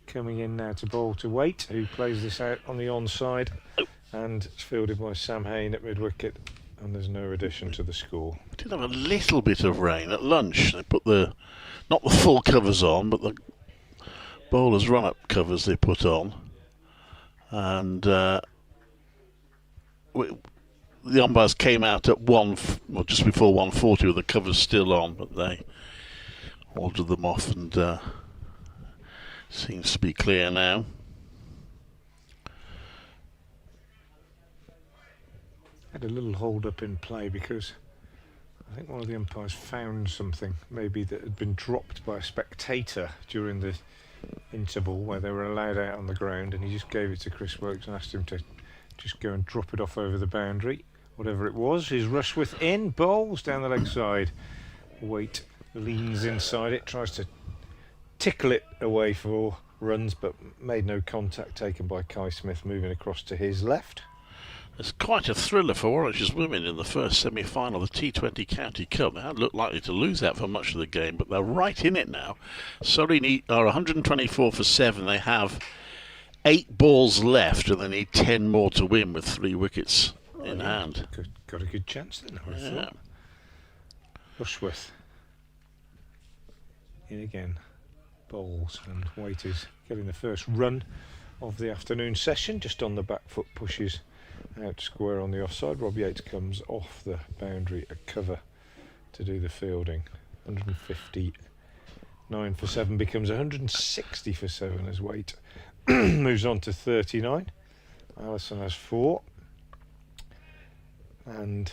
coming in now to bowl to Waite, who plays this out on the onside, and it's fielded by Sam Hain at mid-wicket, and there's no addition to the score. We did have a little bit of rain at lunch. They put not the full covers on, but the bowlers' run-up covers they put on, and the umpires came out at just before 1:40 with the covers still on, but they ordered them off, and seems to be clear now. Had a little hold up in play because I think one of the umpires found something maybe that had been dropped by a spectator during the interval where they were allowed out on the ground, and he just gave it to Chris Wokes and asked him to just go and drop it off over the boundary, whatever it was. His Rushworth in, bowls down the leg side. Waite leans inside it, tries to tickle it away for runs, but made no contact, taken by Kai Smith, moving across to his left. It's quite a thriller for Warwickshire's women in the first semi-final of the T20 County Cup. They had looked likely to lose that for much of the game, but they're right in it now. Surrey are 124 for 7. They have 8 balls left, and they need 10 more to win with 3 wickets in hand. Got a good chance then, I thought. Rushworth in again, bowls, and Waite is getting the first run of the afternoon session, just on the back foot, pushes out square on the offside. Rob Yates comes off the boundary at cover to do the fielding. 159 for 7 becomes 160 for 7 as Waite moves on to 39. Allison has 4. And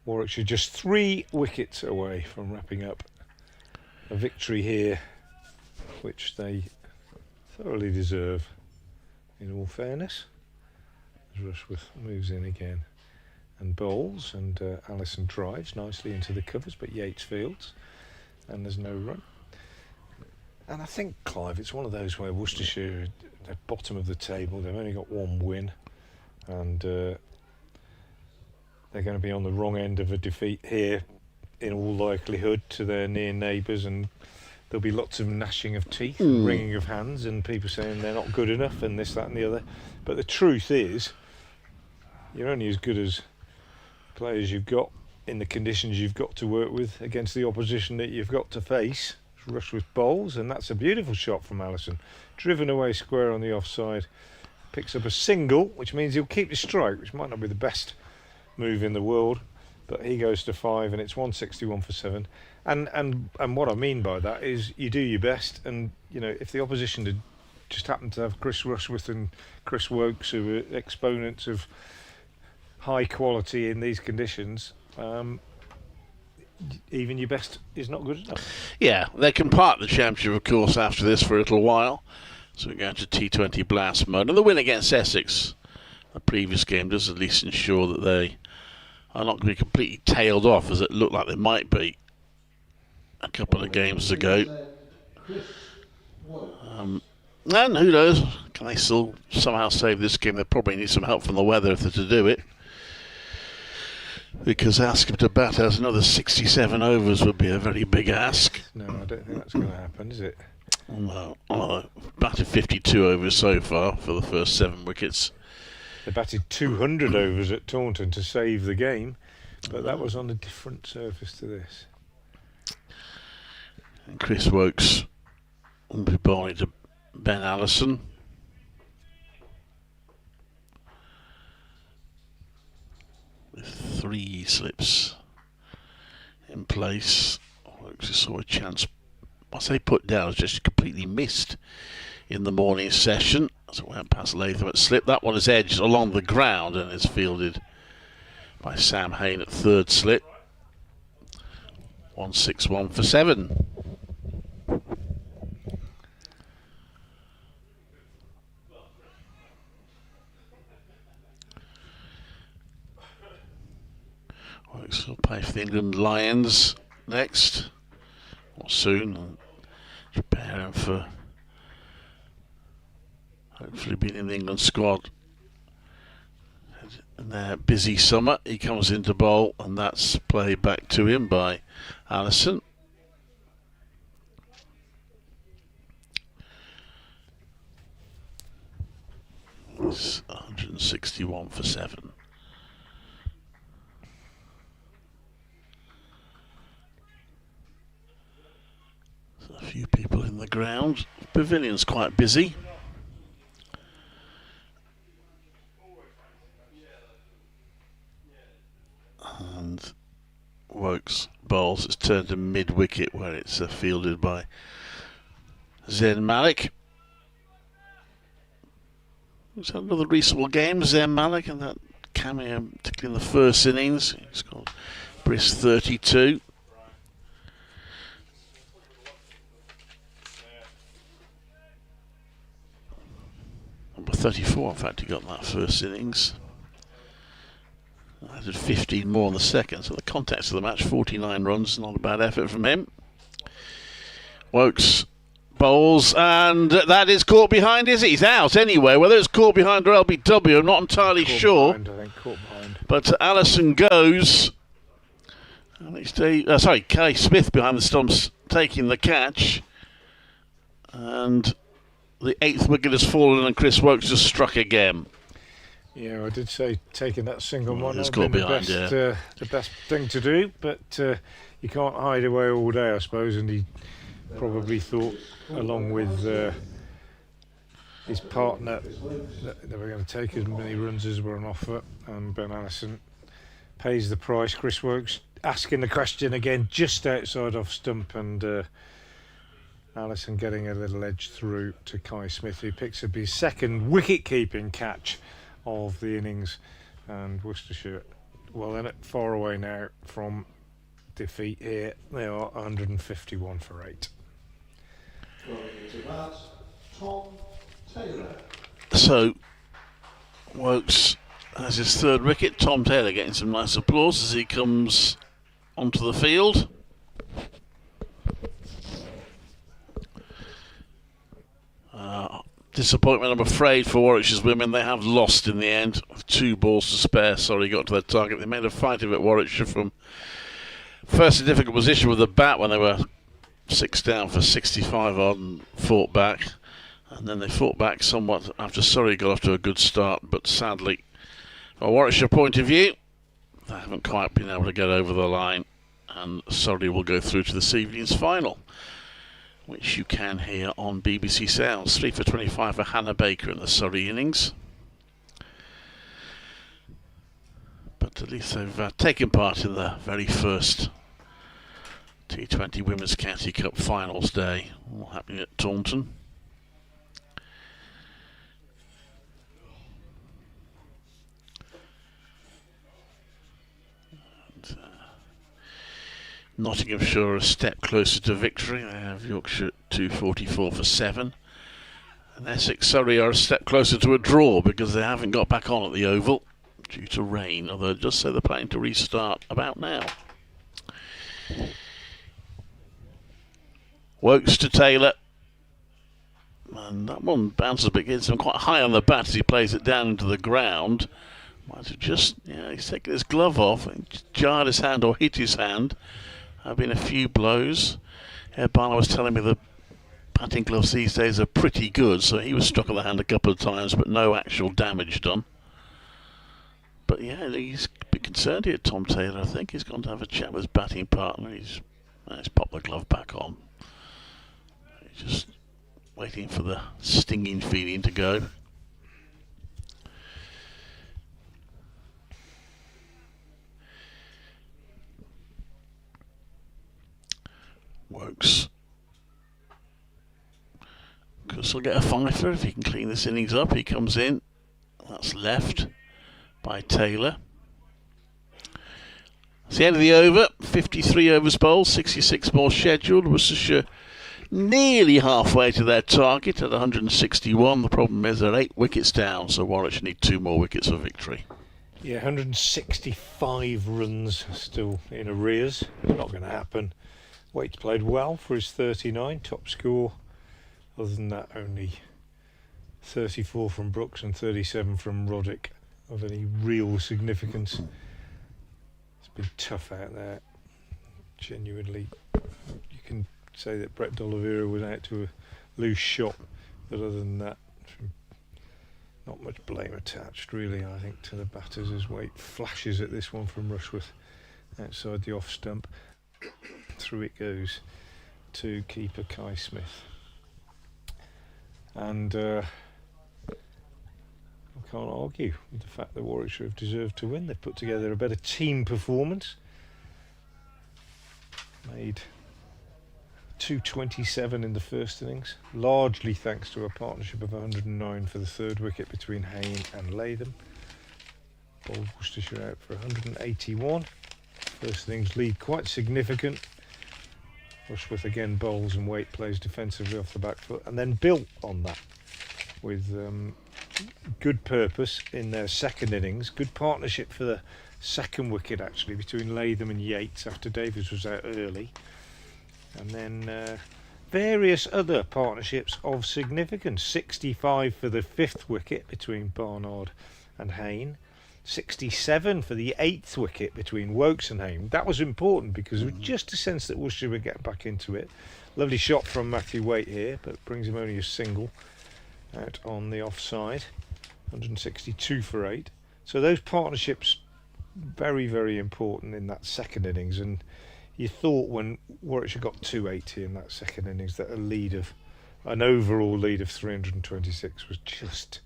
Warwickshire just 3 wickets away from wrapping up a victory here, which they thoroughly deserve, in all fairness. As Rushworth moves in again and bowls, and Allison drives nicely into the covers, but Yates fields, and there's no run. And I think, Clive, it's one of those where Worcestershire, they're bottom of the table, they've only got 1 win, and they're going to be on the wrong end of a defeat here, in all likelihood, to their near neighbours, and there'll be lots of gnashing of teeth, and wringing of hands, and people saying they're not good enough, and this, that and the other. But the truth is, you're only as good as players you've got in the conditions you've got to work with against the opposition that you've got to face. Rushworth bowls, and that's a beautiful shot from Allison, driven away square on the offside, picks up a single, which means he'll keep the strike, which might not be the best move in the world, but he goes to 5, and it's 161 for 7. And what I mean by that is you do your best, and you know, if the opposition had just happened to have Chris Rushworth and Chris Wokes, who are exponents of high quality in these conditions, even your best is not good enough. Yeah, they can park the championship, of course, after this for a little while. So we go to T20 blast mode. And the win against Essex, the previous game, does at least ensure that they are not going to be completely tailed off, as it looked like they might be a couple of games ago. And who knows, can they still somehow save this game? They probably need some help from the weather if they're to do it, because asking to bat out another 67 overs would be a very big ask. No, I don't think that's going to happen, is it? Well, batted 52 overs so far for the first 7 wickets. They batted 200 overs at Taunton to save the game, but that was on a different surface to this. And Chris Wokes will be bowling to Ben Allison. With 3 slips in place. Wokes just saw a chance. I say put down, it's just completely missed in the morning session. So it went past Latham at slip. That one is edged along the ground and is fielded by Sam Hain at 3rd slip. 161 for 7. Wokes will play for the England Lions next, or soon, and preparing for hopefully being in the England squad. In their busy summer, he comes into bowl, and that's played back to him by Allison. It's 161 for 7. A few people in the ground. Pavilion's quite busy. And Wokes bowls. It's turned to mid-wicket where it's fielded by Zen Malik. He's had another reasonable game, Zen Malik, and that cameo, particularly in the first innings. He's got brisk 32. Number 34, in fact, he got that first innings. I did 15 more in the second, so the context of the match, 49 runs, not a bad effort from him. Wokes bowls, and that is caught behind, is it? He's out anyway. Whether it's caught behind or LBW, I'm not entirely sure. Behind, I think, caught behind. But Allison goes. Kay Smith behind the stumps taking the catch. And the 8th wicket has fallen and Chris Wokes just struck again. Yeah, I did say taking that single one it's would have been behind, the best thing to do, but you can't hide away all day, I suppose, and he probably thought, along with his partner, that they were going to take as many runs as were on offer, and Ben Allison pays the price. Chris Wokes asking the question again just outside off stump, and Allison getting a little edge through to Kai Smith, who picks up his 2nd wicket-keeping catch of the innings, and Worcestershire, well, they're not far away now from defeat here. They are 151 for 8. So Wokes has his 3rd wicket. Tom Taylor getting some nice applause as he comes onto the field. Disappointment, I'm afraid, for Warwickshire's women. They have lost in the end. 2 balls to spare. Sorry, got to their target. They made a fight of it, Warwickshire, from first a difficult position with the bat when they were 6 down for 65 odd and fought back. And then they fought back somewhat after Surrey got off to a good start. But sadly, from a Warwickshire point of view, they haven't quite been able to get over the line. And Surrey will go through to this evening's final, which you can hear on BBC Sounds. 3 for 25 for Hannah Baker in the Surrey innings. But at least they've taken part in the very first T20 Women's County Cup Finals day, all happening at Taunton. Nottinghamshire are a step closer to victory. They have Yorkshire at 244 for 7. And Essex Surrey are a step closer to a draw because they haven't got back on at the Oval due to rain, although it does say they're planning to restart about now. Wokes to Taylor. And that one bounces a bit, gets him quite high on the bat as he plays it down into the ground. Might have just, he's taken his glove off and jarred his hand or hit his hand. There have been a few blows. Barlow was telling me the batting gloves these days are pretty good, so he was struck on the hand a couple of times, but no actual damage done. But yeah, he's a bit concerned here, Tom Taylor. I think he's gone to have a chat with his batting partner. He's popped the glove back on. He's just waiting for the stinging feeling to go. Wokes. Because he'll get a fifer if he can clean this innings up. He comes in. That's left by Taylor. It's the end of the over. 53 overs bowled, 66 more scheduled. Worcestershire nearly halfway to their target at 161. The problem is they're 8 wickets down, so Warwickshire need 2 more wickets for victory. Yeah, 165 runs still in arrears. Not going to happen. Waite's played well for his 39, top score. Other than that, only 34 from Brooks and 37 from Roddick of any real significance. It's been tough out there. Genuinely, you can say that Brett D'Oliveira was out to a loose shot, but other than that, not much blame attached really, I think, to the batters as Waite flashes at this one from Rushworth outside the off stump. Through it goes to keeper Kai Smith. And I can't argue with the fact that Warwickshire have deserved to win. They've put together a better team performance. Made 227 in the first innings, largely thanks to a partnership of 109 for the third wicket between Hayne and Latham. Bowled Worcestershire out for 181. First innings lead quite significant. Rushworth again bowls and Waite plays defensively off the back foot, and then built on that with good purpose in their second innings. Good partnership for the second wicket actually between Latham and Yates after Davies was out early, and then various other partnerships of significance. 65 for the fifth wicket between Barnard and Hayne. 67 for the 8th wicket between Wokes and Hayne. That was important because it was just a sense that Worcestershire would get back into it. Lovely shot from Matthew Waite here, but brings him only a single out on the offside. 162 for 8. So those partnerships very, very important in that second innings, and you thought when Warwickshire got 280 in that second innings that an overall lead of 326 was just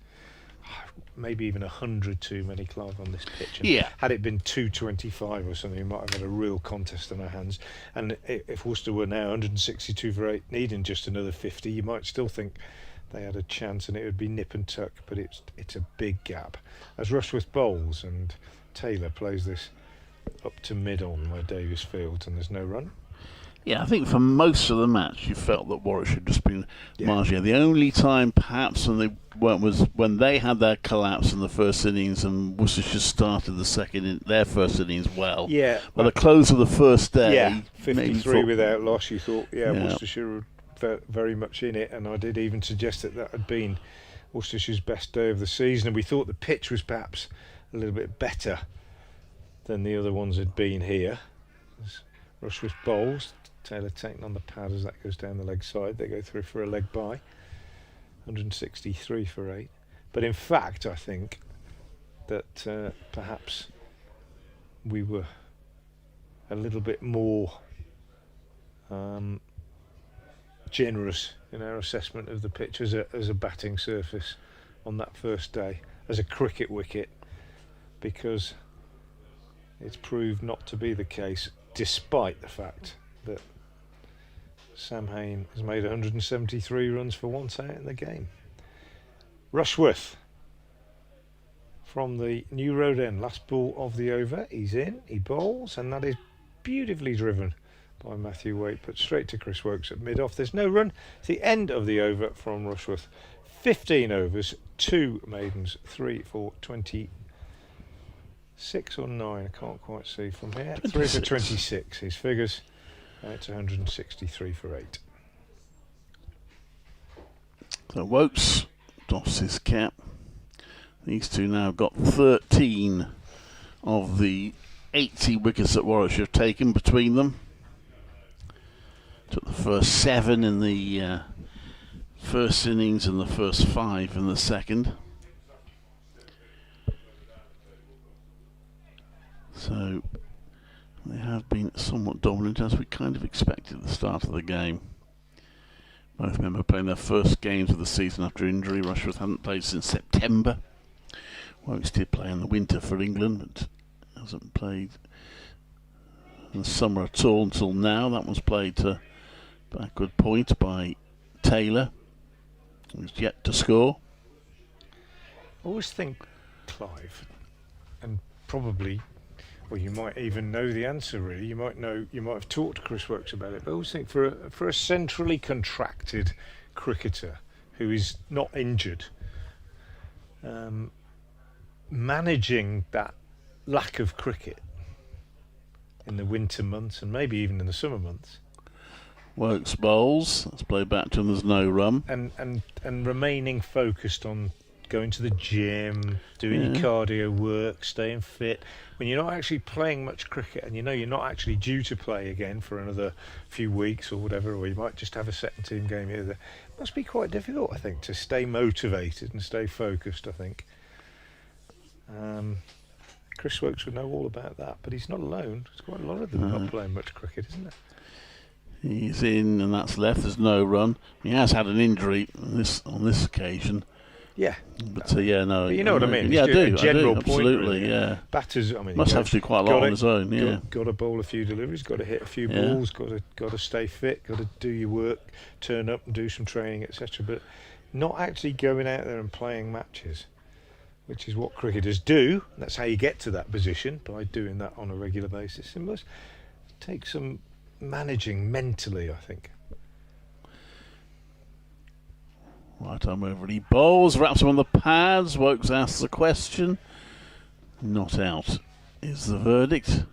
maybe even 100 too many, Clive, on this pitch. And yeah. Had it been 225 or something, we might have had a real contest on our hands. And if Worcester were now 162 for 8, needing just another 50, you might still think they had a chance and it would be nip and tuck. But it's a big gap. As Rushworth bowls and Taylor plays this up to mid-on where Davies fields and there's no run. Yeah, I think for most of the match you felt that Warwickshire had just been marginally. The only time perhaps when they weren't was when they had their collapse in the first innings and Worcestershire started their first innings well. Yeah. By the close of the first day, 53 without loss, you thought, Worcestershire were very much in it, and I did even suggest that had been Worcestershire's best day of the season, and we thought the pitch was perhaps a little bit better than the other ones had been here. As Rushworth bowls, Taylor taking on the pad as that goes down the leg side. They go through for a leg bye. 163 for 8. But in fact, I think that perhaps we were a little bit more generous in our assessment of the pitch as a batting surface on that first day, as a cricket wicket, because it's proved not to be the case, despite the fact that Sam Hayne has made 173 runs for once out in the game. Rushworth from the New Road End, last ball of the over. He's in, he bowls, and that is beautifully driven by Matthew Waite, put straight to Chris Wokes at mid-off. There's no run. It's the end of the over from Rushworth. 15 overs, 2 maidens, 3 for 26 or 9. I can't quite see from here. 3 for 26. His figures. It's 163 for 8. So Wokes doffs his cap. These two now got 13 of the 80 wickets that Warwickshire have taken between them. Took the first 7 in the first innings and the first 5 in the second. So they have been somewhat dominant, as we kind of expected at the start of the game. Both men were playing their first games of the season after injury. Rushworth hadn't played since September. Wokes did play in the winter for England, but hasn't played in the summer at all until now. That was played to backward point by Taylor, who's yet to score. I always think, Clive, and probably, well, you might even know the answer. Really, you might have talked to Chris Wokes about it. But I always think for a centrally contracted cricketer who is not injured, managing that lack of cricket in the winter months and maybe even in the summer months. Wokes bowls. Let's play back to him. There's no run. And remaining focused on going to the gym, doing your cardio work, staying fit. When you're not actually playing much cricket and you know you're not actually due to play again for another few weeks or whatever, or you might just have a second team game here, it must be quite difficult, I think, to stay motivated and stay focused, I think. Chris Wokes would know all about that, but he's not alone. There's quite a lot of them not playing much cricket, isn't there? He's in, and that's left. There's no run. He has had an injury on this occasion. Yeah, but no. But you know what I mean? Yeah, I do. A general point, absolutely, really. yeah. Batters, I mean, Must have to do quite a lot on his own. Yeah, got to bowl a few deliveries, got to hit a few balls, got to stay fit, got to do your work, turn up and do some training, etc. But not actually going out there and playing matches, which is what cricketers do. That's how you get to that position, by doing that on a regular basis. It must take some managing mentally, I think. Right arm over, he bowls, wraps him on the pads. Wokes asks the question. Not out is the verdict.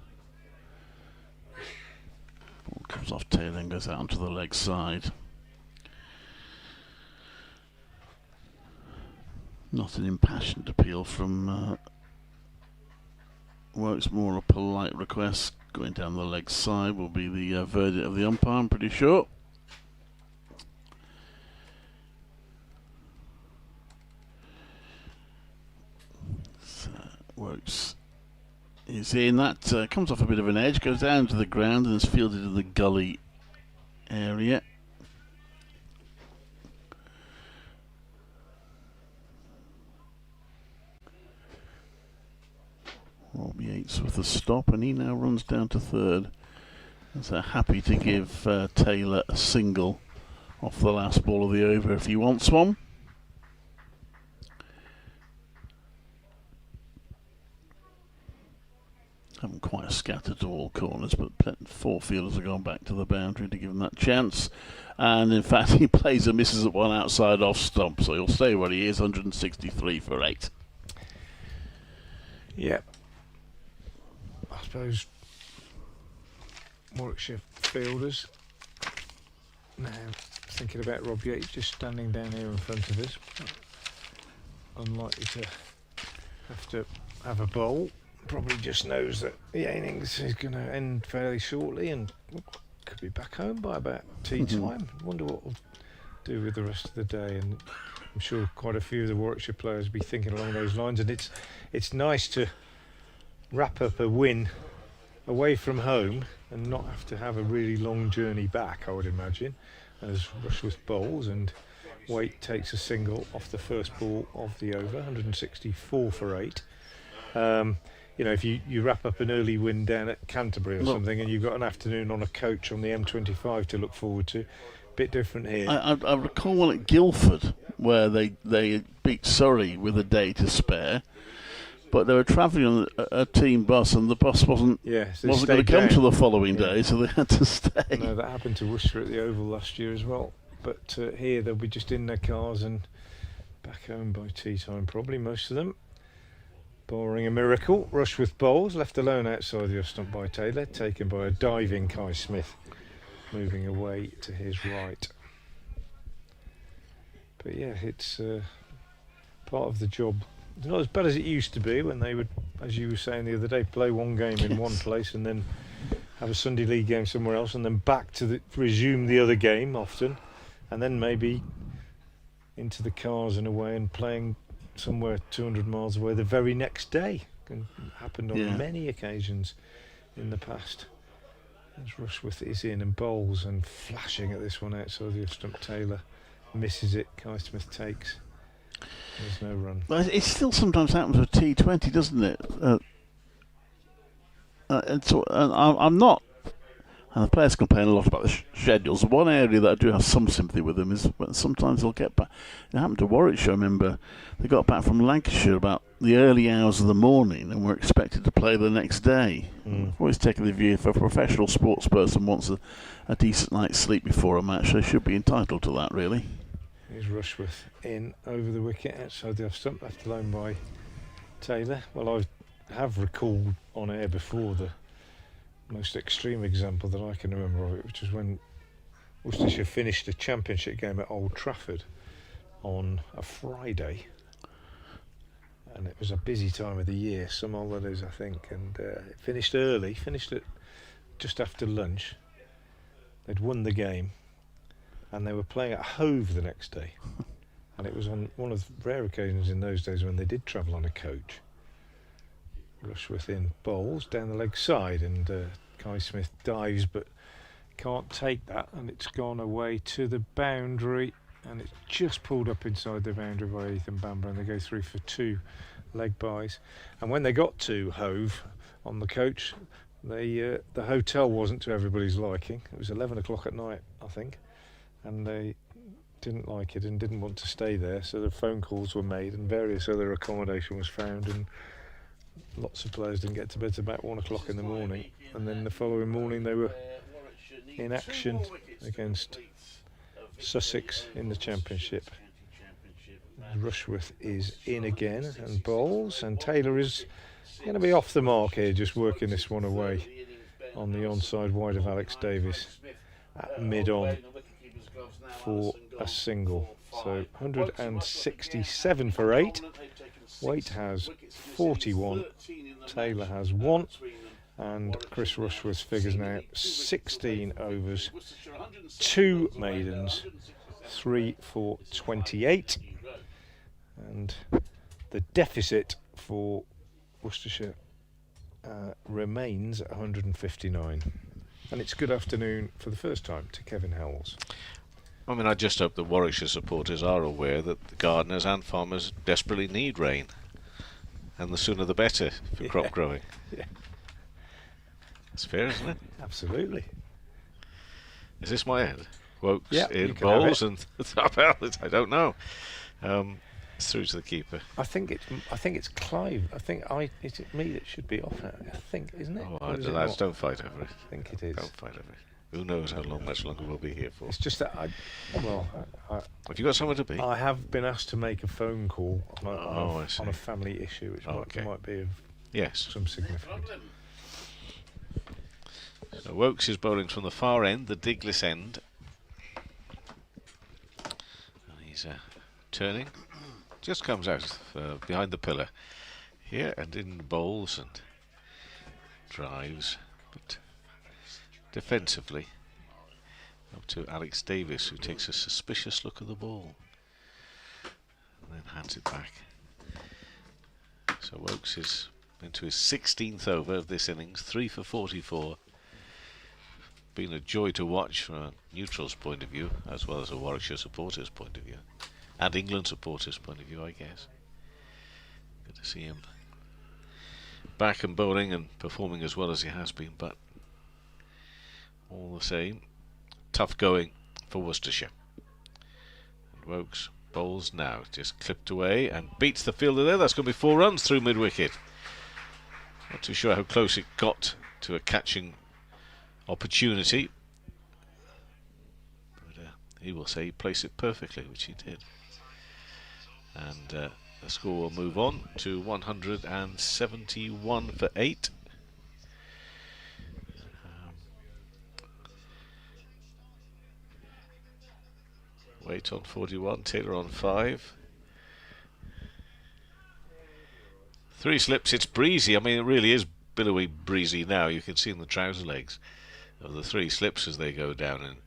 Ball comes off tail and goes out onto the leg side. Not an impassioned appeal from Wokes, more a polite request. Going down the leg side will be the verdict of the umpire, I'm pretty sure. Wokes is in. That comes off a bit of an edge, goes down to the ground and is fielded in the gully area. Rob Yates with the stop, and he now runs down to third. So happy to give Taylor a single off the last ball of the over if he wants one. Haven't quite scattered to all corners, but 4 fielders have gone back to the boundary to give him that chance. And in fact, he plays and misses at one outside off stump, so he'll stay where he is, 163 for 8. Yeah. I suppose Warwickshire fielders now thinking about Rob Yates just standing down here in front of us. Unlikely to have a bowl. Probably just knows that the innings is going to end fairly shortly and could be back home by about tea time. Wonder what we'll do with the rest of the day, and I'm sure quite a few of the Warwickshire players will be thinking along those lines. And it's nice to wrap up a win away from home and not have to have a really long journey back, I would imagine, as Rushworth bowls and Waite takes a single off the first ball of the over, 164 for 8. You know, if you wrap up an early win down at Canterbury or something, and you've got an afternoon on a coach on the M25 to look forward to, bit different here. I recall one at Guildford where they beat Surrey with a day to spare, but they were travelling on a team bus, and the bus wasn't So they going to stayed come down. to the following day, so they had to stay. No, that happened to Worcester at the Oval last year as well. But here they'll be just in their cars and back home by tea time, probably, most of them. Barring a miracle, Rushworth bowls, left alone outside the off stump by Taylor, taken by a diving Kai Smith, moving away to his right. But yeah, it's part of the job. It's not as bad as it used to be when they would, as you were saying the other day, play one game in one place and then have a Sunday league game somewhere else, and then back to resume the other game often, and then maybe into the cars and away and playing somewhere 200 miles away the very next day. It happened on many occasions in the past. As Rushworth is in and bowls and flashing at this one outside the off stump. Taylor misses it. Kai Smith takes. There's no run. Well, it still sometimes happens with T20, doesn't it? I'm not. And the players complain a lot about the schedules. One area that I do have some sympathy with them is when sometimes they'll get back. It happened to Warwickshire, I remember. They got back from Lancashire about the early hours of the morning and were expected to play the next day. I've always taken the view if a professional sports person wants a decent night's sleep before a match, they should be entitled to that, really. Here's Rushworth in over the wicket outside the off stump, left alone by Taylor. Well, I have recalled on air before the most extreme example that I can remember of it, which was when Worcestershire finished a championship game at Old Trafford on a Friday, and it was a busy time of the year, some holidays I think, and it finished early, finished at just after lunch. They'd won the game and they were playing at Hove the next day, and it was on one of the rare occasions in those days when they did travel on a coach. Rushworth in bowls down the leg side, and Kai Smith dives but can't take that, and it's gone away to the boundary, and it's just pulled up inside the boundary by Ethan Bamber, and they go through for 2 leg byes. And when they got to Hove on the coach, the hotel wasn't to everybody's liking. It was 11 o'clock at night, I think, and they didn't like it and didn't want to stay there, so the phone calls were made and various other accommodation was found, and lots of players didn't get to bed till about 1 o'clock in the morning, and then the following morning they were in action against Sussex in the championship. Rushworth is in again and bowls, and Taylor is going to be off the mark here, just working this one away on the onside wide of Alex Davis at mid-on for a single. So 167 for 8. Waite has 41, Taylor has 1, and Chris Rushworth's figures now 16 overs, 2 maidens, 3 for 28, and the deficit for Worcestershire remains at 159. And it's good afternoon for the first time to Kevin Howells. I mean, I just hope that Warwickshire supporters are aware that the gardeners and farmers desperately need rain, and the sooner the better for crop growing. Yeah, It's fair, isn't it? absolutely. Is this my end? Wokes Yeah, in you can have bowls it. and I don't know. It's through to the keeper. I think it's Clive. Is it me that should be off now? I think, isn't it? Oh, Or is it lads, not? don't fight over it. I think it is. Don't fight over it. Who knows how much longer we'll be here for? It's just that Have you got somewhere to be? I have been asked to make a phone call I see. on a family issue, which might be of Yes. some significance. So Wokes is bowling from the far end, the Diglis end. And he's turning. Just comes out behind the pillar here and in bowls and drives, but defensively up to Alex Davis, who takes a suspicious look at the ball and then hands it back. So Wokes is into his 16th over of this innings, 3 for 44. Been a joy to watch from a neutral's point of view, as well as a Warwickshire supporter's point of view, and England supporters' point of view, I guess. Good to see him back and bowling and performing as well as he has been, but all the same, tough going for Worcestershire. And Wokes Bowles now just clipped away and beats the fielder there. That's going to be 4 runs through mid-wicket. Not too sure how close it got to a catching opportunity. But he will say he placed it perfectly, which he did. And the score will move on to 171 for 8. Waite on 41, Taylor on 5. 3 slips, it's breezy. I mean, it really is billowy breezy now. You can see in the trouser legs of the 3 slips as they go down, and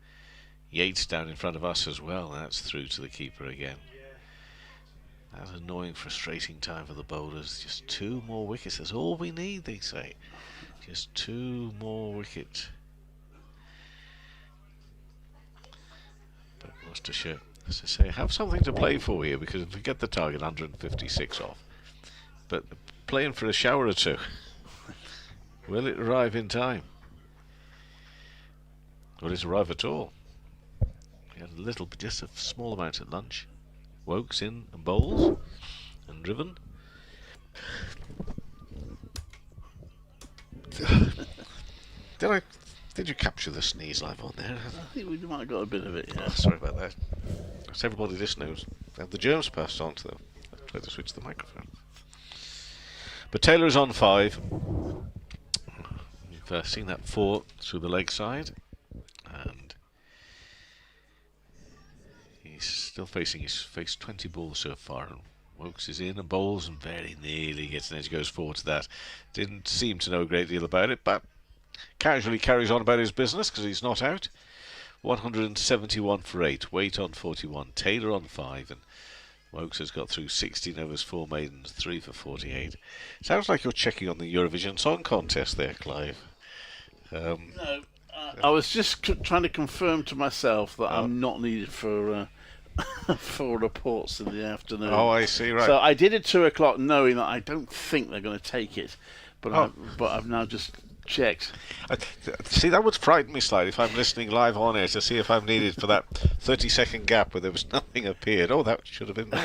Yates down in front of us as well. That's through to the keeper again. That's an annoying, frustrating time for the bowlers. Just 2 more wickets. That's all we need, they say. Just 2 more wickets. But Worcestershire, as I say, have something to play for here, because if we get the target 156 off, but playing for a shower or 2, will it arrive in time? Will it arrive at all? We had a little, just a small amount at lunch. Wokes in and bowls and driven. Did you capture the sneeze live on there? I think we might have got a bit of it, yeah. Oh, sorry about that. So everybody listening knows that the germs passed on to them. I tried to switch the microphone. But Taylor is on 5. We've seen that 4 through the leg side, and he's still facing. He's faced 20 balls so far, and Wokes is in and bowls and very nearly gets an edge, goes forward to that. Didn't seem to know a great deal about it, but casually carries on about his business because he's not out. 171 for 8. Waite on 41. Taylor on 5, and Wokes has got through 16 overs, 4 maidens, 3 for 48. Sounds like you're checking on the Eurovision Song Contest there, Clive. No, I was just trying to confirm to myself that I'm not needed for for reports in the afternoon. Oh, I see, right. So I did at 2 o'clock, knowing that I don't think they're going to take it, but I've now just checked. See, that would frighten me slightly if I'm listening live on air to see if I'm needed for that 30-second gap where there was nothing appeared. Oh, that should have been me.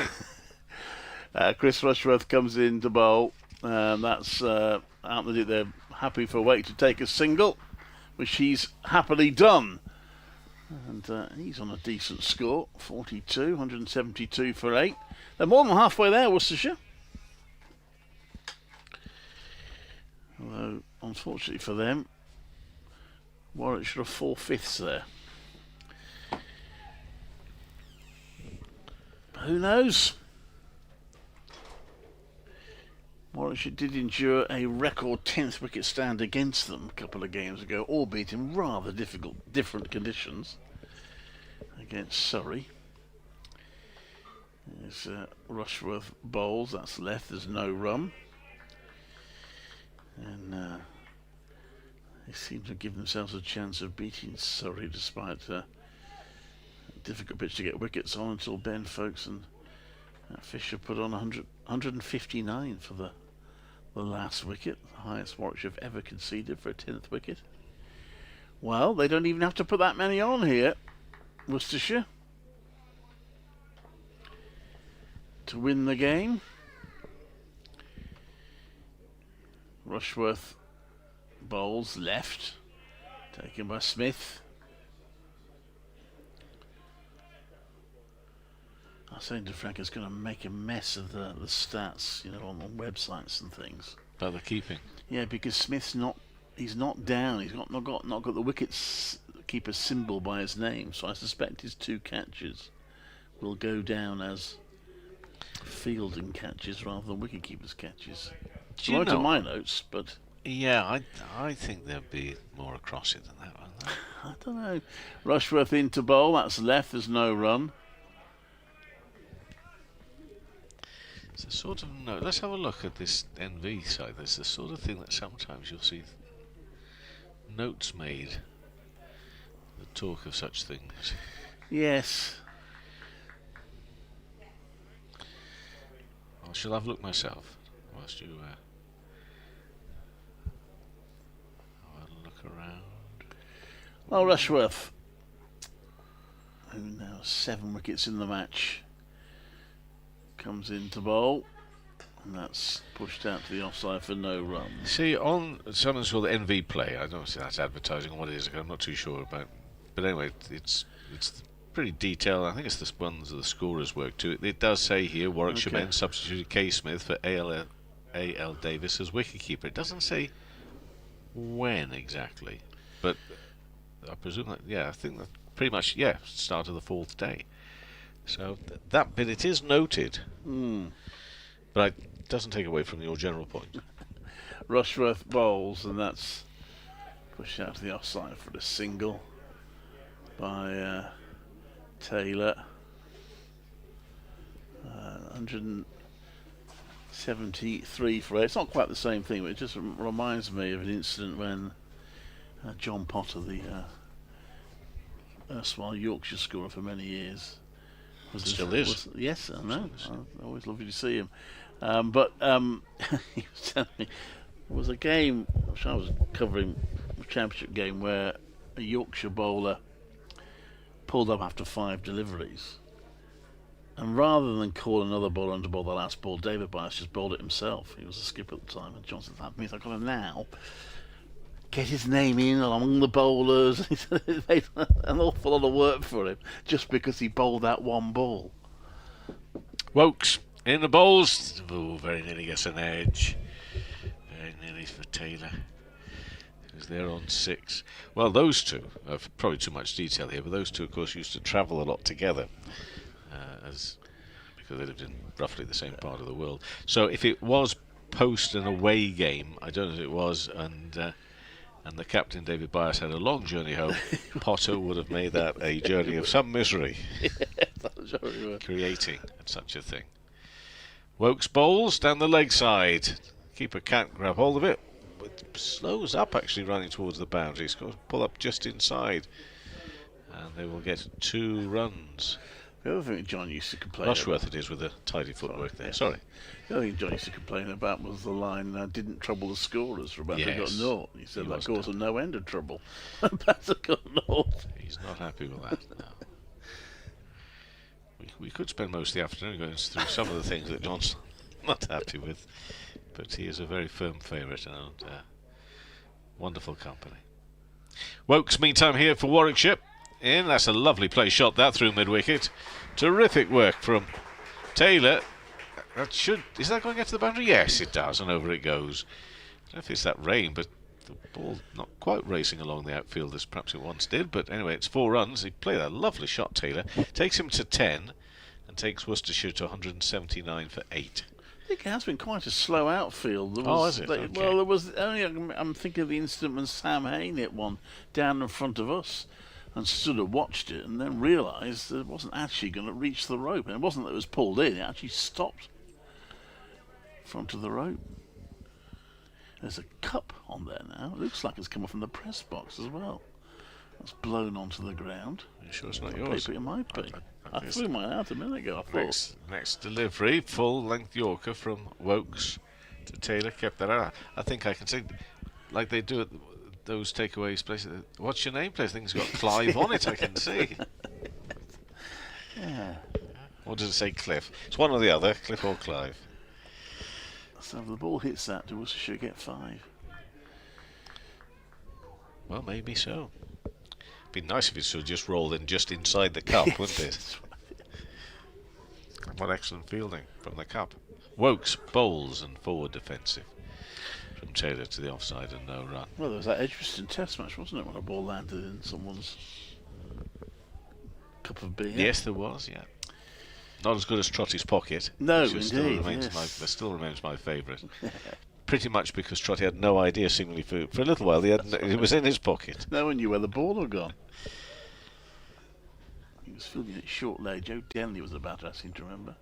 Chris Rushworth comes in to bowl. That's out the they're happy for Waite to take a single, which he's happily done. And he's on a decent score, 42, 172 for 8. They're more than halfway there, Worcestershire. Although, unfortunately for them, Warwickshire are 4/5 there. Who knows? Warwickshire did endure a record 10th wicket stand against them a couple of games ago, albeit in rather different conditions, against Surrey. There's Rushworth bowls, that's left, there's no run. And they seem to give themselves a chance of beating Surrey despite a difficult pitch to get wickets on until Ben Folkes and Fisher put on 159 for the last wicket, the highest Warwickshire have ever conceded for a 10th wicket. Well, they don't even have to put that many on here, Worcestershire, to win the game. Rushworth bowls left, taken by Smith. I was saying to Frank, it's going to make a mess of the stats, on websites and things. About the keeping. Yeah, because Smith's he's not down. He's not got the wicket keeper symbol by his name. So I suspect his 2 catches will go down as fielding catches rather than wicket keepers catches. Do you to know? my notes, but Yeah, I think there'd be more across it than that one. I don't know. Rushworth into bowl. That's left. There's no run. It's a sort of note. Let's have a look at this NV side. There's the sort of thing that sometimes you'll see notes made that talk of such things. Yes. I shall have a look myself whilst you have a look around. Well, Rushworth, who now has 7 wickets in the match, comes into bowl, and that's pushed out to the offside for no runs. See, on something's called NV Play, I don't see that's advertising or what it is, I'm not too sure about. But anyway, it's pretty detailed. I think it's the ones the scorers work to. It does say here, Warwickshire men substituted K. Smith for A.L. Davis as wicketkeeper. It doesn't say when exactly, but I presume that, I think that pretty much, start of the 4th day. So that bit, it is noted, but it doesn't take away from your general point. Rushworth bowls, and that's pushed out to the offside for a single by Taylor. 173 for 8. It's not quite the same thing, but it just reminds me of an incident when John Potter, the erstwhile Yorkshire scorer for many years, Still is. Yes, I know. I always lovely to see him. But he was telling me there was a game which I was covering, a championship game, where a Yorkshire bowler pulled up after 5 deliveries, and rather than call another bowler on to bowl the last ball, David Bias just bowled it himself. He was a skipper at the time, and Johnson said, that means I've got to now get his name in among the bowlers. It made an awful lot of work for him just because he bowled that one ball. Wokes in the bowls. Oh, very nearly gets an edge. Very nearly for Taylor, who's there on 6. Well, those two, probably too much detail here, but those two, of course, used to travel a lot together, because they lived in roughly the same part of the world. So if it was post an away game, I don't know if it was, and the captain David Bias had a long journey home, Potter would have made that a journey of some misery, creating such a thing. Wokes bowls down the leg side. Keeper can't grab hold of it. It slows up, actually, running towards the boundary. He's got to pull up just inside, and they will get 2 runs. The other thing John used to complain Rushworth about, it is, with a tidy footwork there. Sorry. The other thing John used to complain about was the line, didn't trouble the scorers for about they got naught. He said that caused no end of trouble. Batter got naught. He's not happy with that, no. We could spend most of the afternoon going through some of the things that John's not happy with, but he is a very firm favourite and wonderful company. Wokes, meantime, here for Warwickshire. That's a lovely play shot, that, through mid-wicket. Terrific work from Taylor. Is that going to get to the boundary? Yes, it does, and over it goes. I don't know if it's that rain, but the ball not quite racing along the outfield as perhaps it once did. But anyway, it's 4 runs. He played a lovely shot, Taylor. Takes him to 10 and takes Worcestershire to 179 for 8. I think it has been quite a slow outfield. Is it? Okay. Well, there was only. I'm thinking of the incident when Sam Hain hit one down in front of us, and stood and watched it, and then realised that it wasn't actually going to reach the rope. And it wasn't that it was pulled in; it actually stopped in front of the rope. There's a cup on there now. It looks like it's come off from the press box as well. It's blown onto the ground. Are you sure it's not yours? It might be. I threw mine out a minute ago. I thought. Next delivery, full-length Yorker from Wokes to Taylor. Kept that out. I think I can say, like they do at those takeaways places. What's your name place? I think it's got Clive on it. I can see. Yeah. Or does it say Cliff? It's one or the other, Cliff or Clive. So if the ball hits that, do Worcestershire get 5? Well, maybe so. It'd be nice if it sort of just rolled in just inside the cup, wouldn't it? What excellent fielding from the cup. Wokes bowls and forward defensive from Taylor to the offside and no run. Well, there was that Edgbaston Test match, wasn't it, when a ball landed in someone's cup of beer? Yes, there was, yeah. Not as good as Trotty's pocket. No, which indeed. Still remains my favourite. Pretty much because Trotty had no idea, seemingly, for a little while. It was in his pocket. No one knew where the ball had gone. He was fielding it short leg. Joe Denley was the batter, I seem to remember.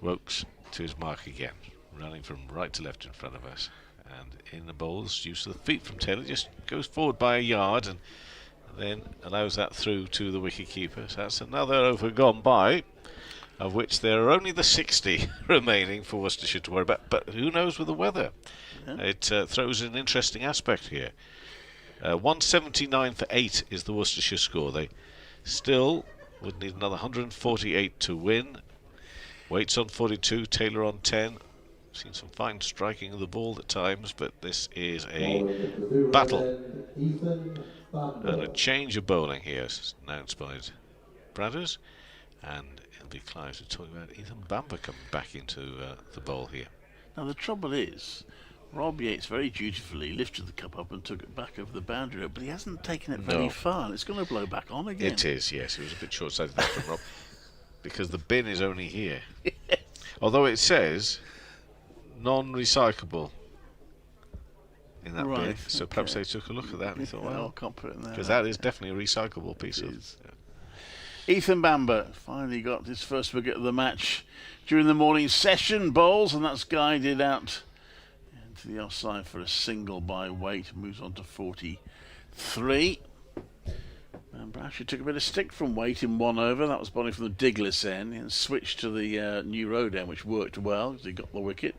Wokes to his mark again, running from right to left in front of us. And in the bowls, use of the feet from Taylor, just goes forward by a yard and then allows that through to the wicket-keeper. So that's another over gone by, of which there are only the 60 remaining for Worcestershire to worry about. But who knows with the weather? Yeah. It throws an interesting aspect here. 179 for 8 is the Worcestershire score. They still would need another 148 to win. Waits on 42, Taylor on 10. Seen some fine striking of the ball at times, but this is a battle. And a change of bowling here, announced by Bradders. And it'll be Clive to talk about Ethan Bamber coming back into the bowl here. Now the trouble is, Rob Yates very dutifully lifted the cup up and took it back over the boundary, but he hasn't taken it very far, and it's going to blow back on again. It is, yes. It was a bit short-sighted there from Rob, because the bin is only here. Although it says non-recyclable in that bin, so perhaps they took a look at that and thought, well, can't put it in there. Because that is definitely a recyclable piece of. Ethan Bamber finally got his first wicket of the match during the morning session bowls, and that's guided out into the offside for a single by Waite. Moves on to 43. Bamber actually took a bit of stick from Waite in 1 over. That was bowling from the Diglis end, and switched to the New Road end, which worked well because he got the wicket.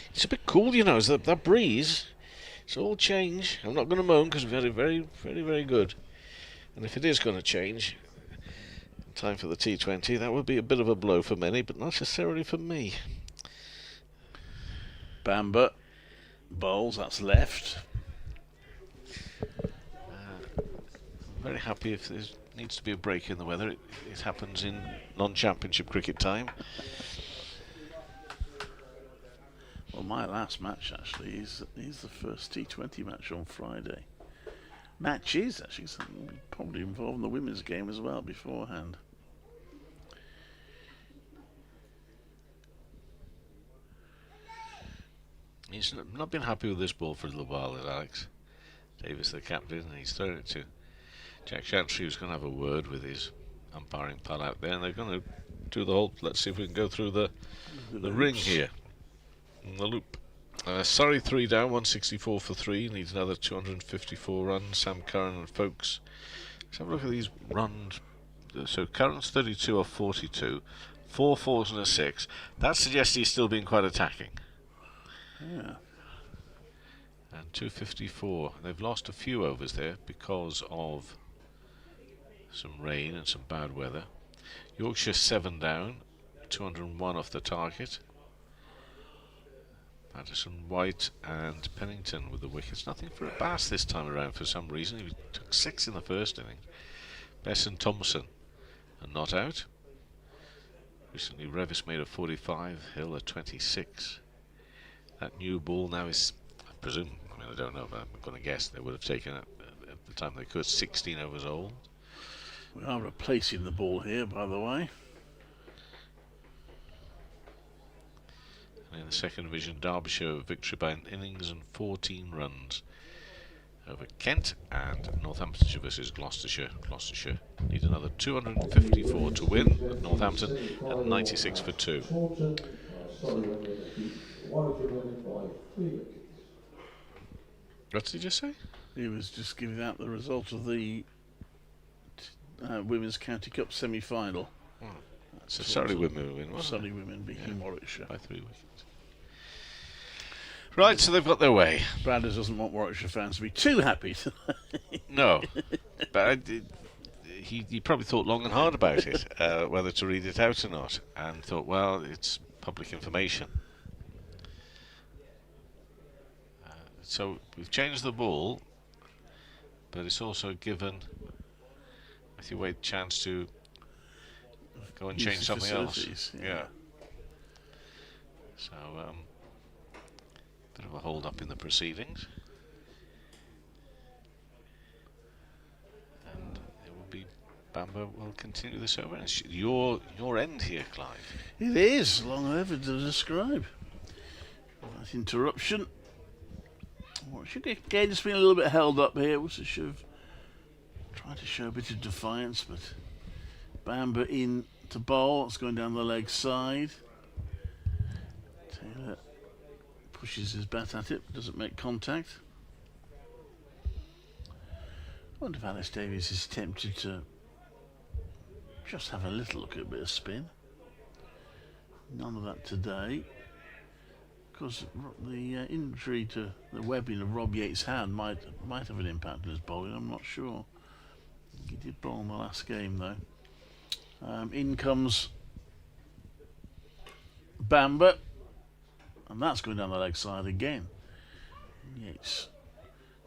It's a bit cool, you know, that breeze. It's all change. I'm not going to moan because we've had it very, very, very good. And if it is going to change, in time for the T20, that would be a bit of a blow for many, but not necessarily for me. Bamber bowls, that's left. Very happy if there needs to be a break in the weather. It happens in non-championship cricket time. Well, my last match actually is the first T20 match on Friday. Matches actually probably involving the women's game as well beforehand. He's not been happy with this ball for a little while, is Alex Davis, the captain, and he's thrown it to Jack Chantry, who's going to have a word with his umpiring pal out there, and they're going to do the whole. Let's see if we can go through the ring here. The loop. Surrey 3 down, 164 for 3. Needs another 254 runs. Sam Curran and Folks. Let's have a look at these runs. So Curran's 32 off 42. 4 fours and a 6. That suggests he's still being quite attacking. Yeah. And 254. They've lost a few overs there because of some rain and some bad weather. Yorkshire 7 down, 201 off the target. Patterson, White and Pennington with the wickets. Nothing for Abbas this time around for some reason. He took 6 in the first inning. Bess and Thompson are not out. Recently Revis made a 45, Hill a 26. That new ball now is, I presume, I mean I don't know, but I'm going to guess they would have taken it at the time they could, 16 overs old. We are replacing the ball here, by the way. In the second division, Derbyshire victory by an innings and 14 runs over Kent, and Northamptonshire versus Gloucestershire. Gloucestershire need another 254 to win at Northampton at 96 for 2. What did he just say? He was just giving out the result of the Women's County Cup semi-final. Oh, so Surrey women win, wasn't Surrey women beating Warwickshire by 3 wickets. Right, so they've got their way. Bradders doesn't want Warwickshire fans to be too happy tonight. No, but he probably thought long and hard about it, whether to read it out or not, and thought, well, it's public information. So we've changed the ball, but it's also given Matthew Wade a chance to go and change something else. Yeah. So, bit of a hold up in the proceedings. And it will be Bamber will continue this over. It's your end here, Clive. It is long over to describe. That interruption. Warwickshire again just been a little bit held up here. Worcestershire have tried to show a bit of defiance, but Bamber in to bowl. It's going down the leg side. Taylor pushes his bat at it, doesn't make contact. I wonder if Alice Davies is tempted to just have a little look at a bit of spin. None of that today. Because the injury to the webbing of Rob Yates' hand might have an impact on his bowling, I'm not sure. He did bowl in the last game though. In comes Bamber, and that's going down the leg side again. Yates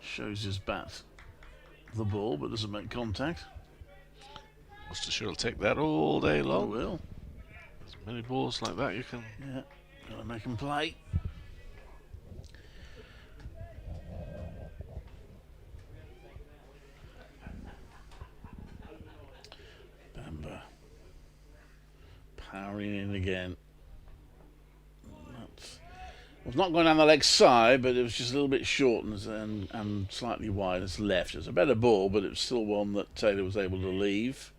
shows his bat the ball, but doesn't make contact. Worcestershire will take that all day long. Will. As many balls like that you can. Yeah, gotta make him play. Bamber powering in again. It was not going down the leg side, but it was just a little bit short and slightly wide as left. It was a better ball, but it was still one that Taylor was able to leave.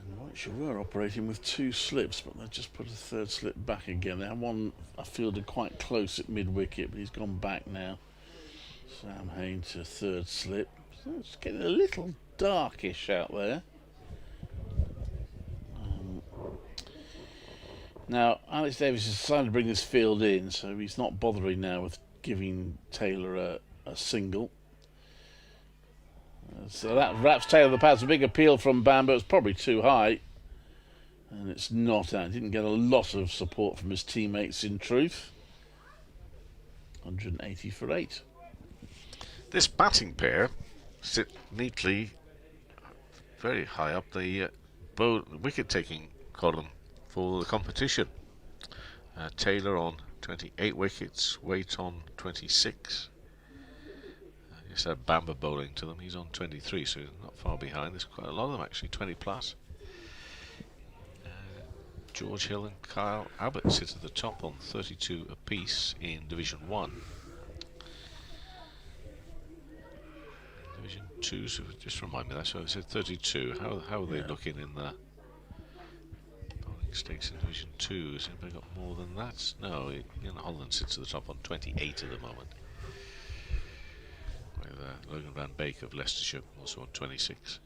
And Warwickshire were operating with 2 slips, but they've just put a 3rd slip back again. They had one I fielded quite close at mid-wicket, but he's gone back now. Sam Hain to 3rd slip. So it's getting a little darkish out there. Now, Alex Davis has decided to bring this field in, so he's not bothering now with giving Taylor a single. So that wraps Taylor the pads. A big appeal from Bamber. It's probably too high, and it's not out. Didn't get a lot of support from his teammates, in truth. 180 for 8. This batting pair sit neatly very high up the wicket-taking column for the competition. Taylor on 28 wickets, Waite on 26. Just had Bamber bowling to them. He's on 23, so he's not far behind. There's quite a lot of them actually, 20 plus. George Hill and Kyle Abbott sit at the top on 32 apiece in Division 1. Division 2, so just remind me, that's what I said, 32. How are they looking in the bowling stakes in Division 2? Has anybody got more than that? No, Ian Holland sits at the top on 28 at the moment. With Logan Van Beek of Leicestershire also on 26,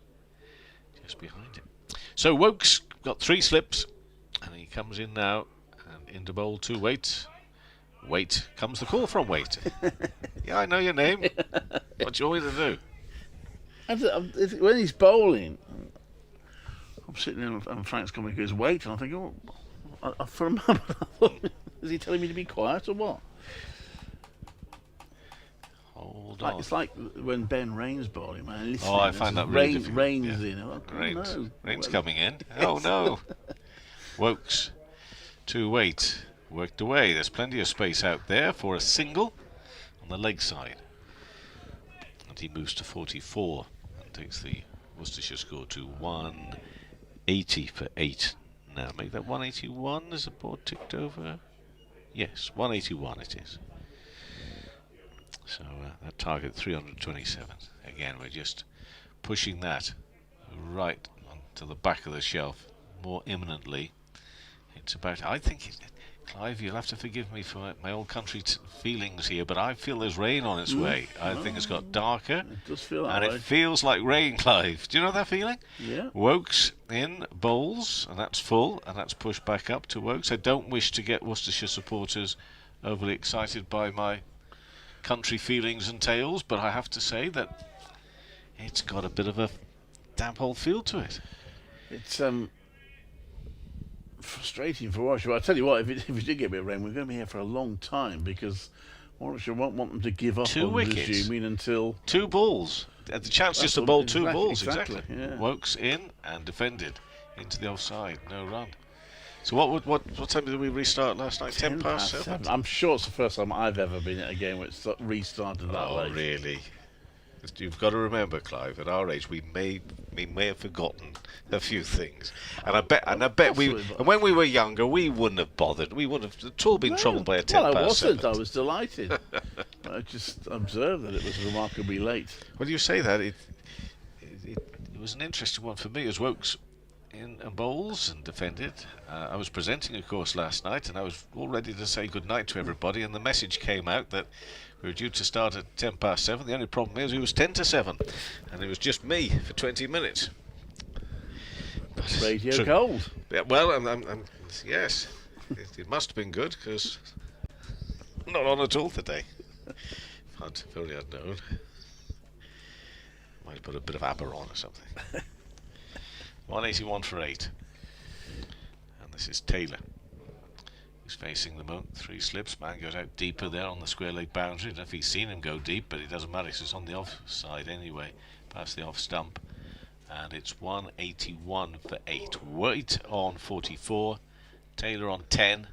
just behind him. So Wokes got 3 slips, and he comes in now and into bowl to Waite. Waite comes the call from Waite. Yeah, I know your name. What do you want me to do? When he's bowling, I'm sitting there and Frank's coming, he goes, Waite, and I'm thinking, for a moment, I thought, is he telling me to be quiet or what? Hold on. It's like when Ben Rain's bowling, man. Oh, I find that really difficult. Rain's Yeah. in. Rain's coming in. Oh no. Wokes to Waite. Worked away. There's plenty of space out there for a single on the leg side. And he moves to 44 and takes the Worcestershire score to 180 for 8. Now make that 181 as the board ticked over. Yes, 181 it is. So that target 327. Again, we're just pushing that right onto the back of the shelf more imminently. It's about, I think, Clive, you'll have to forgive me for my old country feelings here, but I feel there's rain on its way. I think it's got darker. It does feel that and way. it feels like rain, Clive. Do you know that feeling? Yeah. Wokes in bowls, and that's full, and that's pushed back up to Wokes. I don't wish to get Worcestershire supporters overly excited by my country feelings and tales, but I have to say that it's got a bit of a damp old feel to it. It's frustrating for Warwickshire. I tell you what, if we did get a bit of rain, we're going to be here for a long time, because Warwickshire won't want them to give up 2 on wickets. resuming until 2 balls. Had the chance just to what- bowl 2 exactly, balls, exactly, exactly. yeah. Wokes in and defended into the offside, no run. So what time did we restart last night? 10 past 7? I'm sure it's the first time I've ever been at a game where it's restarted that Oh, late. really? You've got to remember, Clive, at our age, we may have forgotten a few things, and I bet possibly, and when we were younger, we wouldn't have bothered. We wouldn't have at all been troubled by a 10 Well, I past wasn't. 7. I was delighted. I just observed that it was remarkably late. Well, you say that it was an interesting one for me as Wokes in and bowls and defended. I was presenting, of course, last night, and I was all ready to say good night to everybody, and the message came out that we were due to start at 10 past 7. The only problem is it was 10 to 7, and it was just me for 20 minutes. But Radio cold. Yeah, well, yes, it must have been good, because Not on at all today. But very unknown. Might put a bit of Aber on or something. 181 for 8. And this is Taylor. He's facing the moat. 3 slips. Man goes out deeper there on the square leg boundary. I don't know if he's seen him go deep, but it doesn't matter. It's on the offside anyway. Past the off stump. And it's 181 for 8. Waite on 44. Taylor on 10.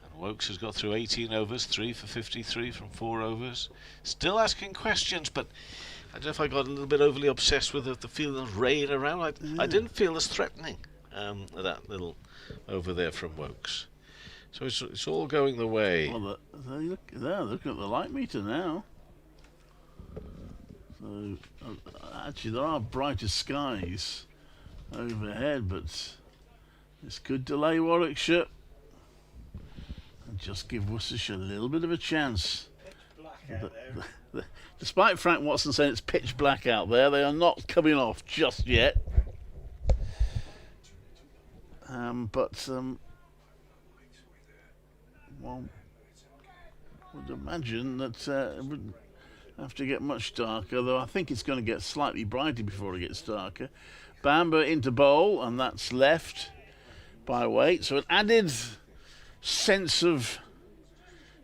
And Wokes has got through 18 overs. 3 for 53 from 4 overs. Still asking questions, but I don't know if I got a little bit overly obsessed with the feeling of rain around. I didn't feel as threatening, that little over there from Wokes. So it's all going the way. Well, looking at the light meter now. So, actually, there are brighter skies overhead, but this could delay Warwickshire and just give Worcestershire a little bit of a chance. Despite Frank Watson saying it's pitch black out there, they are not coming off just yet. One would imagine that it wouldn't have to get much darker, though I think it's going to get slightly brighter before it gets darker. Bamber into bowl, and that's left by Waite. So an added sense of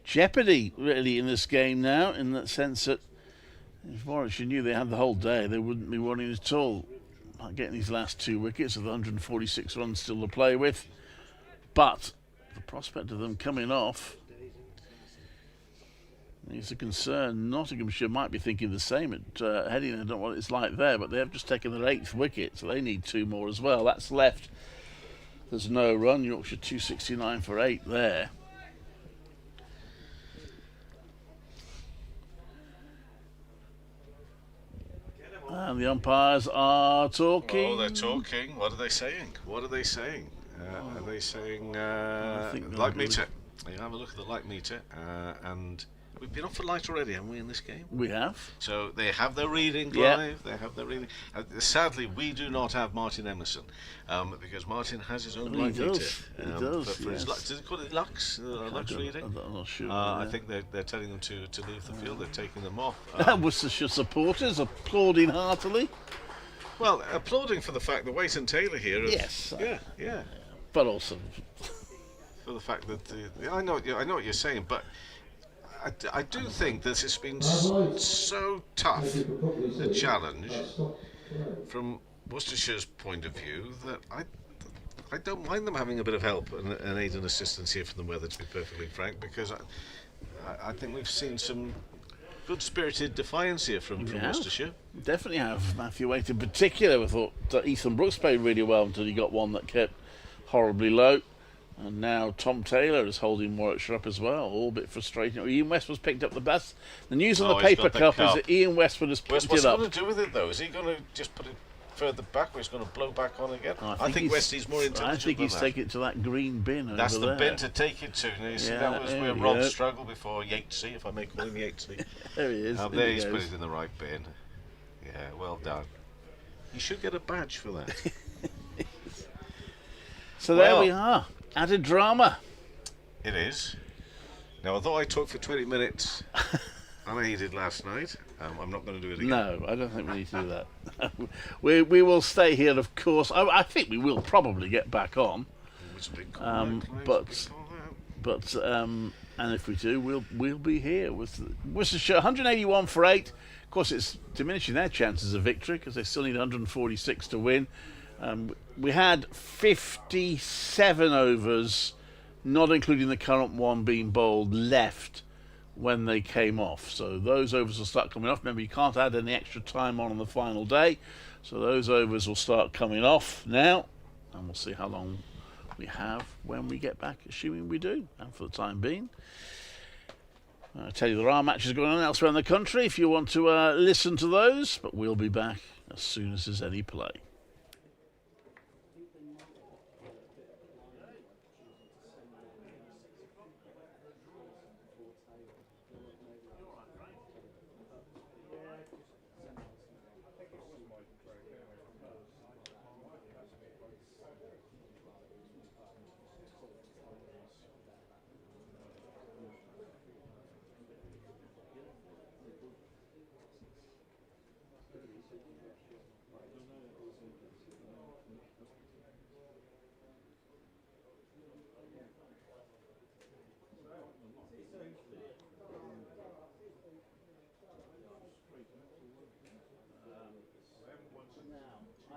jeopardy, really, in this game now, in that sense that if Warwickshire knew they had the whole day, they wouldn't be worrying at all about getting these last 2 wickets with 146 runs still to play with. But the prospect of them coming off is a concern. Nottinghamshire might be thinking the same at Heading. I don't know what it's like there, but they have just taken their 8th wicket, so they need 2 more as well. That's left. There's no run. Yorkshire 269 for 8 there. And the umpires are talking. Oh, they're talking. What are they saying? Are they saying light meter? You have a look at the light meter, and we've been off for light already, haven't we, in this game? We have. So they have their reading live. Yeah. They have their reading. Sadly, we do not have Martin Emerson, because Martin has his own light meter. He does. For his lux, does it call it lux? Lux reading? I'm not sure. I think they're telling them to leave the field. They're taking them off. Worcestershire supporters applauding heartily. Well, applauding for the fact that Waite and Taylor here. Yes. Yeah. But also For the fact that I know what you're saying, but I do think this has been so tough, the challenge, from Worcestershire's point of view, that I don't mind them having a bit of help and aid and assistance here from the weather, to be perfectly frank, because I think we've seen some good-spirited defiance here from Worcestershire. Definitely have. Matthew Waite in particular. We thought that Ethan Brooks played really well until he got one that kept horribly low. And now Tom Taylor is holding Warwickshire up as well. All a bit frustrating. Ian Westwood's picked up the best. The news on the paper cup is that Ian Westwood has picked it up. What's he going to do with it, though? Is he going to just put it further back, or he's going to blow back on again? I think Westie's more intelligent. I think he's taking it to that green bin. That's over the there. bin to take it to. You see, Yeah, that was where Rob struggled before Yatesy, if I may call him Yatesy. There he is. There he's put it in the right bin. Yeah, well done. You should get a badge for that. So there we are. Added drama. It is. Now, although I talked for 20 minutes unaided last night, I'm not going to do it again. No, I don't think we need to do that. we will stay here, of course. I think we will probably get back on. It's a big call, and if we do, we'll be here with Worcestershire 181 for 8. Of course, it's diminishing their chances of victory because they still need 146 to win. We had 57 overs, not including the current one being bowled, left when they came off. So those overs will start coming off. Remember, you can't add any extra time on the final day. So those overs will start coming off now. And we'll see how long we have when we get back, assuming we do. And for the time being, I tell you, there are matches going on elsewhere in the country if you want to listen to those. But we'll be back as soon as there's any play.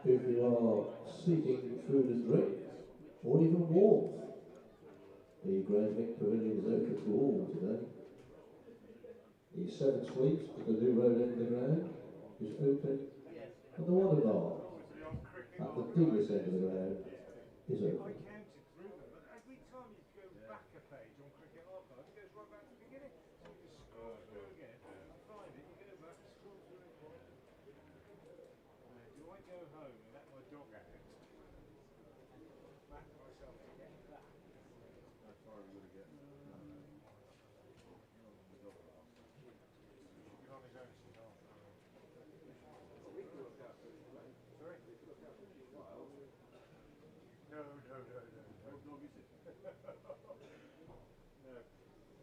If you are seeking food and drink, or even warmth, the Grand Vic Pavilion is open to all today. The 7 Suites at the new road end of the ground is open, and the Water Bar at the deepest end of the ground is I open. counted through them, but every time you go back a page on Cricket Archive, it goes right back to the beginning. So you just scroll through again, you find it, you go back, scroll through it again. Do I go home and let my dog out? Back myself to get that. How far are we going to get? The dog last. He'll be on his own since half an hour. We can look out for it. Sorry? We can look out for a few miles. No. What dog is it? No.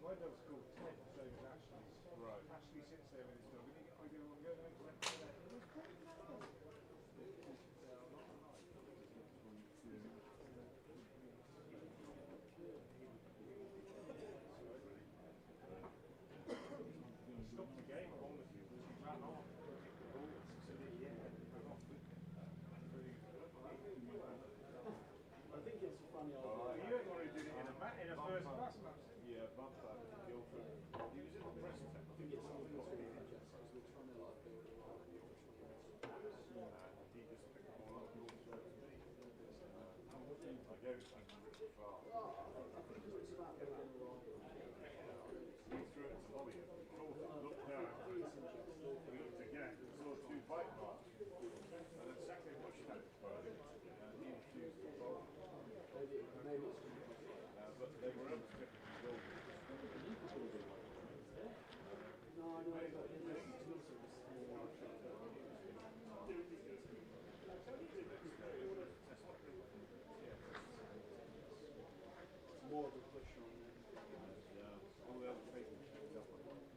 My dog's called Ted, the same as Ashley's. Right. Ashley sits there with his dog and I go, stop the game, I'm on with you. She ran off. I think it's a funny old You already did it in a first class match. Yeah, Bumper, Guildford. He was in the press centre. I think it's something else. Because we're trying to like build a lot of he just picked them all up and all showed to me. I gave it back to Richard Farr. I think it's about the he threw it to Holly and looked down. He looked again and saw 2 bite marks. And then secondly pushed at it for him. He refused to follow. Maybe it's but they were able to get the goal. No, I know, but it's more of a push on them. All the other people picked up on it.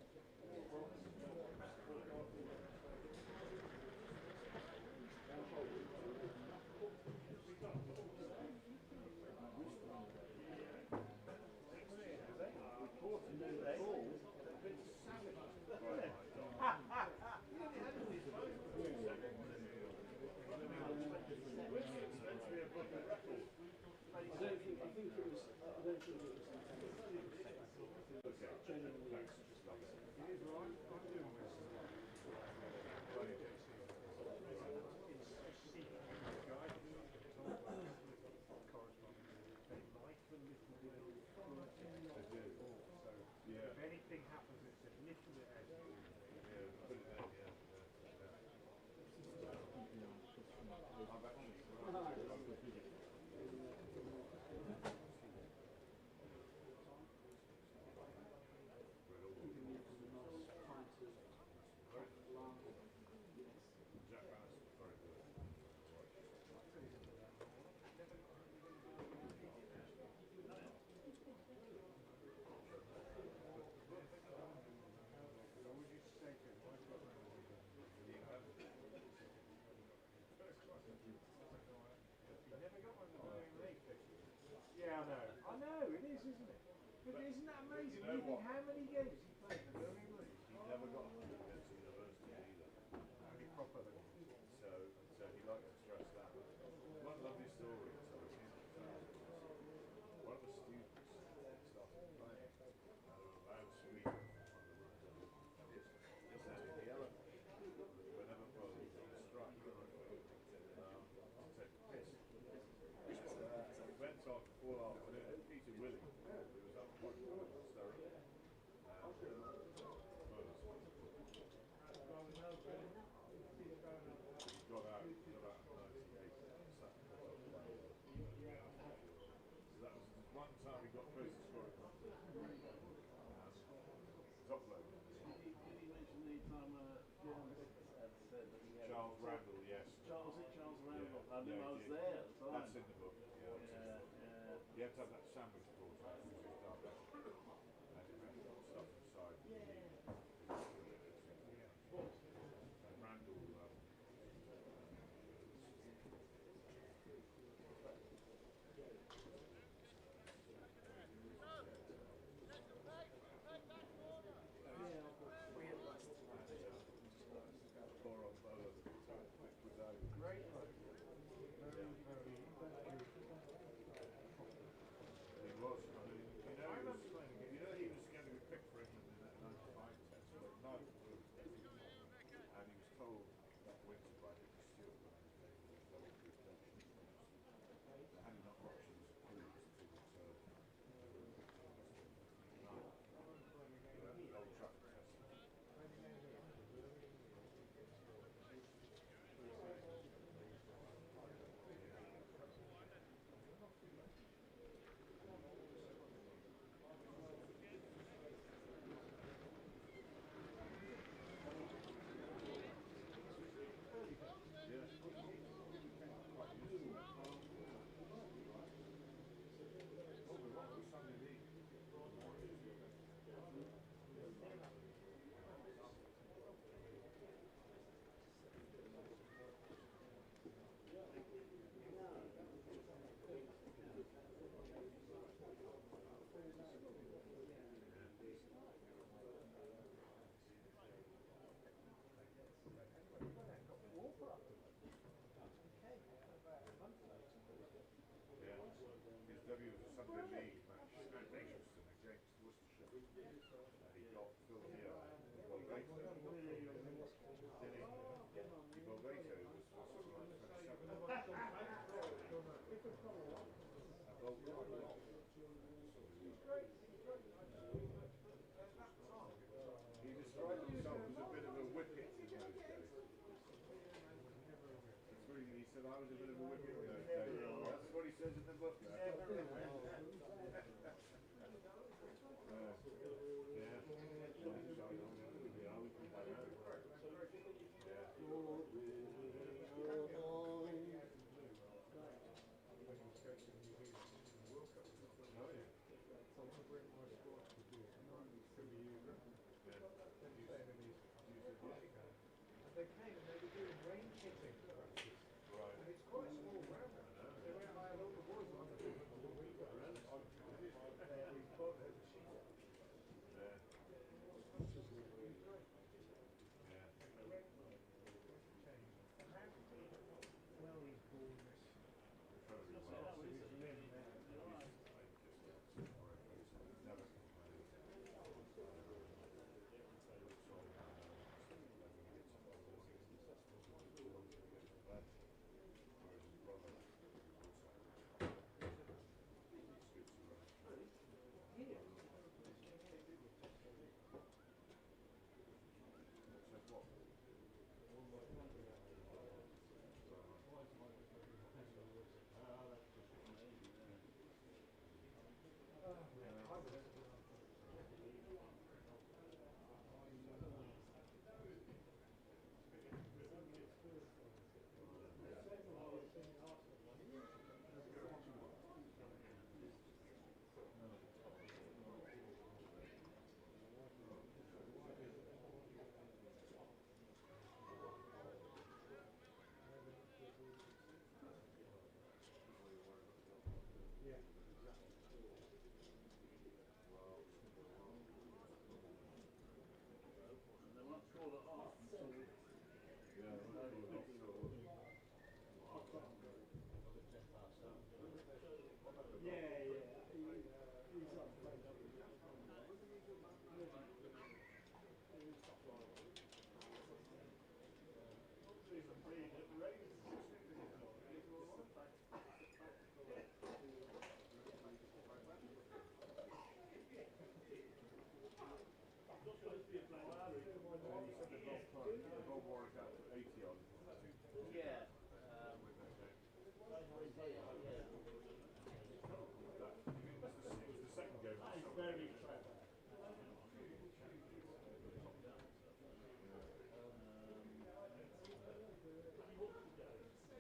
If anything happens, it's a little bit edgy. Yeah, I know, it is, isn't it? But isn't that amazing? You think how many games he played in the Birmingham League? He never got a 100 against the university either. Only proper than so he liked to stress that. What a lovely story. One of the students started playing and a loud squeak on the roof. Just out in the yellow. Whenever he was on a strike, to take the piss. Went on all afternoon. Peter Willie, who was up quite Worcestershire, he got out in 98. So that was one time he got close to scoring. Top bloke. Did he mention the time had said that he had Charles Randall, yes. Charles Randall. Yeah. I knew I was did. there at the time. That's in the book. Yeah. You had to have that sandwich brought out because it's dark. And stuff inside. And Randall. Great. he got Phil here. Ibogato was something like 27. He described himself as a bit of a wicket in those days. He said I was a bit of a wicket in those days. That's what he says in the book there. They came and they were doing rain kitting practice. Right. And it's quite a small ground. They went by a load of boys on the field. We both had the sheet. Well, he's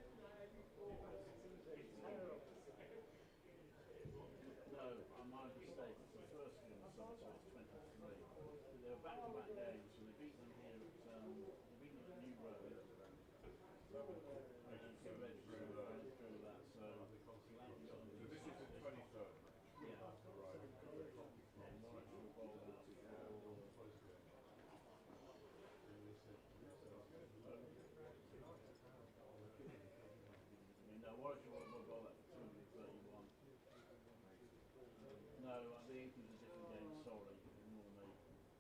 born this. No, the 8 was a different game, sorry.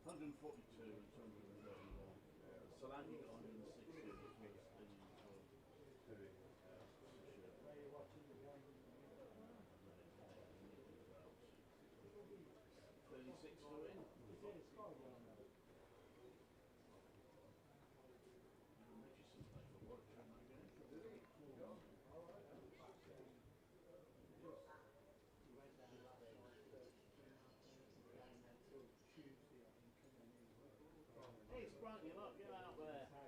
142 and 231. Solanke got 160, which was the 36 to win. Richardson played for Warwickshire in that game. Hey, it's brightening up, get out there. Get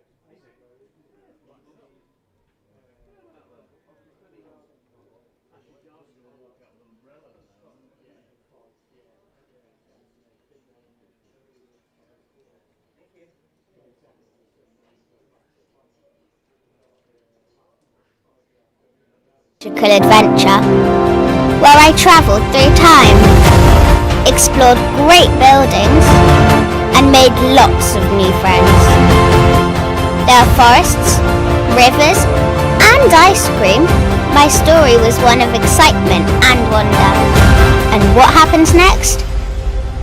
out there. Ashley Jarvis is going to walk out with an umbrella now. Magical adventure where I travelled through time, explored great buildings, and made lots of new friends. There are forests, rivers, and ice cream. My story was one of excitement and wonder. And what happens next?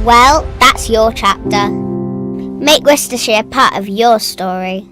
Well, that's That's your chapter. Make Worcestershire part of your story.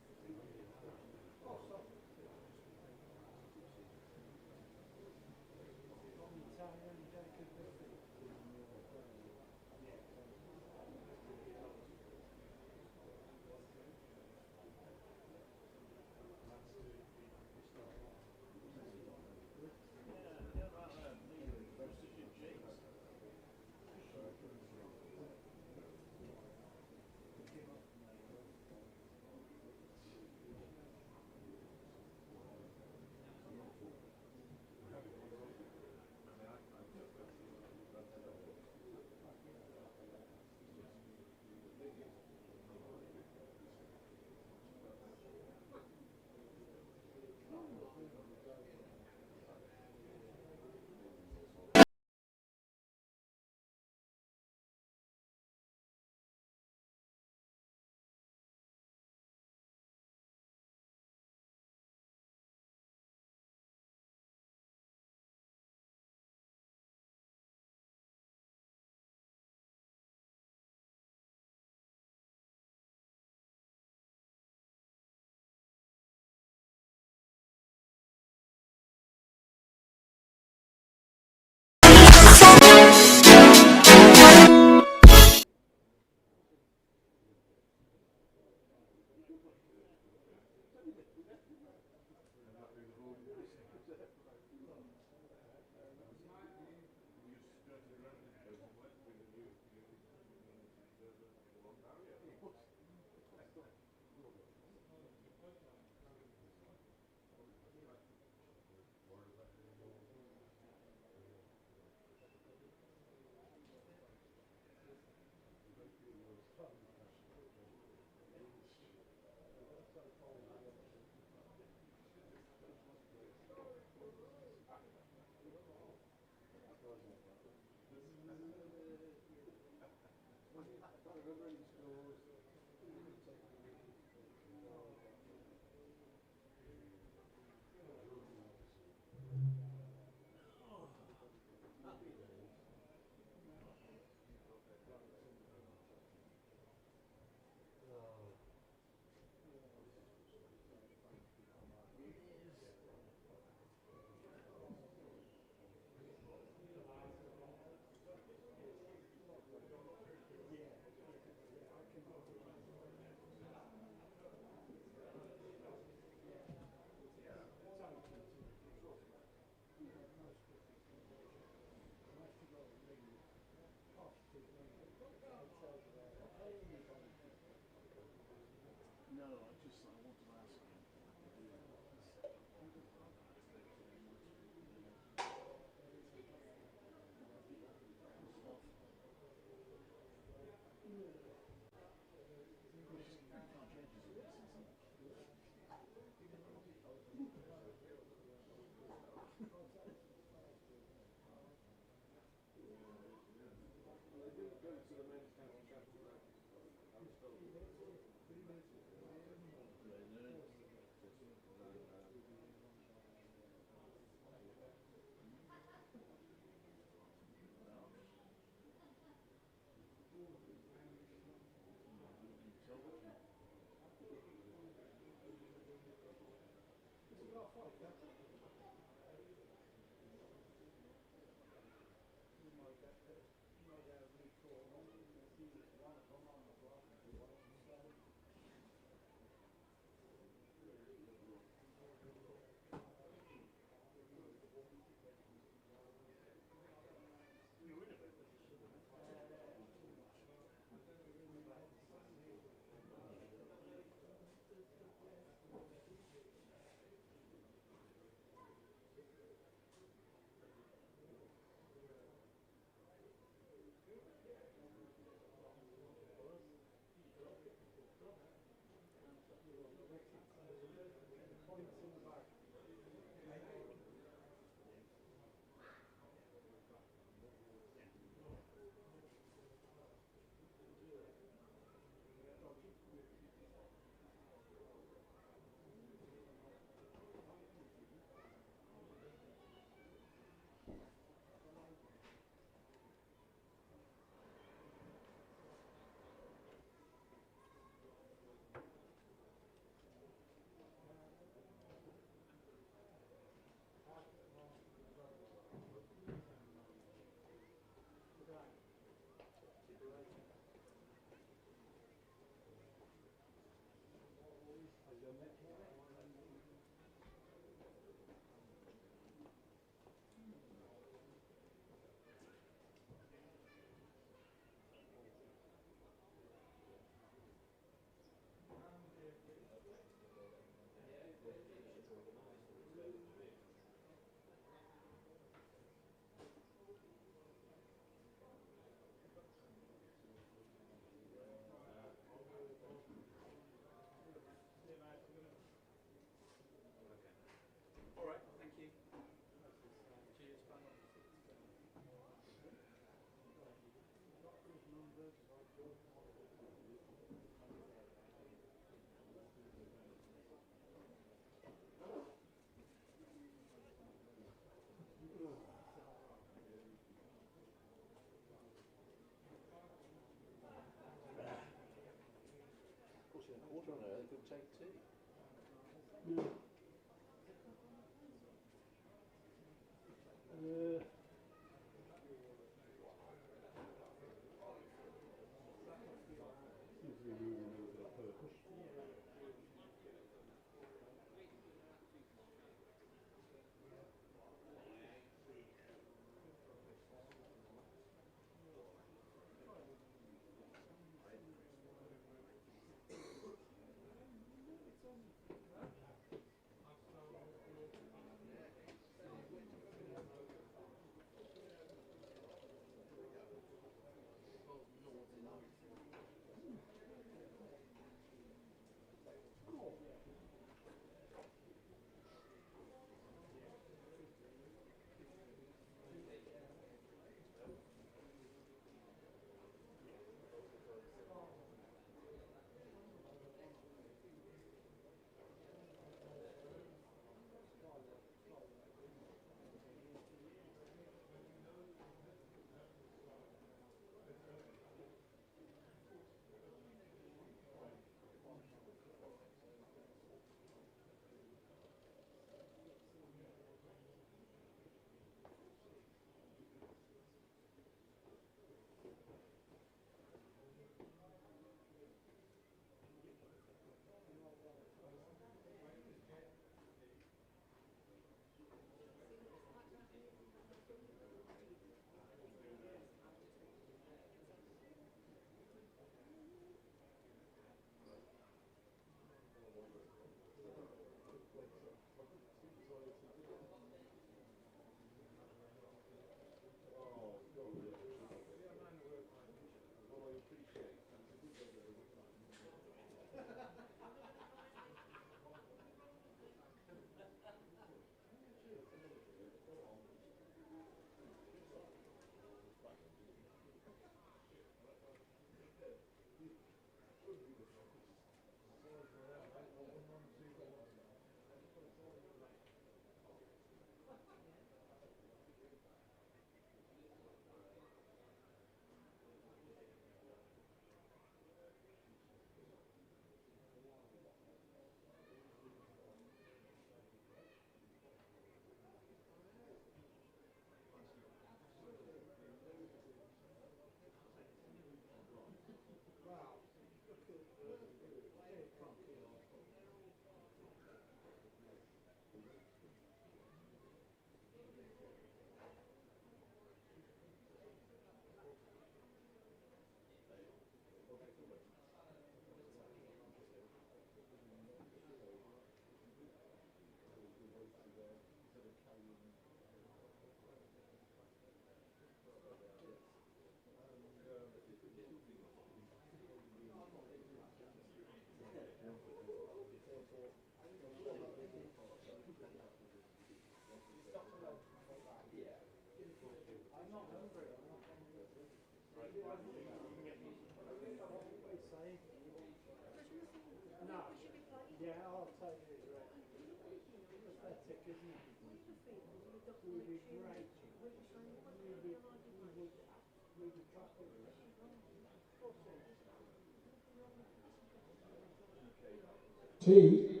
Tea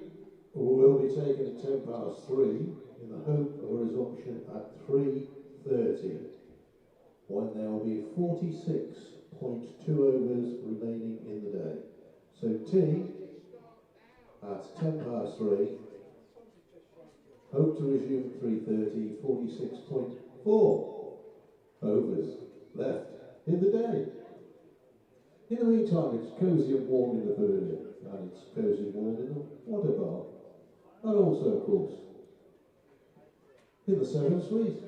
will be taken at 3:10 in the hope of a resumption at 3:30, when there will be 46.2 overs remaining in the day. So tea at 3:10, hope to resume 3:30, 46.4 overs left in the day. In the meantime, it's cosy and warm in the pavilion, and it's cosy and warm in the water bar, and also, of course, in the 7 suite.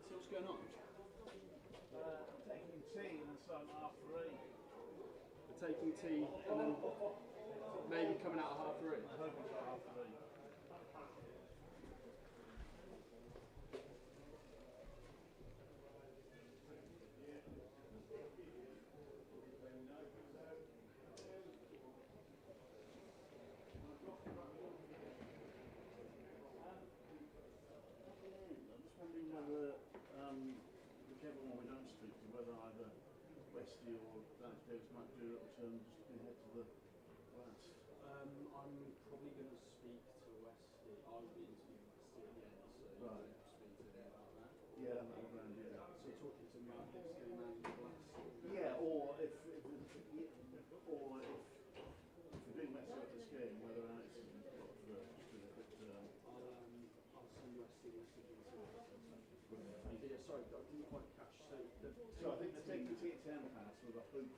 So what's going on? Taking tea and some half three. We're taking tea and then maybe coming out at 3:30. I hope it's at half three. I'm just wondering whether whichever one we don't speak to, whether either Westy or Dennis Davis might do a little turn just to head to the west. I'm probably going to speak to Westy. I'll be interviewing Westy at the end, so Right. you can speak to him about that. Yeah, that would be an idea. So you're talking to Mark, who's the man in the glass. Yeah, or if we're doing Westy at this game, whether Alex has got to do a quick turn. I'll send Westy the messages. Yeah, sorry, I didn't quite catch. So I think they're taking tea at 10 past with a hope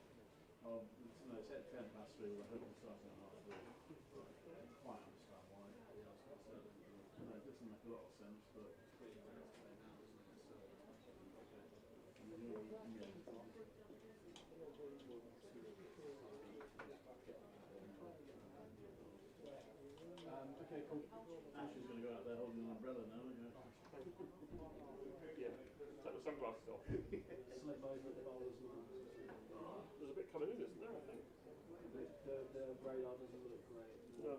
of, no, it's at 10 past 3 with a hope of starting at half 3. Quite understand why. No, it doesn't make a lot of sense, but It's pretty rare to play now, isn't it? So, okay, cool. Ashley's going to go out there holding an umbrella now, isn't Yeah, take the sunglasses off. Slip over at the bowlers now. There's a bit coming in, isn't there, I think? The radar doesn't look great. No.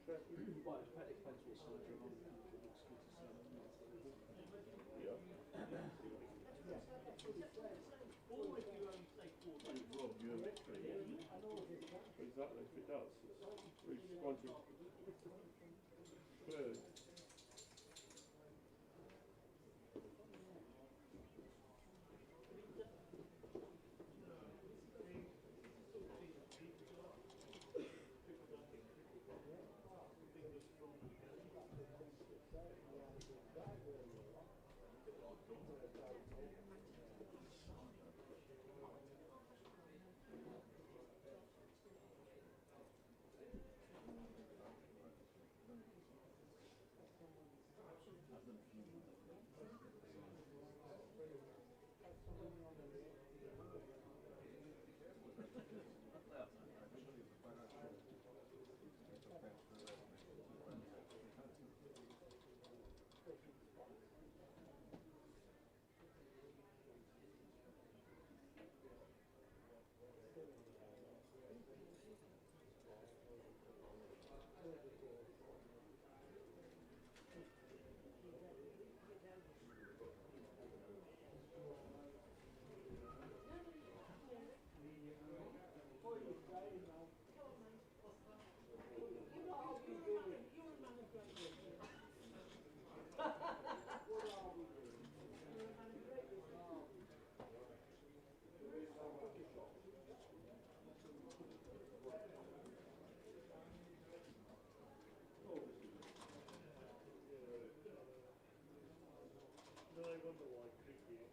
Well, it depends what side you're on. It looks good to see. Rob, you're a victory. Exactly, if it does. We just want to clearly. I wonder why cricket.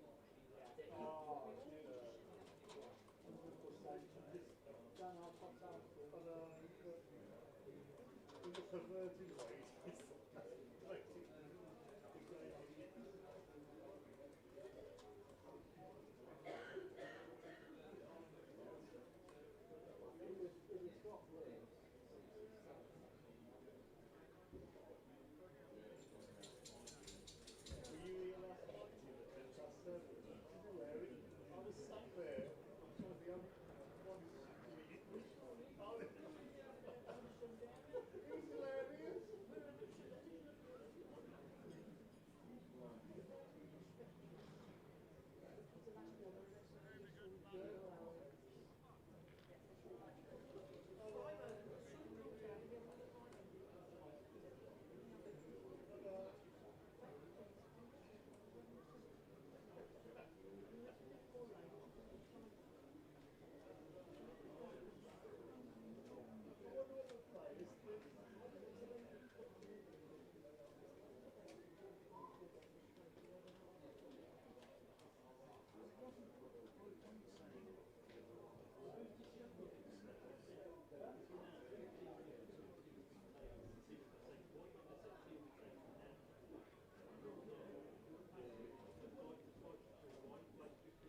In a perverted way, it's I was sat there, I was the only one He's hilarious.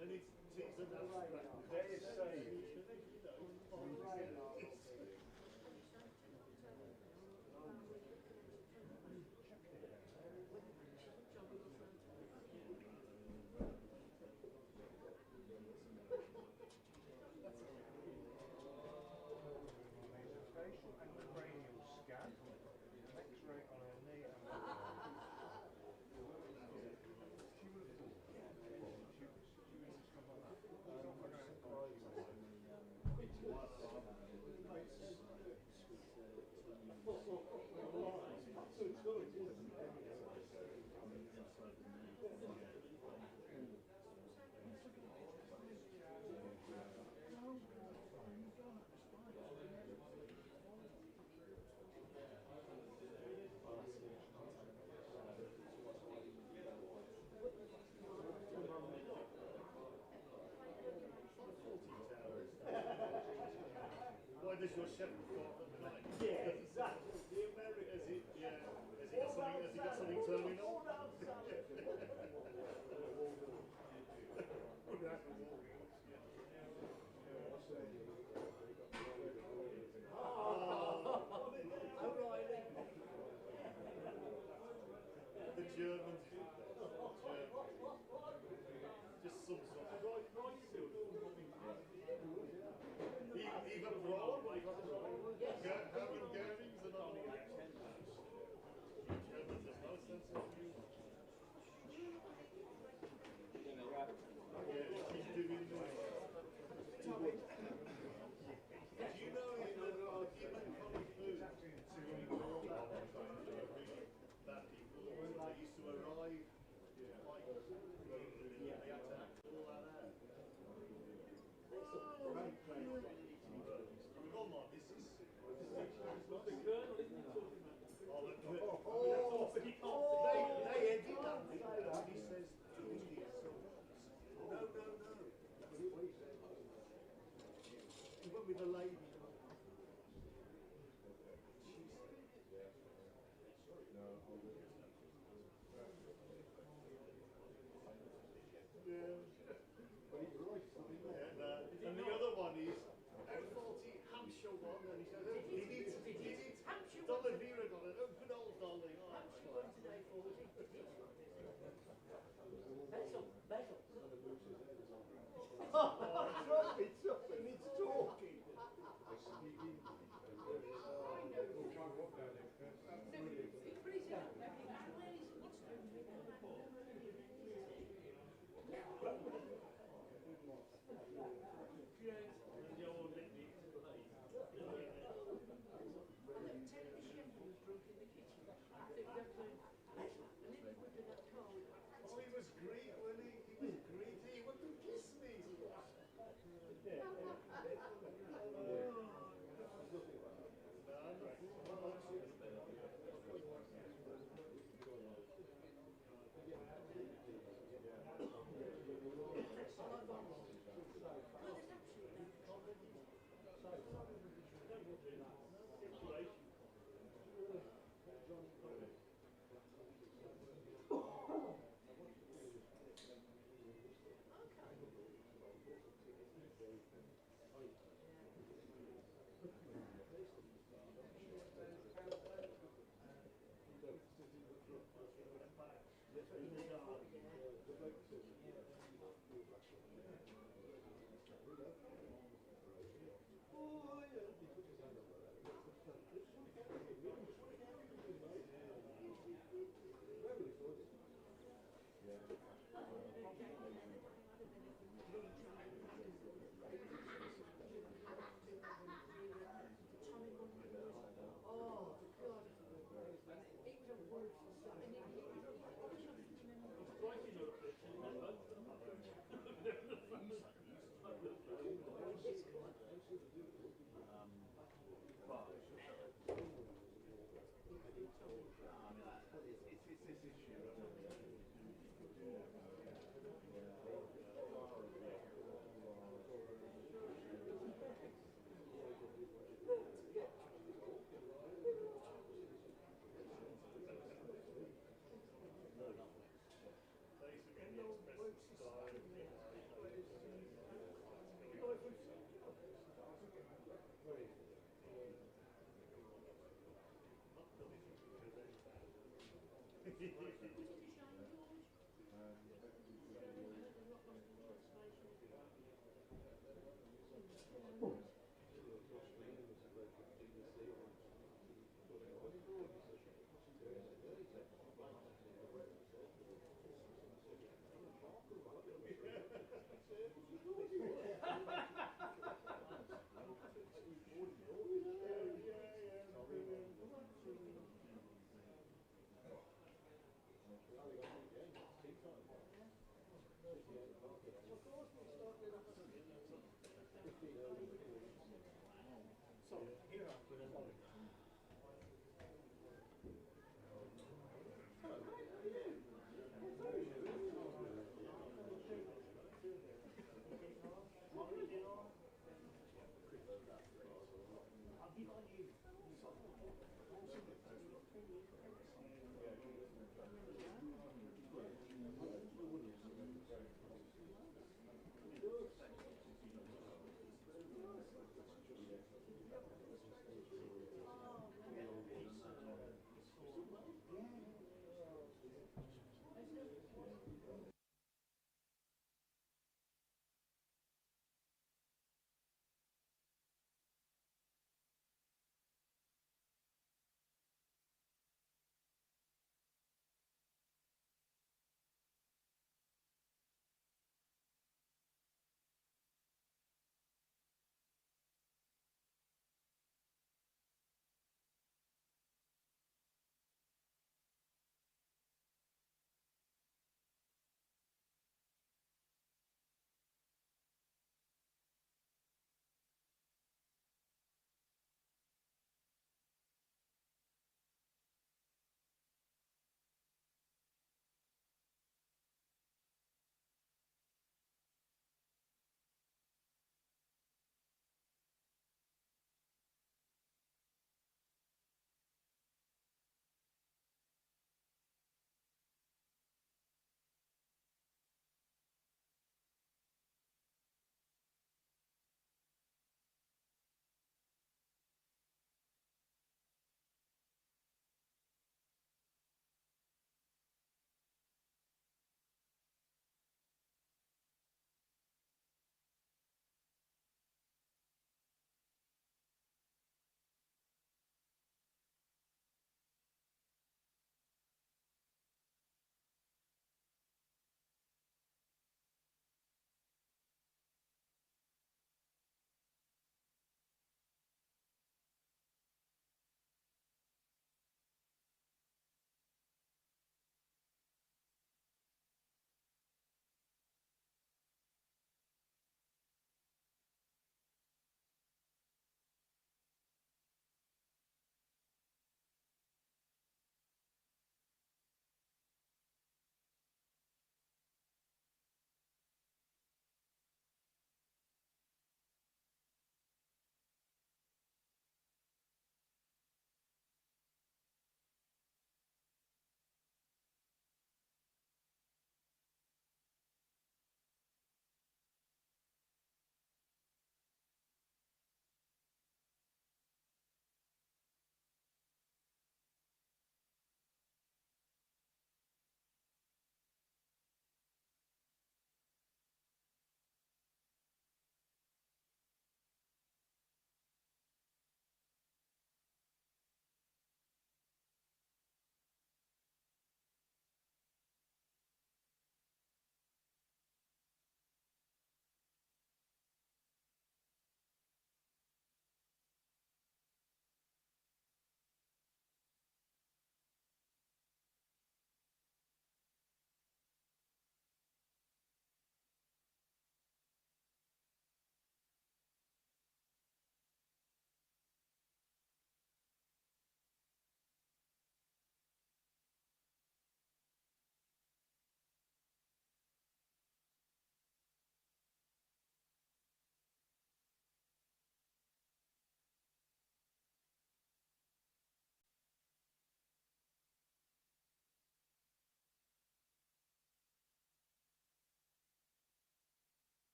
And it's a There is say. Facial and cranial scan, X-ray on her knee and Why does your shepherd thought at night? Yeah, exactly. The American, has he got something terminal? The Germans. Just some sort of. Even Broad, like Herman Goering's another one. Germans have no sense of humour. Yeah, he's doing this. Do you know in the human comic food to ignore that bad people they used to arrive like they had to act all that out. Come on, this is not the Colonel, isn't it? They edit that bit and he says to the no. He went with the lady. And the other one is out-40 Hampshire one, and he says, did it? Hampshire Dollar Vera got it. Oh, good old darling. Oh, Hampshire one today, 40. Metal. It's up and it's talking.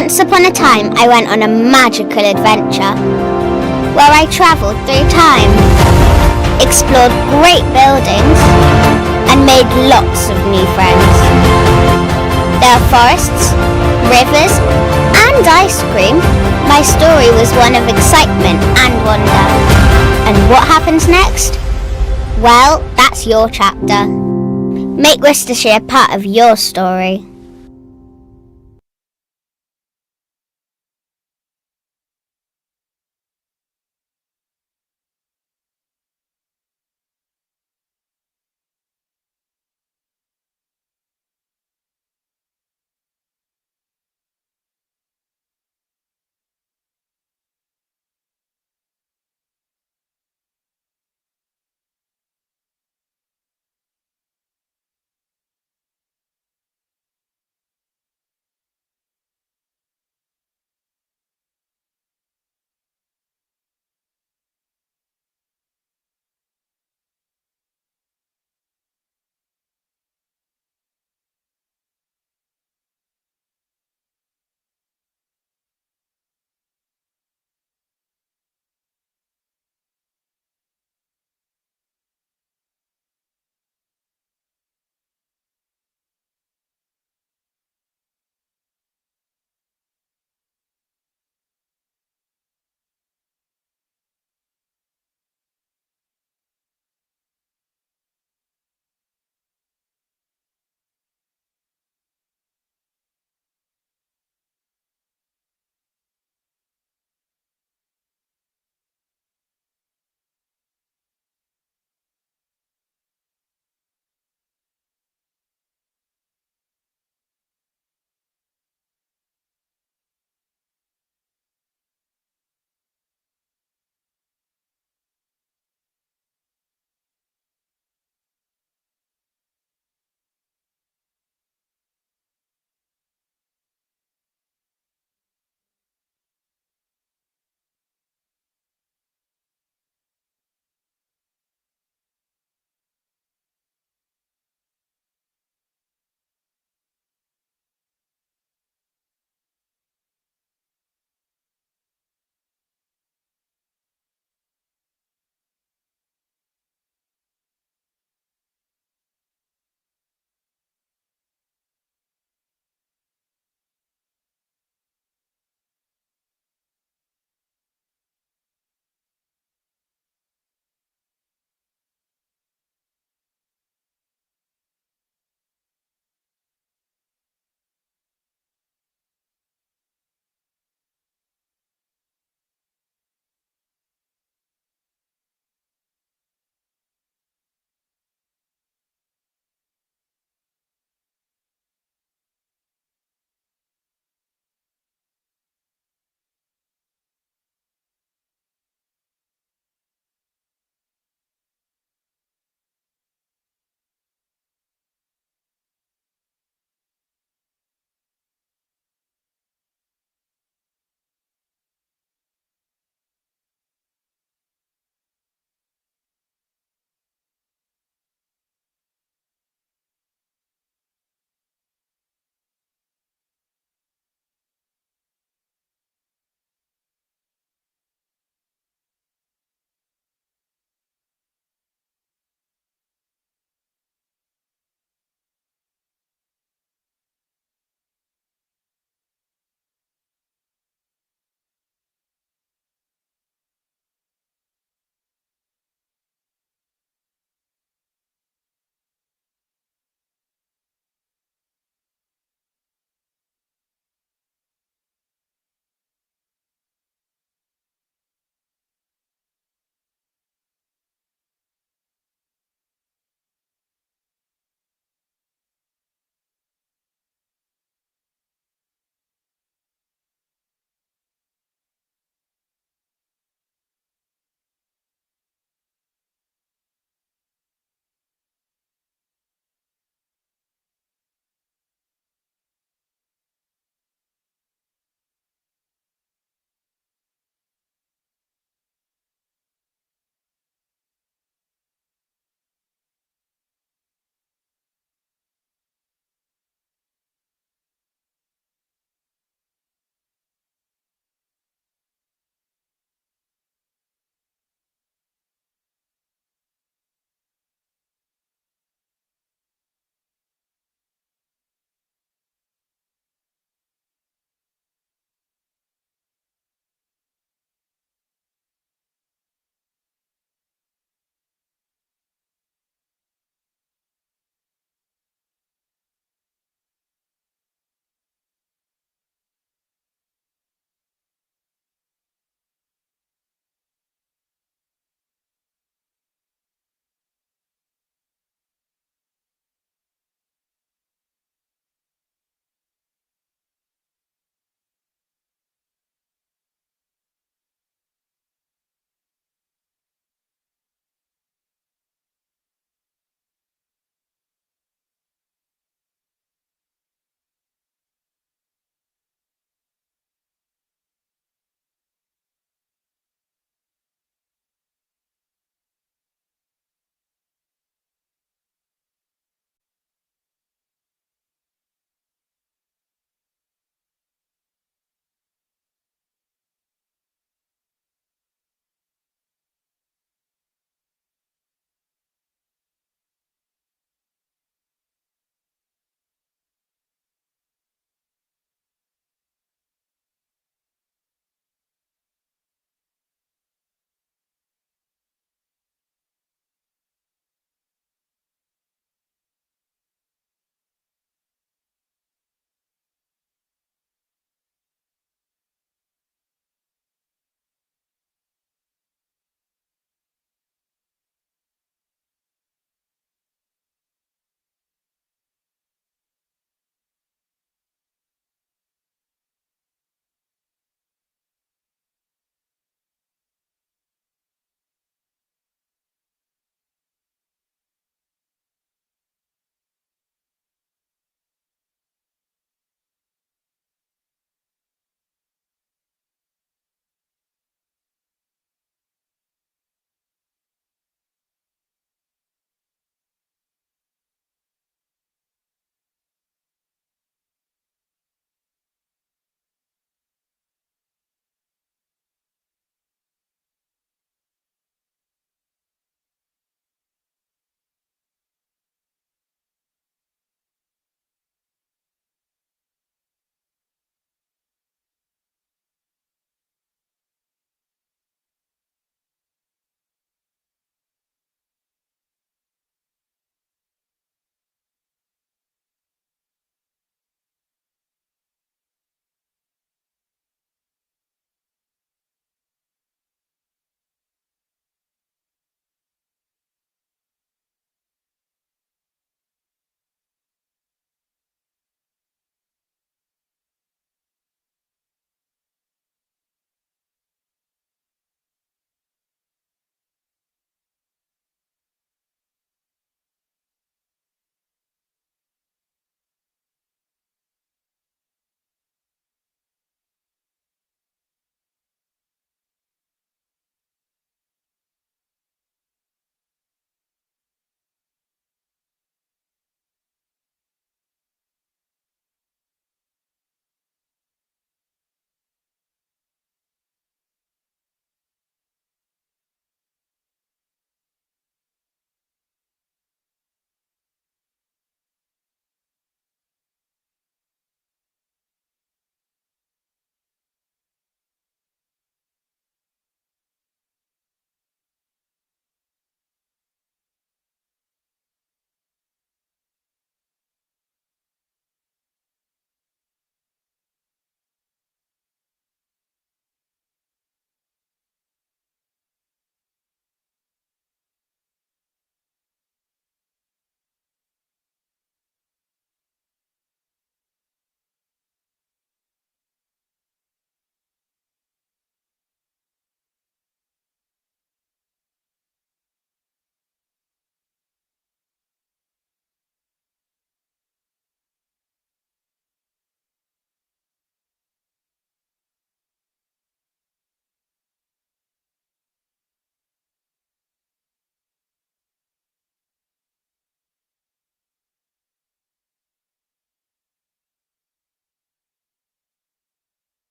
Once upon a time, I went on a magical adventure where I travelled through time, explored great buildings, and made lots of new friends. There are forests, rivers, and ice cream. My story was one of excitement and wonder. And what happens next? Well, that's your chapter. Make Worcestershire part of your story.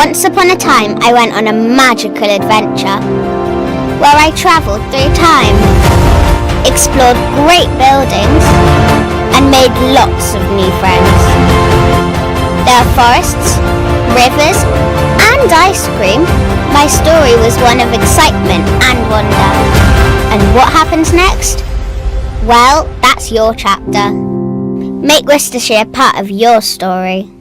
Once upon a time, I went on a magical adventure where I travelled through time, explored great buildings, and made lots of new friends. There are forests, rivers, and ice cream. My story was one of excitement and wonder. And what happens next? Well, that's your chapter. Make Worcestershire part of your story.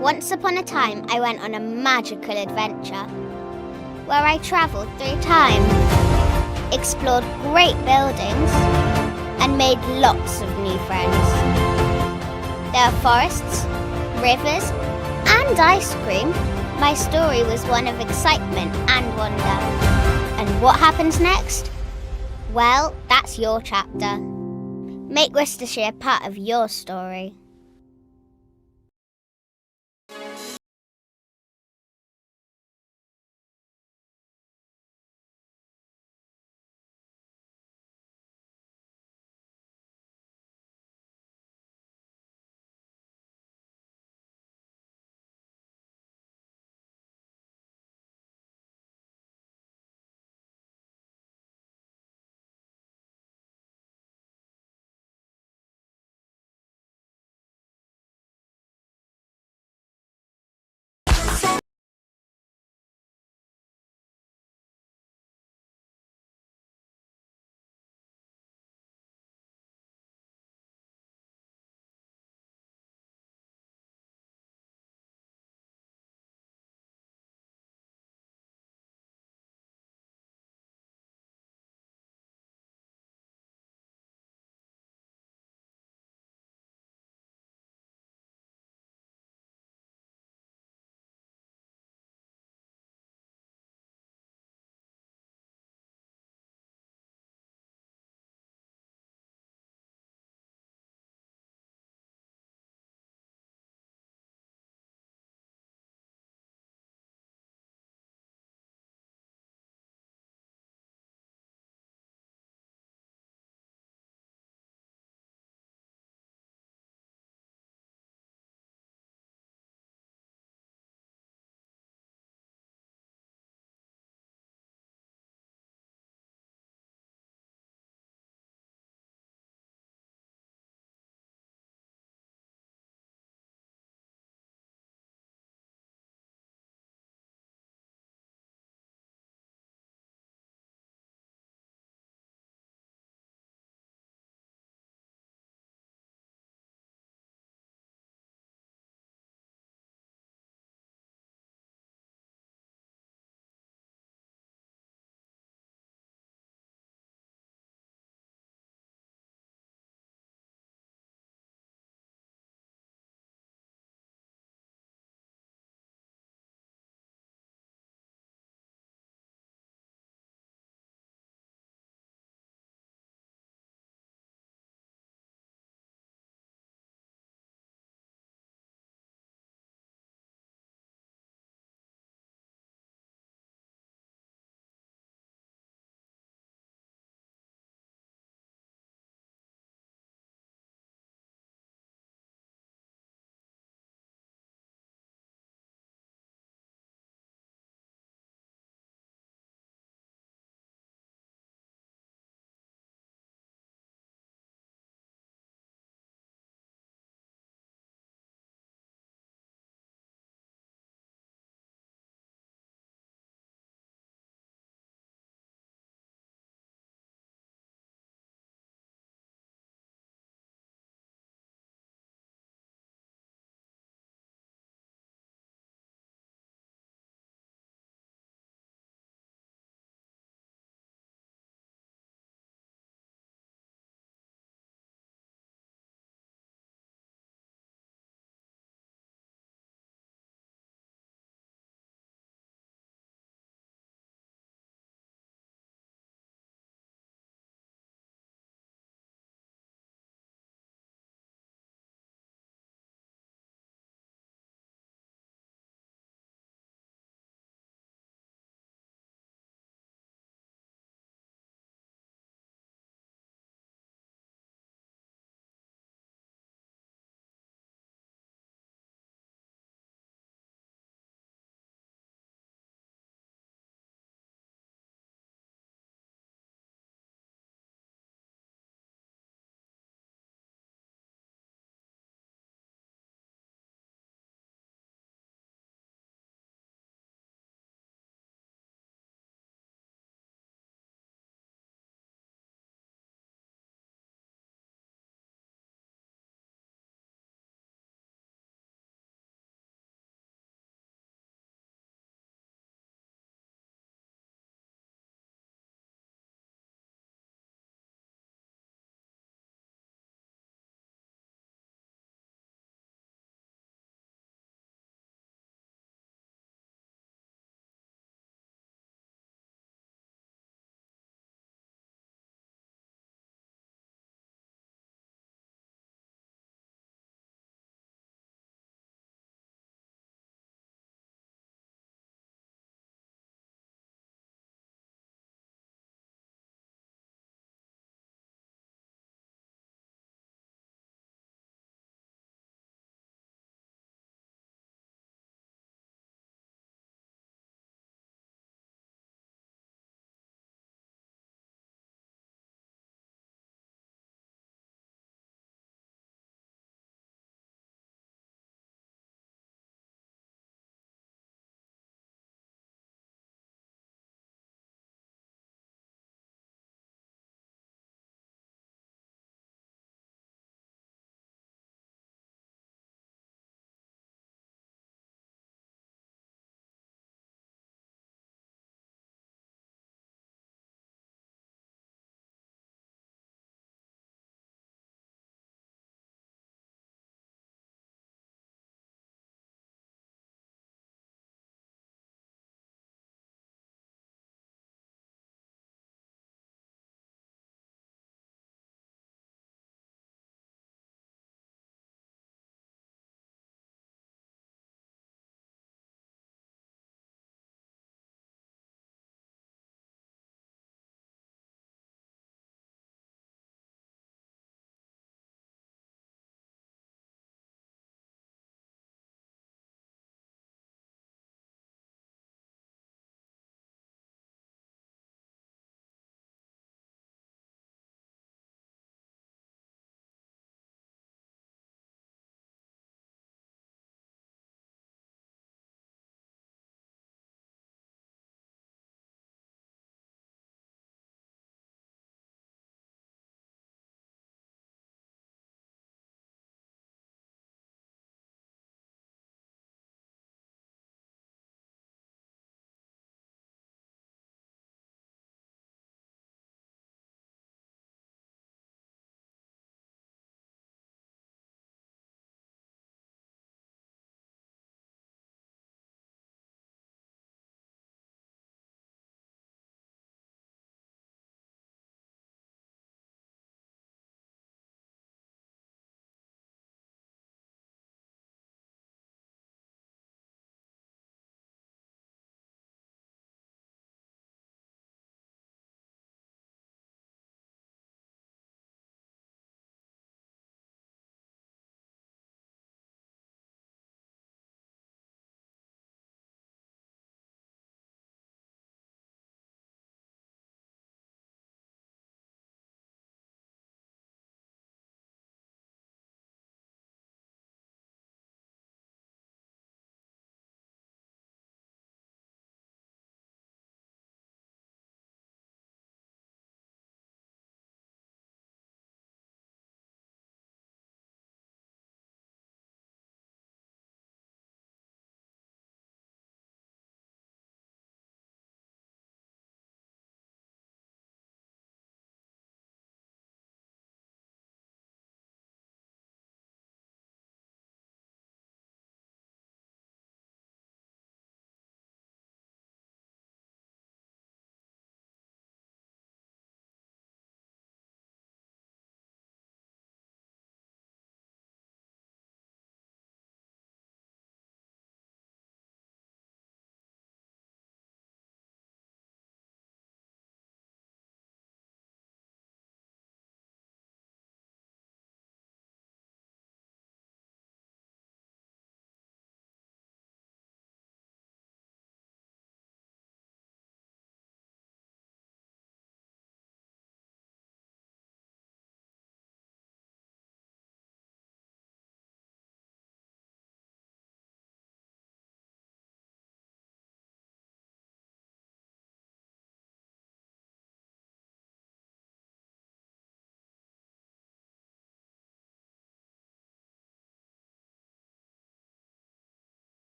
Once upon a time, I went on a magical adventure where I travelled through time, explored great buildings, and made lots of new friends. There are forests, rivers, and ice cream. My story was one of excitement and wonder. And what happens next? Well, that's your chapter. Make Worcestershire part of your story.